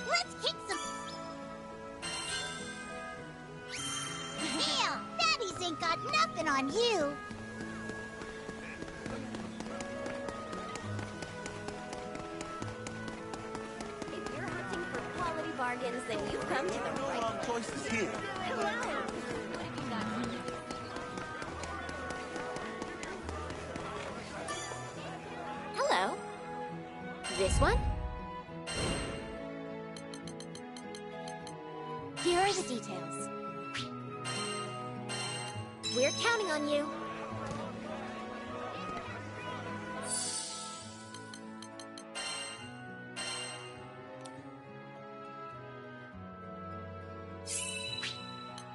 Let's kick some... Damn! Fatties ain't got nothing on you! If you're hunting for quality bargains, then you've come to the right choices here. Hello! Hello. This one? Here are the details. We're counting on you.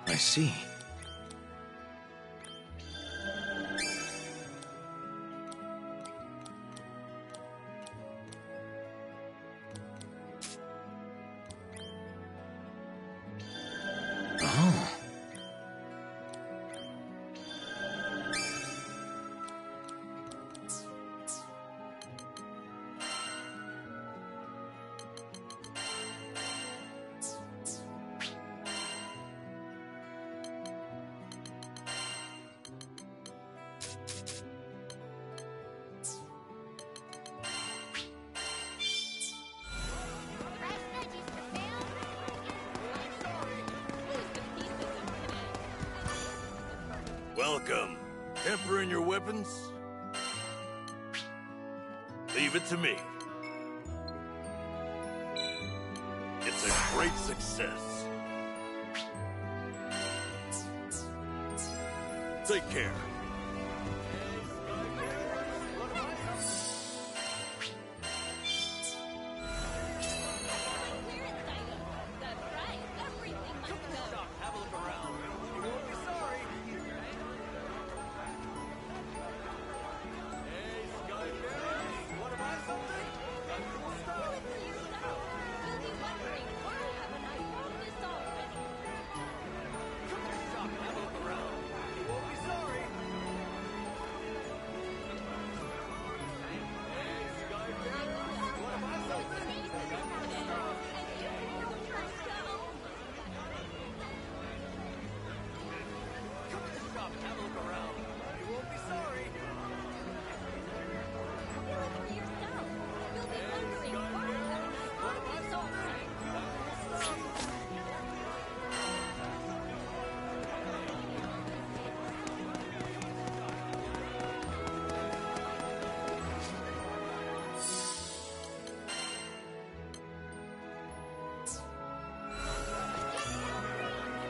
I see. Tempering your weapons? Leave it to me. It's a great success. Take care.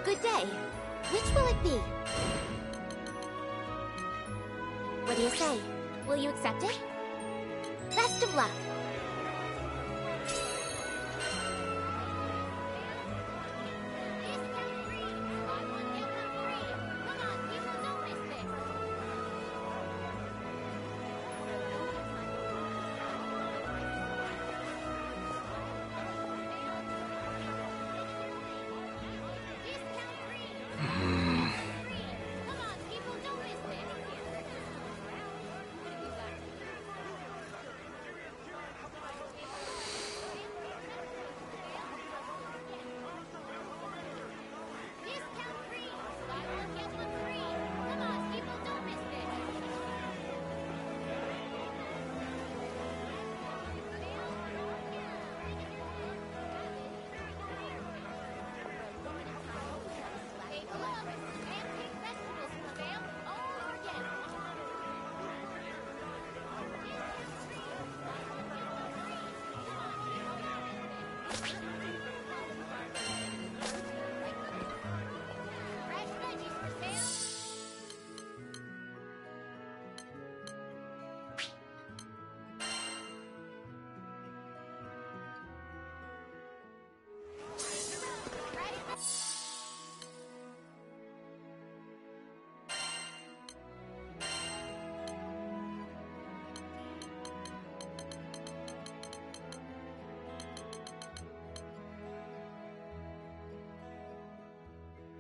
Good day. Which will it be? What do you say? Will you accept it? Best of luck.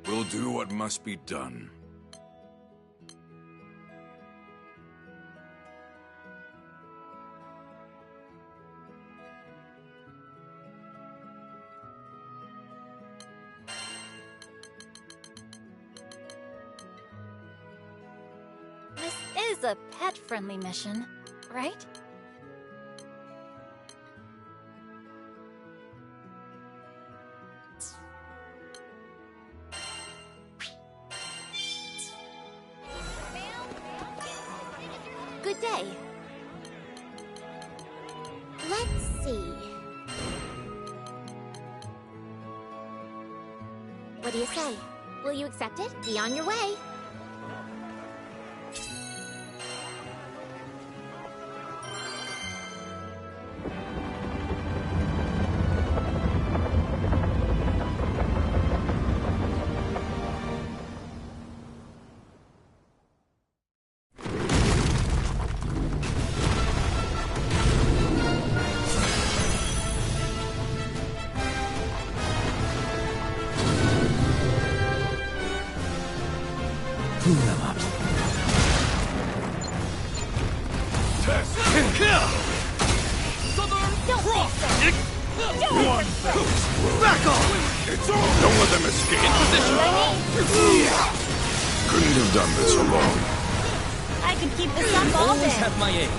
We'll do what must be done. This is a pet-friendly mission, right? Good day. Let's see. What do you say? Will you accept it? Be on your way. Back off! It's all. Don't let them escape. In position. Couldn't have done this alone. I could keep this up all day. Always have my aim.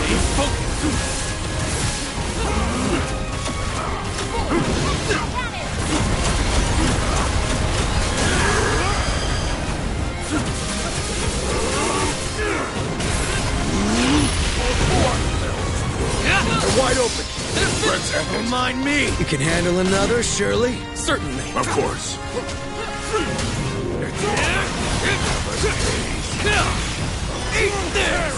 Stay focused. Don't mind me. You can handle another, surely? Certainly. Of course. Eat this!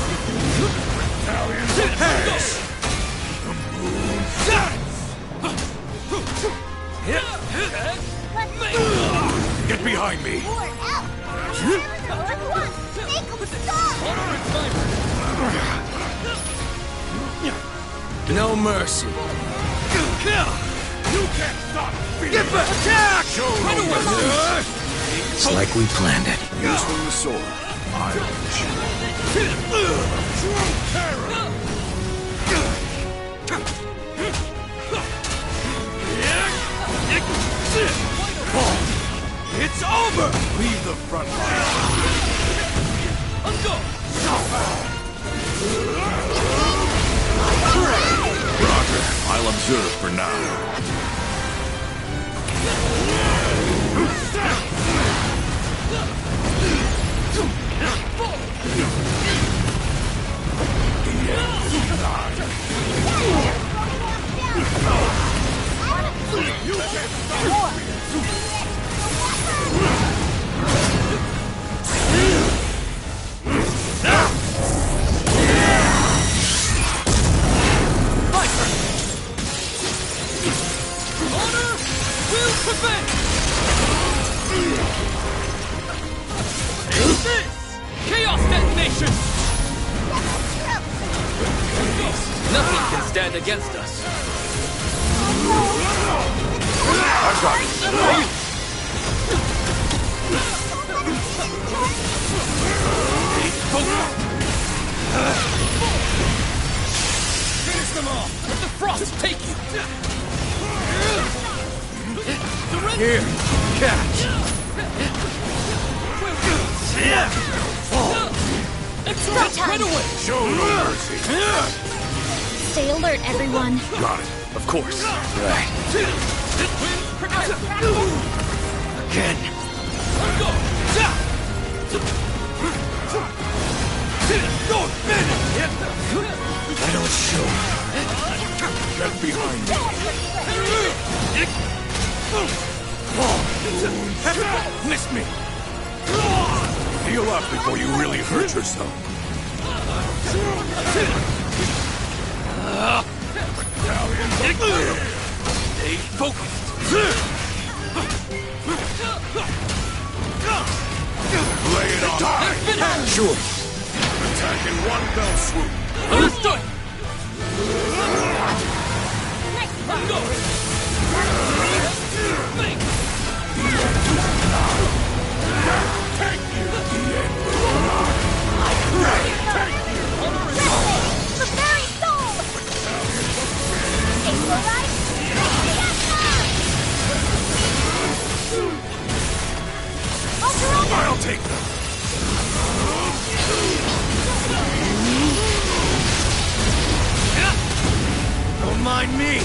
Get behind me. No mercy. You can't stop me. Get back! Attack! It's like we planned it. You swing the sword. I'll shoot. True terror. It's over! Leave the front line. Let's go! Roger. I'll observe for now. You can't stop me. Chaos detonation! Nothing can stand against us. I've got it. Finish them all! Let the frost take you! Here, catch! Run away! Show no mercy. Stay alert, everyone. Got it. Of course. Right. Again. I don't show. Get behind me. Miss me. Heal up before you really hurt yourself. Stay focused. Lay it on. Die. Sure. Attack in one fell swoop. Understood. Take you. The very soul! Take the light! I'll take them. Don't mind me.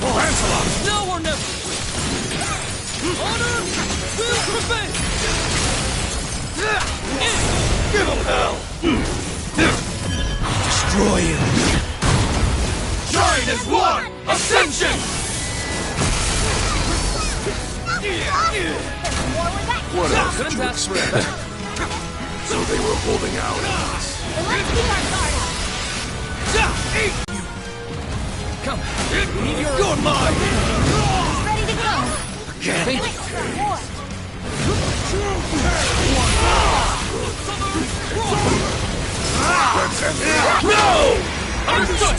Lancelot! Now or never. Honor will prevail. Give him hell. Destroy him. Shine as one. Ascension. What else did Couldn't you ask for it. expect? So they were holding out on us. Let's keep our guard up! Come. We need your... You're mine. Ready to go! Again. Thank you. War! Let's end it. No! Understood.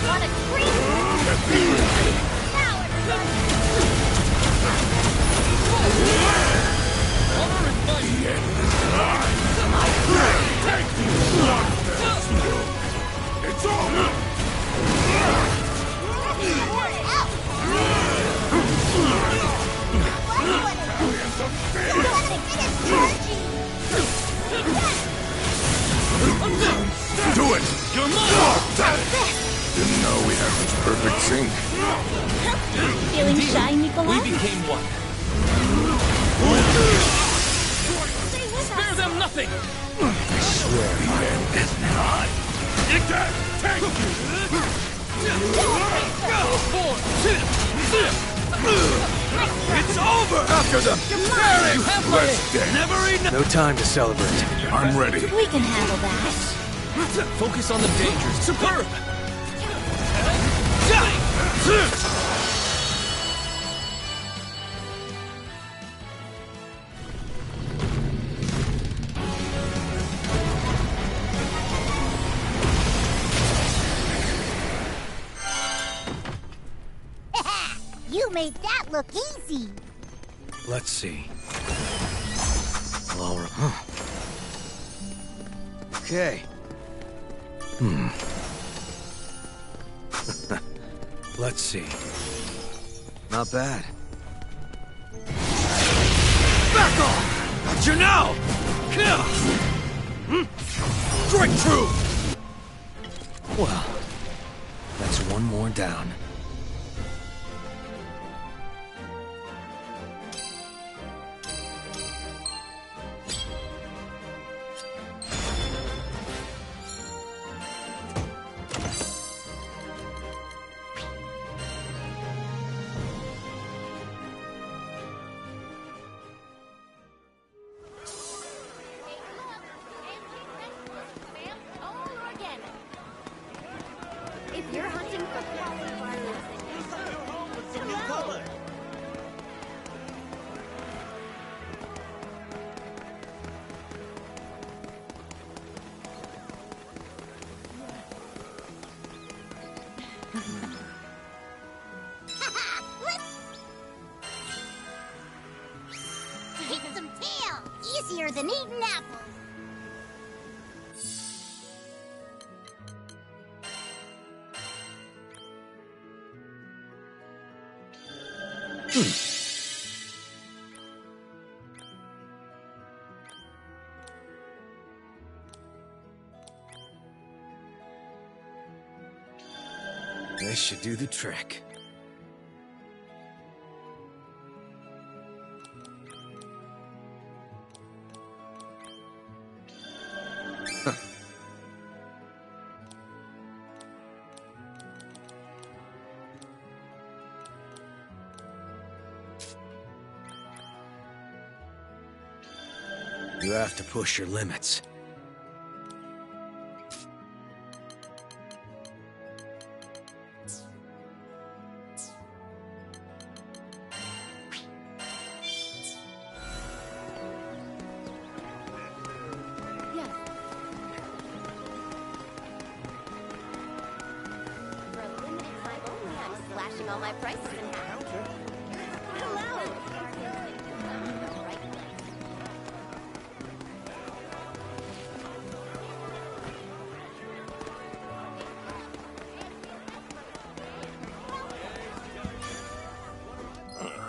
Wanna scream? Get behind me. Now everybody! Honor is mine. The end is nigh. Take you. One fell swoop. It's over. Do it! You're mine! Didn't know we had such perfect sync. Feeling shy, We Nikolai? became one. Spare them nothing! I swear the end is nigh. Take you! It's over! After them! Prepare it! Let's dance! Never eat No time to celebrate. I'm ready. We can handle that. Focus on the dangers. Superb! You made that look easy. Let's see. All right. Huh. Okay. Let's see. Not bad. Back off! At you now! Strike true! Well, that's one more down. If you're hunting for Eat some tail. Easier than eating apples. This should do the trick. You have to push your limits. slashing all my prices in half.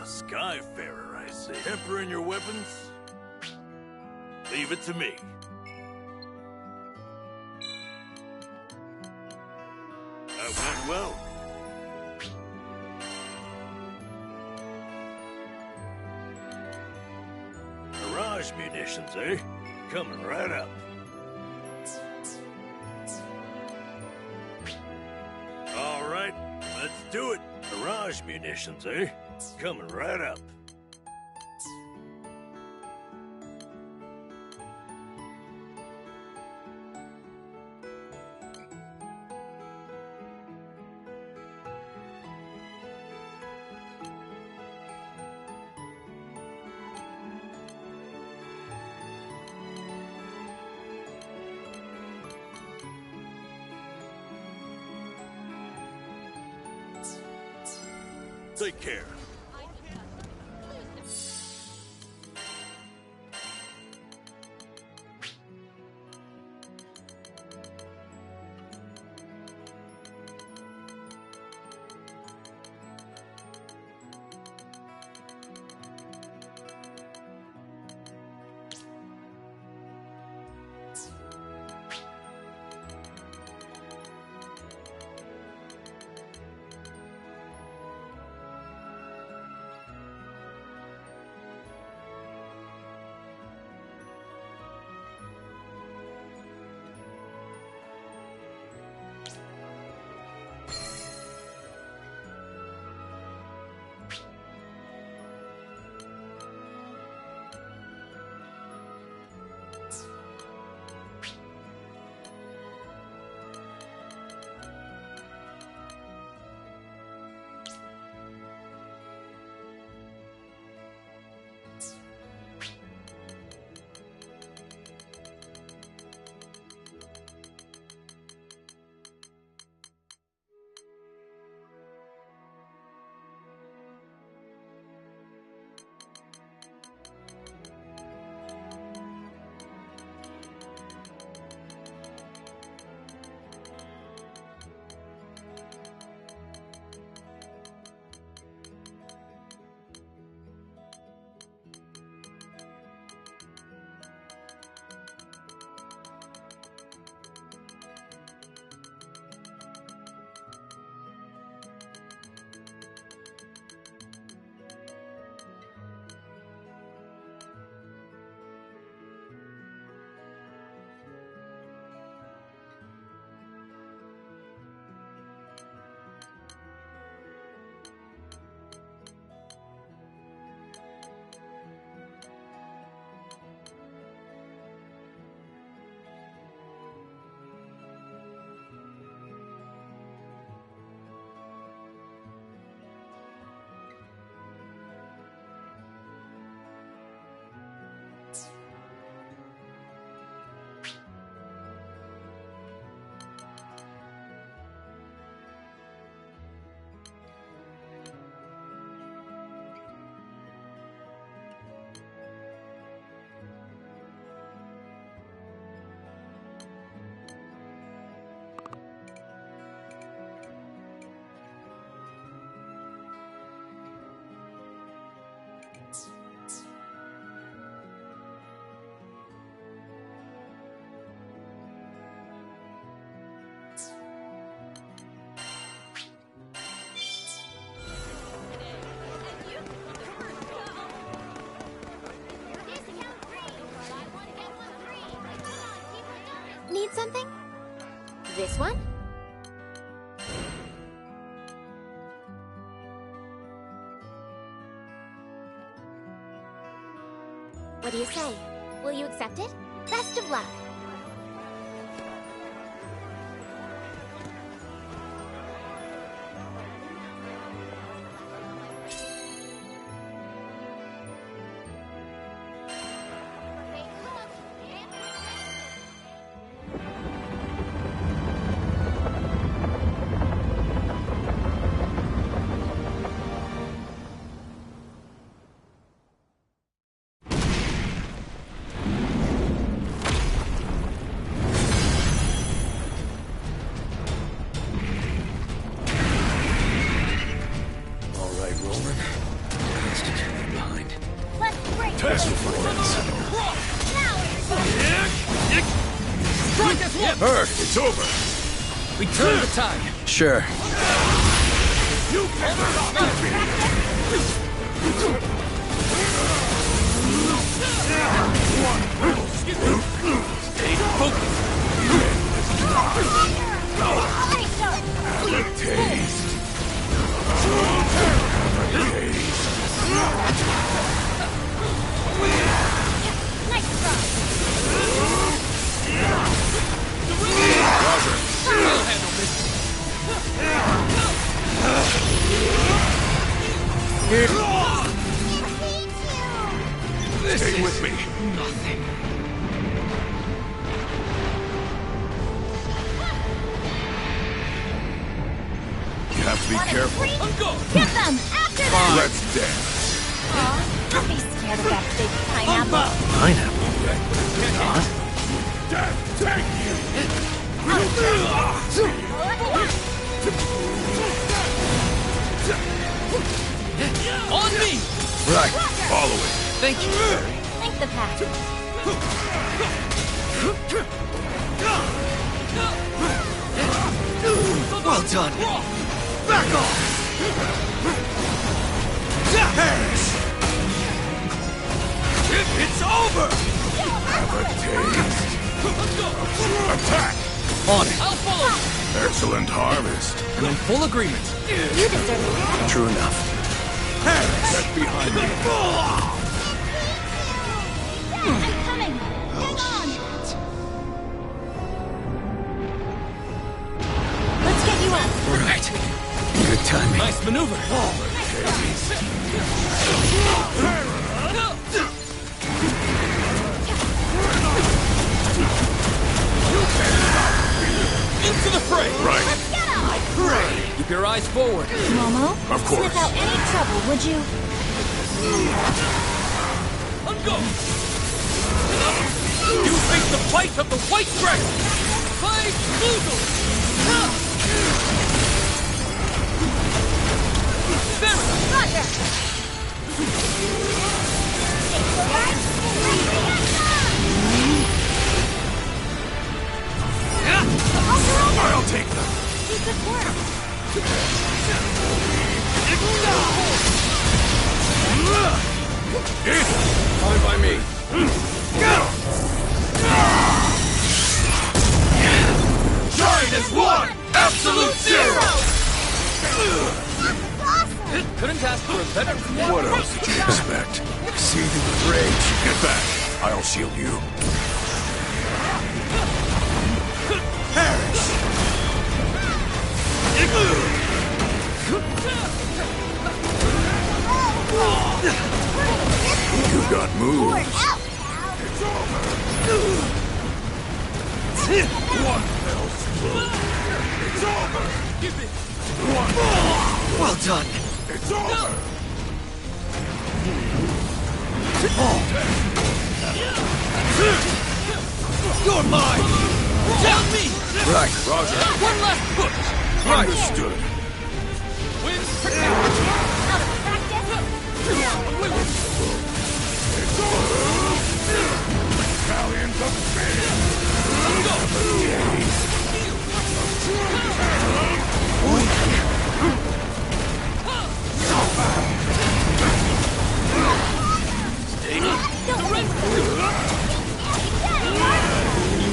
Skyfarer, I say. Tempering your weapons? Leave it to me. That went well. Mirage munitions, eh? Coming right up. All right, let's do it. Mirage munitions, eh? Coming right up. Take care. This one? What do you say? Will you accept it? Best of luck! Hurt, it's over. We turn the tide. Sure. You can't stop me. Stay focused. Have a taste. Have a taste. Nice try. Roger. I'll handle this. Stay with me. Nothing. You have to be careful. Get them! After them! Let's dance. Aw, don't be scared of that big pineapple. Pineapple? Not? Death take you! On me! Right. Follow it. Thank you. Think the path. Well done. Back off! Perish! It's over! Have a taste. Attack! On it. I'll follow. Excellent harvest. I'm in full agreement. You deserve it. True enough. Get behind me. I'm coming! Hang on! Let's get you up! Right. Good timing. Nice maneuver. Into the fray. Right. Let's get him! Keep your eyes forward. Momo, Of course. without any trouble, would you? Go! You face the fight of the White Dragon! Fight Boozle! There! Roger! I'll take them. Good work! Fine by me. Giant is one! Absolute zero! Couldn't ask for a better... What else did you expect? Seething with rage. Get back. I'll shield you. Perish! You got moves. It's over. One fell swoop. It's over. Give it! One. Well done. It's over. You're mine. Down me! Right, Roger. One last push! Understood. Wins Out of practice? It's over. Battalions of fear.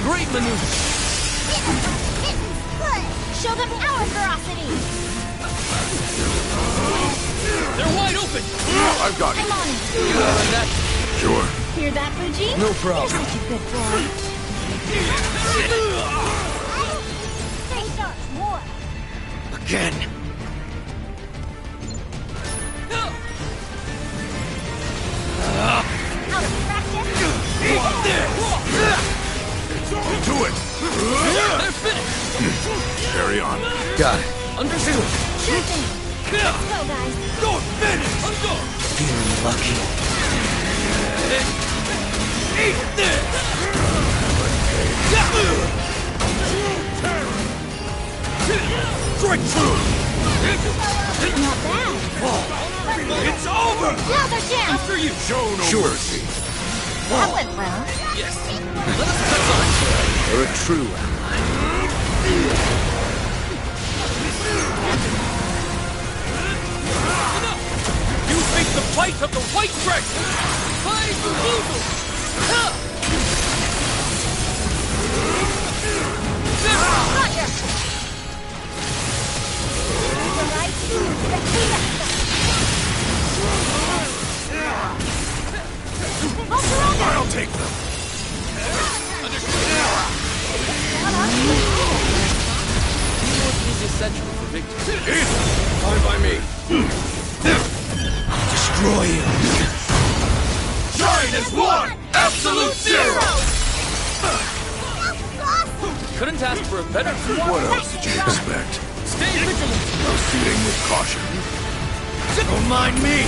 Great maneuver! I've got it. I'm on it. Sure. Hear that, Fuji? No problem. You're such a good boy. Stay sharp, more. Again. Do it. They're finished. Carry on. Got it. Understood. Sure thing. Let's go, guys. Don't finish. Let's go. Feeling lucky. Eat this. Strike true. Not bad. It's over. Now's our chance. After you. Show no mercy. That went well. Yes. Let us press on. You're a true ally. You face the fight of the White Dragon. Fight the Google. Roger. The right move that we I'll take them. Teamwork is essential for victory. Fine by me. Destroy you. Shine as one. Absolute zero. Couldn't ask for a better What else did you expect? Stay vigilant. Proceeding with caution. Don't mind me.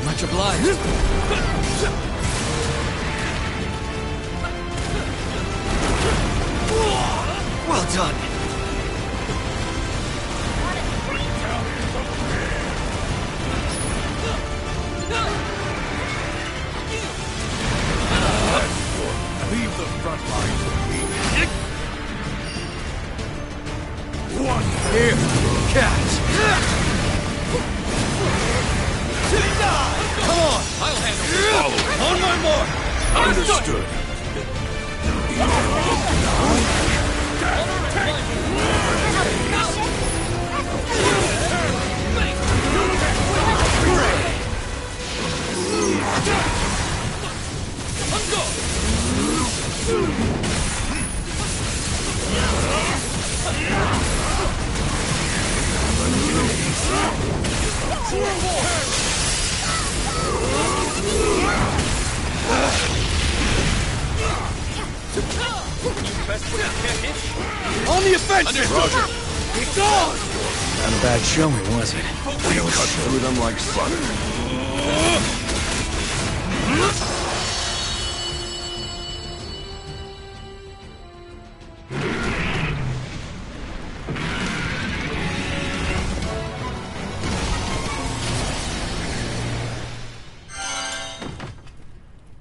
Much obliged. Well done. Leave the front line for me. One. Here, catch. Come on. I'll handle it. Follow. On my mark. Understood. On the offensive! Roger. Be gone! Not a bad showing, was it? We cut through them like butter.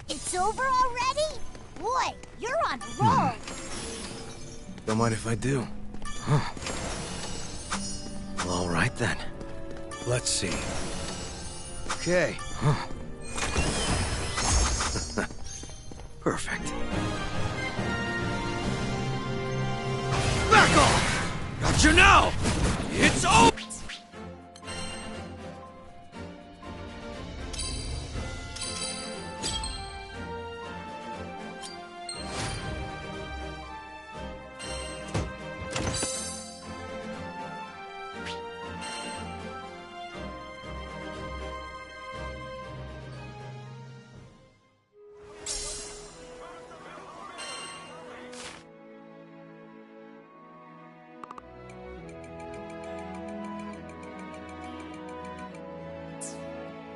It's over already? Boy, you're on a roll. Don't mind if I do. Huh. Well, all right then. Let's see. Okay. Huh. Perfect. Back off! Got you now! It's over!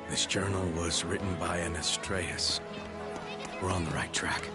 This journal was written by an Astreus. We're on the right track.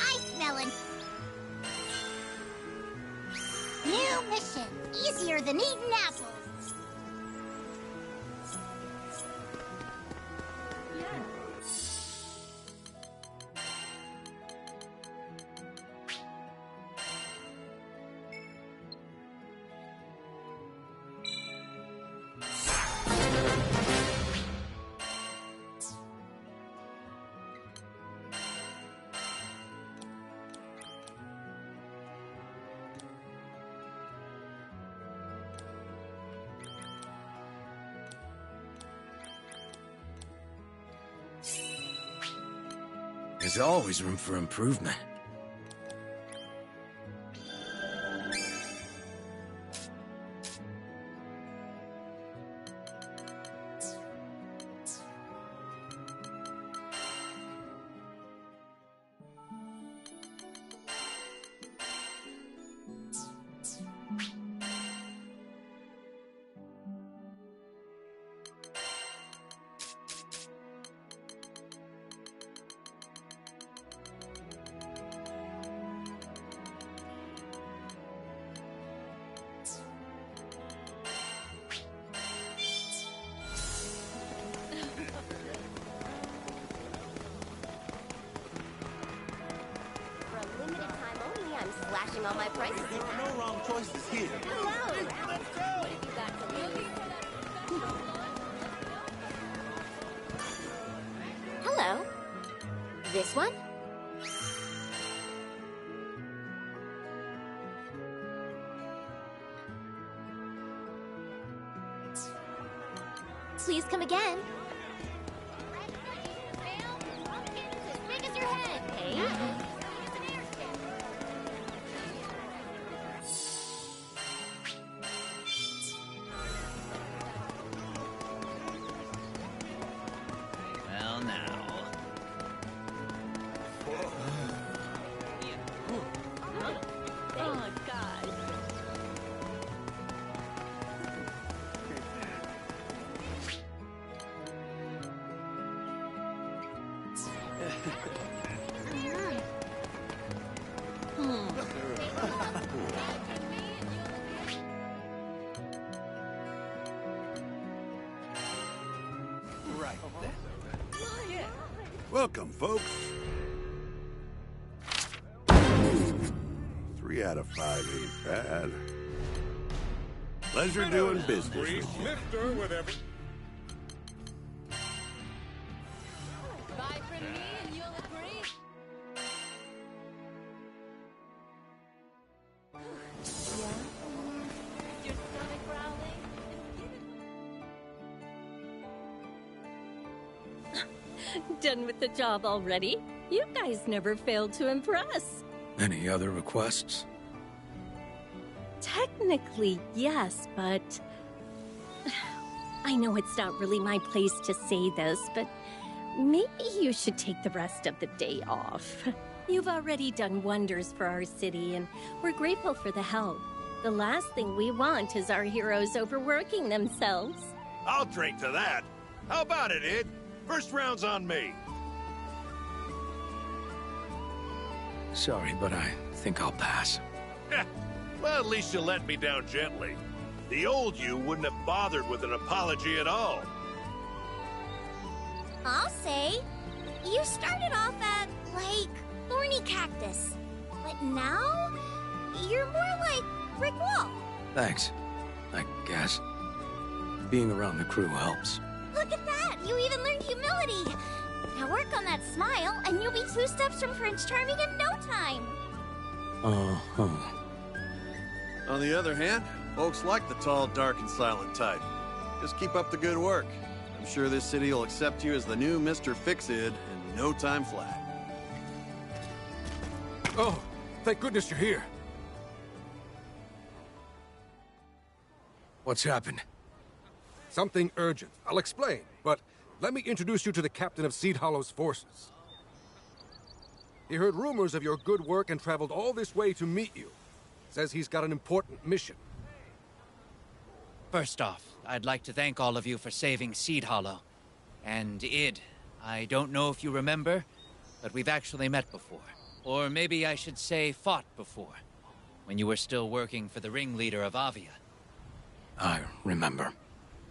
Ice melon. New mission. Easier than eating apples. There's always room for improvement. Slashing all my prices. There are no wrong choices here. Hello. Let's go. What have you got to lose? Hello. This one? Please come again. As big as your head. Hey. Well, now. Oh, God. Right then. Welcome, folks. 3 out of 5 ain't bad. Pleasure doing business with you. Lifter with every... Buy from me and you'll agree. Yeah? Your stomach growling? Done with the job already? You guys never failed to impress. Any other requests? Technically, yes, but... I know it's not really my place to say this, but maybe you should take the rest of the day off. You've already done wonders for our city, and we're grateful for the help. The last thing we want is our heroes overworking themselves. I'll drink to that. How about it, Id? First round's on me. Sorry, but I think I'll pass. Well, at least you let me down gently. The old you wouldn't have bothered with an apology at all. I'll say, you started off at, like, thorny cactus. But now, you're more like brick wall. Thanks, I guess. Being around the crew helps. Look at that! You even learned humility! Now work on that smile, and you'll be 2 steps from Prince Charming in no time! Uh-huh. On the other hand, folks like the tall, dark, and silent type. Just keep up the good work. I'm sure this city will accept you as the new Mr. Fix-It in no time flat. Oh, thank goodness you're here. What's happened? Something urgent. I'll explain, but let me introduce you to the captain of Seed Hollow's forces. He heard rumors of your good work and traveled all this way to meet you. Says he's got an important mission. First off, I'd like to thank all of you for saving Seed Hollow. And Id, I don't know if you remember, but we've actually met before. Or maybe I should say fought before, when you were still working for the ringleader of Avia. I remember.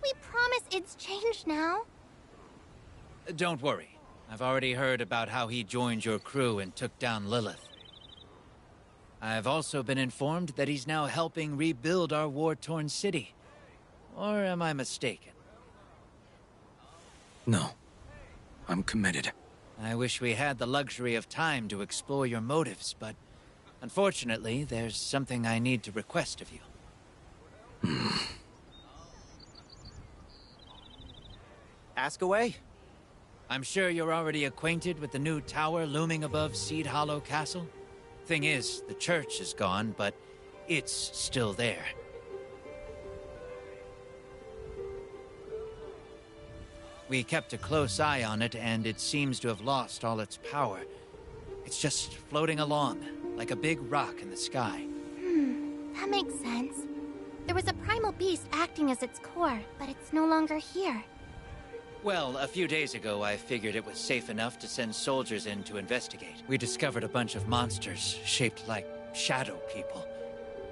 We promise Id's changed now. Don't worry. I've already heard about how he joined your crew and took down Lilith. I've also been informed that he's now helping rebuild our war-torn city. Or am I mistaken? No. I'm committed. I wish we had the luxury of time to explore your motives, but unfortunately, there's something I need to request of you. Ask away. I'm sure you're already acquainted with the new tower looming above Seed Hollow Castle. Thing is, the church is gone, but it's still there. We kept a close eye on it, and it seems to have lost all its power. It's just floating along, like a big rock in the sky. That makes sense. There was a primal beast acting as its core, but it's no longer here. Well, a few days ago, I figured it was safe enough to send soldiers in to investigate. We discovered a bunch of monsters shaped like shadow people.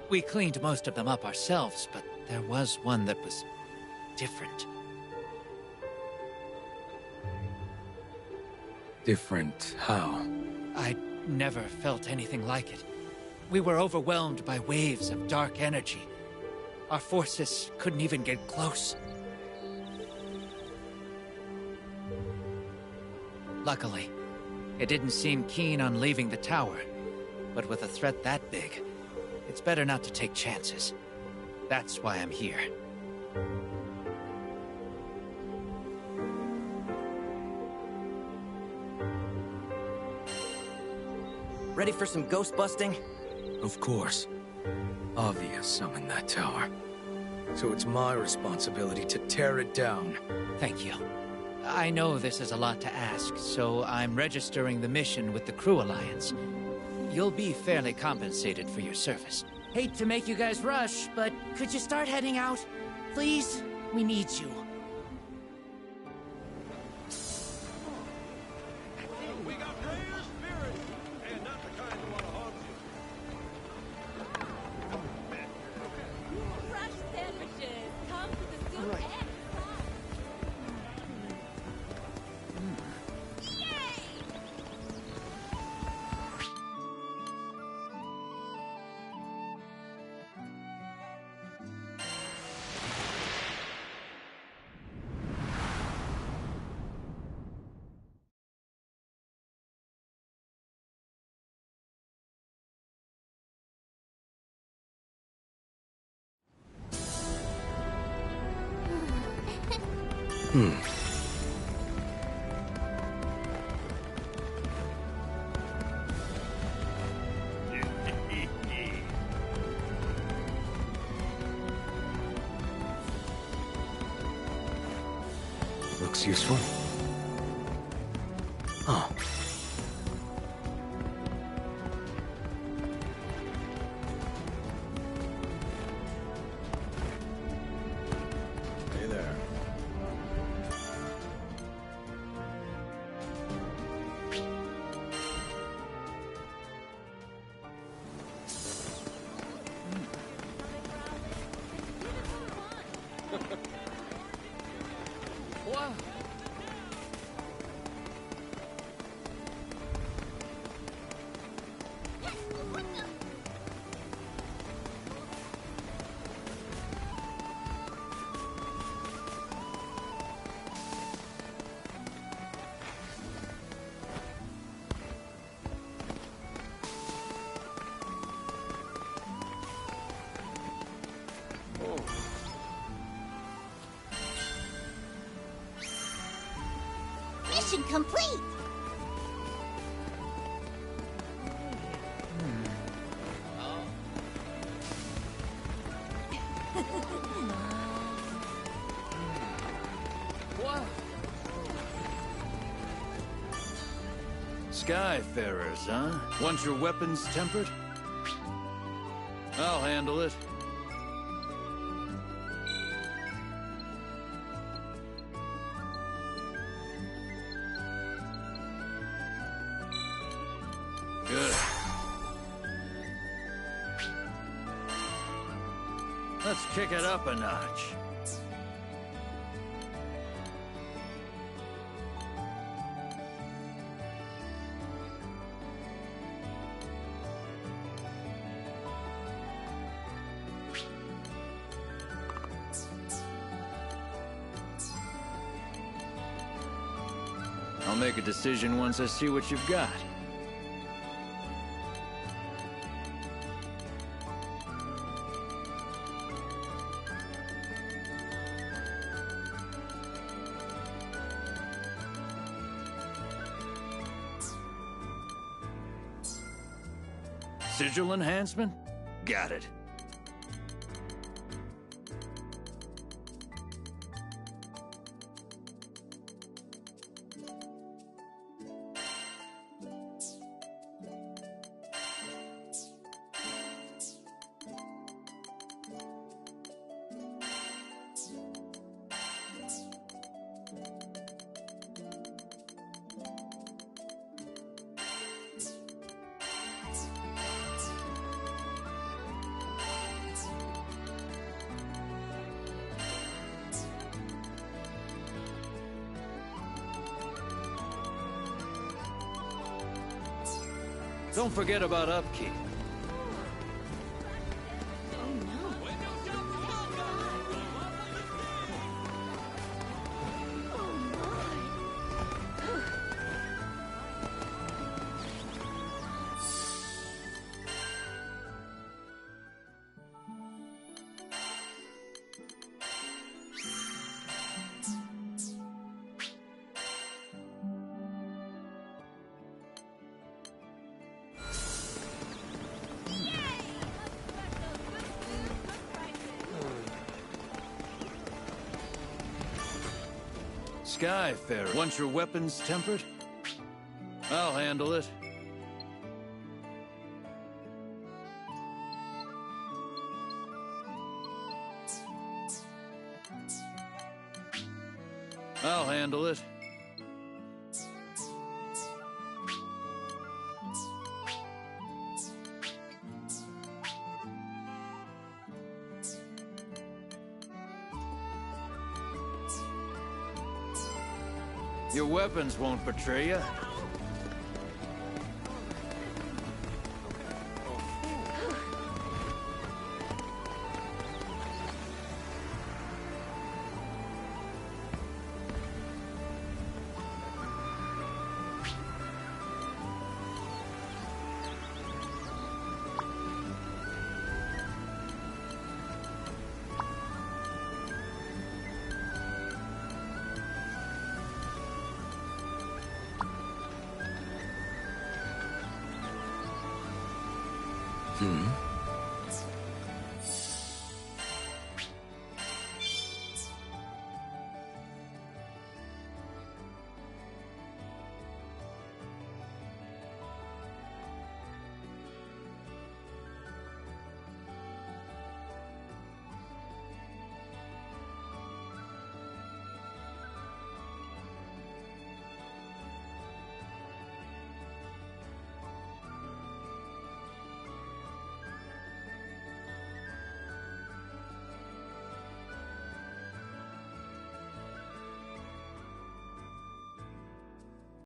We cleaned most of them up ourselves, but there was one that was different. Different how? I'd never felt anything like it. We were overwhelmed by waves of dark energy. Our forces couldn't even get close. Luckily, it didn't seem keen on leaving the tower. But with a threat that big, it's better not to take chances. That's why I'm here. Ready for some ghost busting? Of course. Avia summoned that tower. So it's my responsibility to tear it down. Thank you. I know this is a lot to ask, so I'm registering the mission with the Crew Alliance. You'll be fairly compensated for your service. Hate to make you guys rush, but could you start heading out? Please? We need you. Looks useful. Oh. Hey there. Whoa. Mission complete! Skyfarers, huh? Want your weapons tempered? I'll handle it. Good. Let's kick it up a notch. I'll make a decision once I see what you've got. Sigil enhancement? Got it. Don't forget about upkeep. Skyfarer, want your weapons tempered? I'll handle it. I'll handle it. Your weapons won't betray you. Hmm?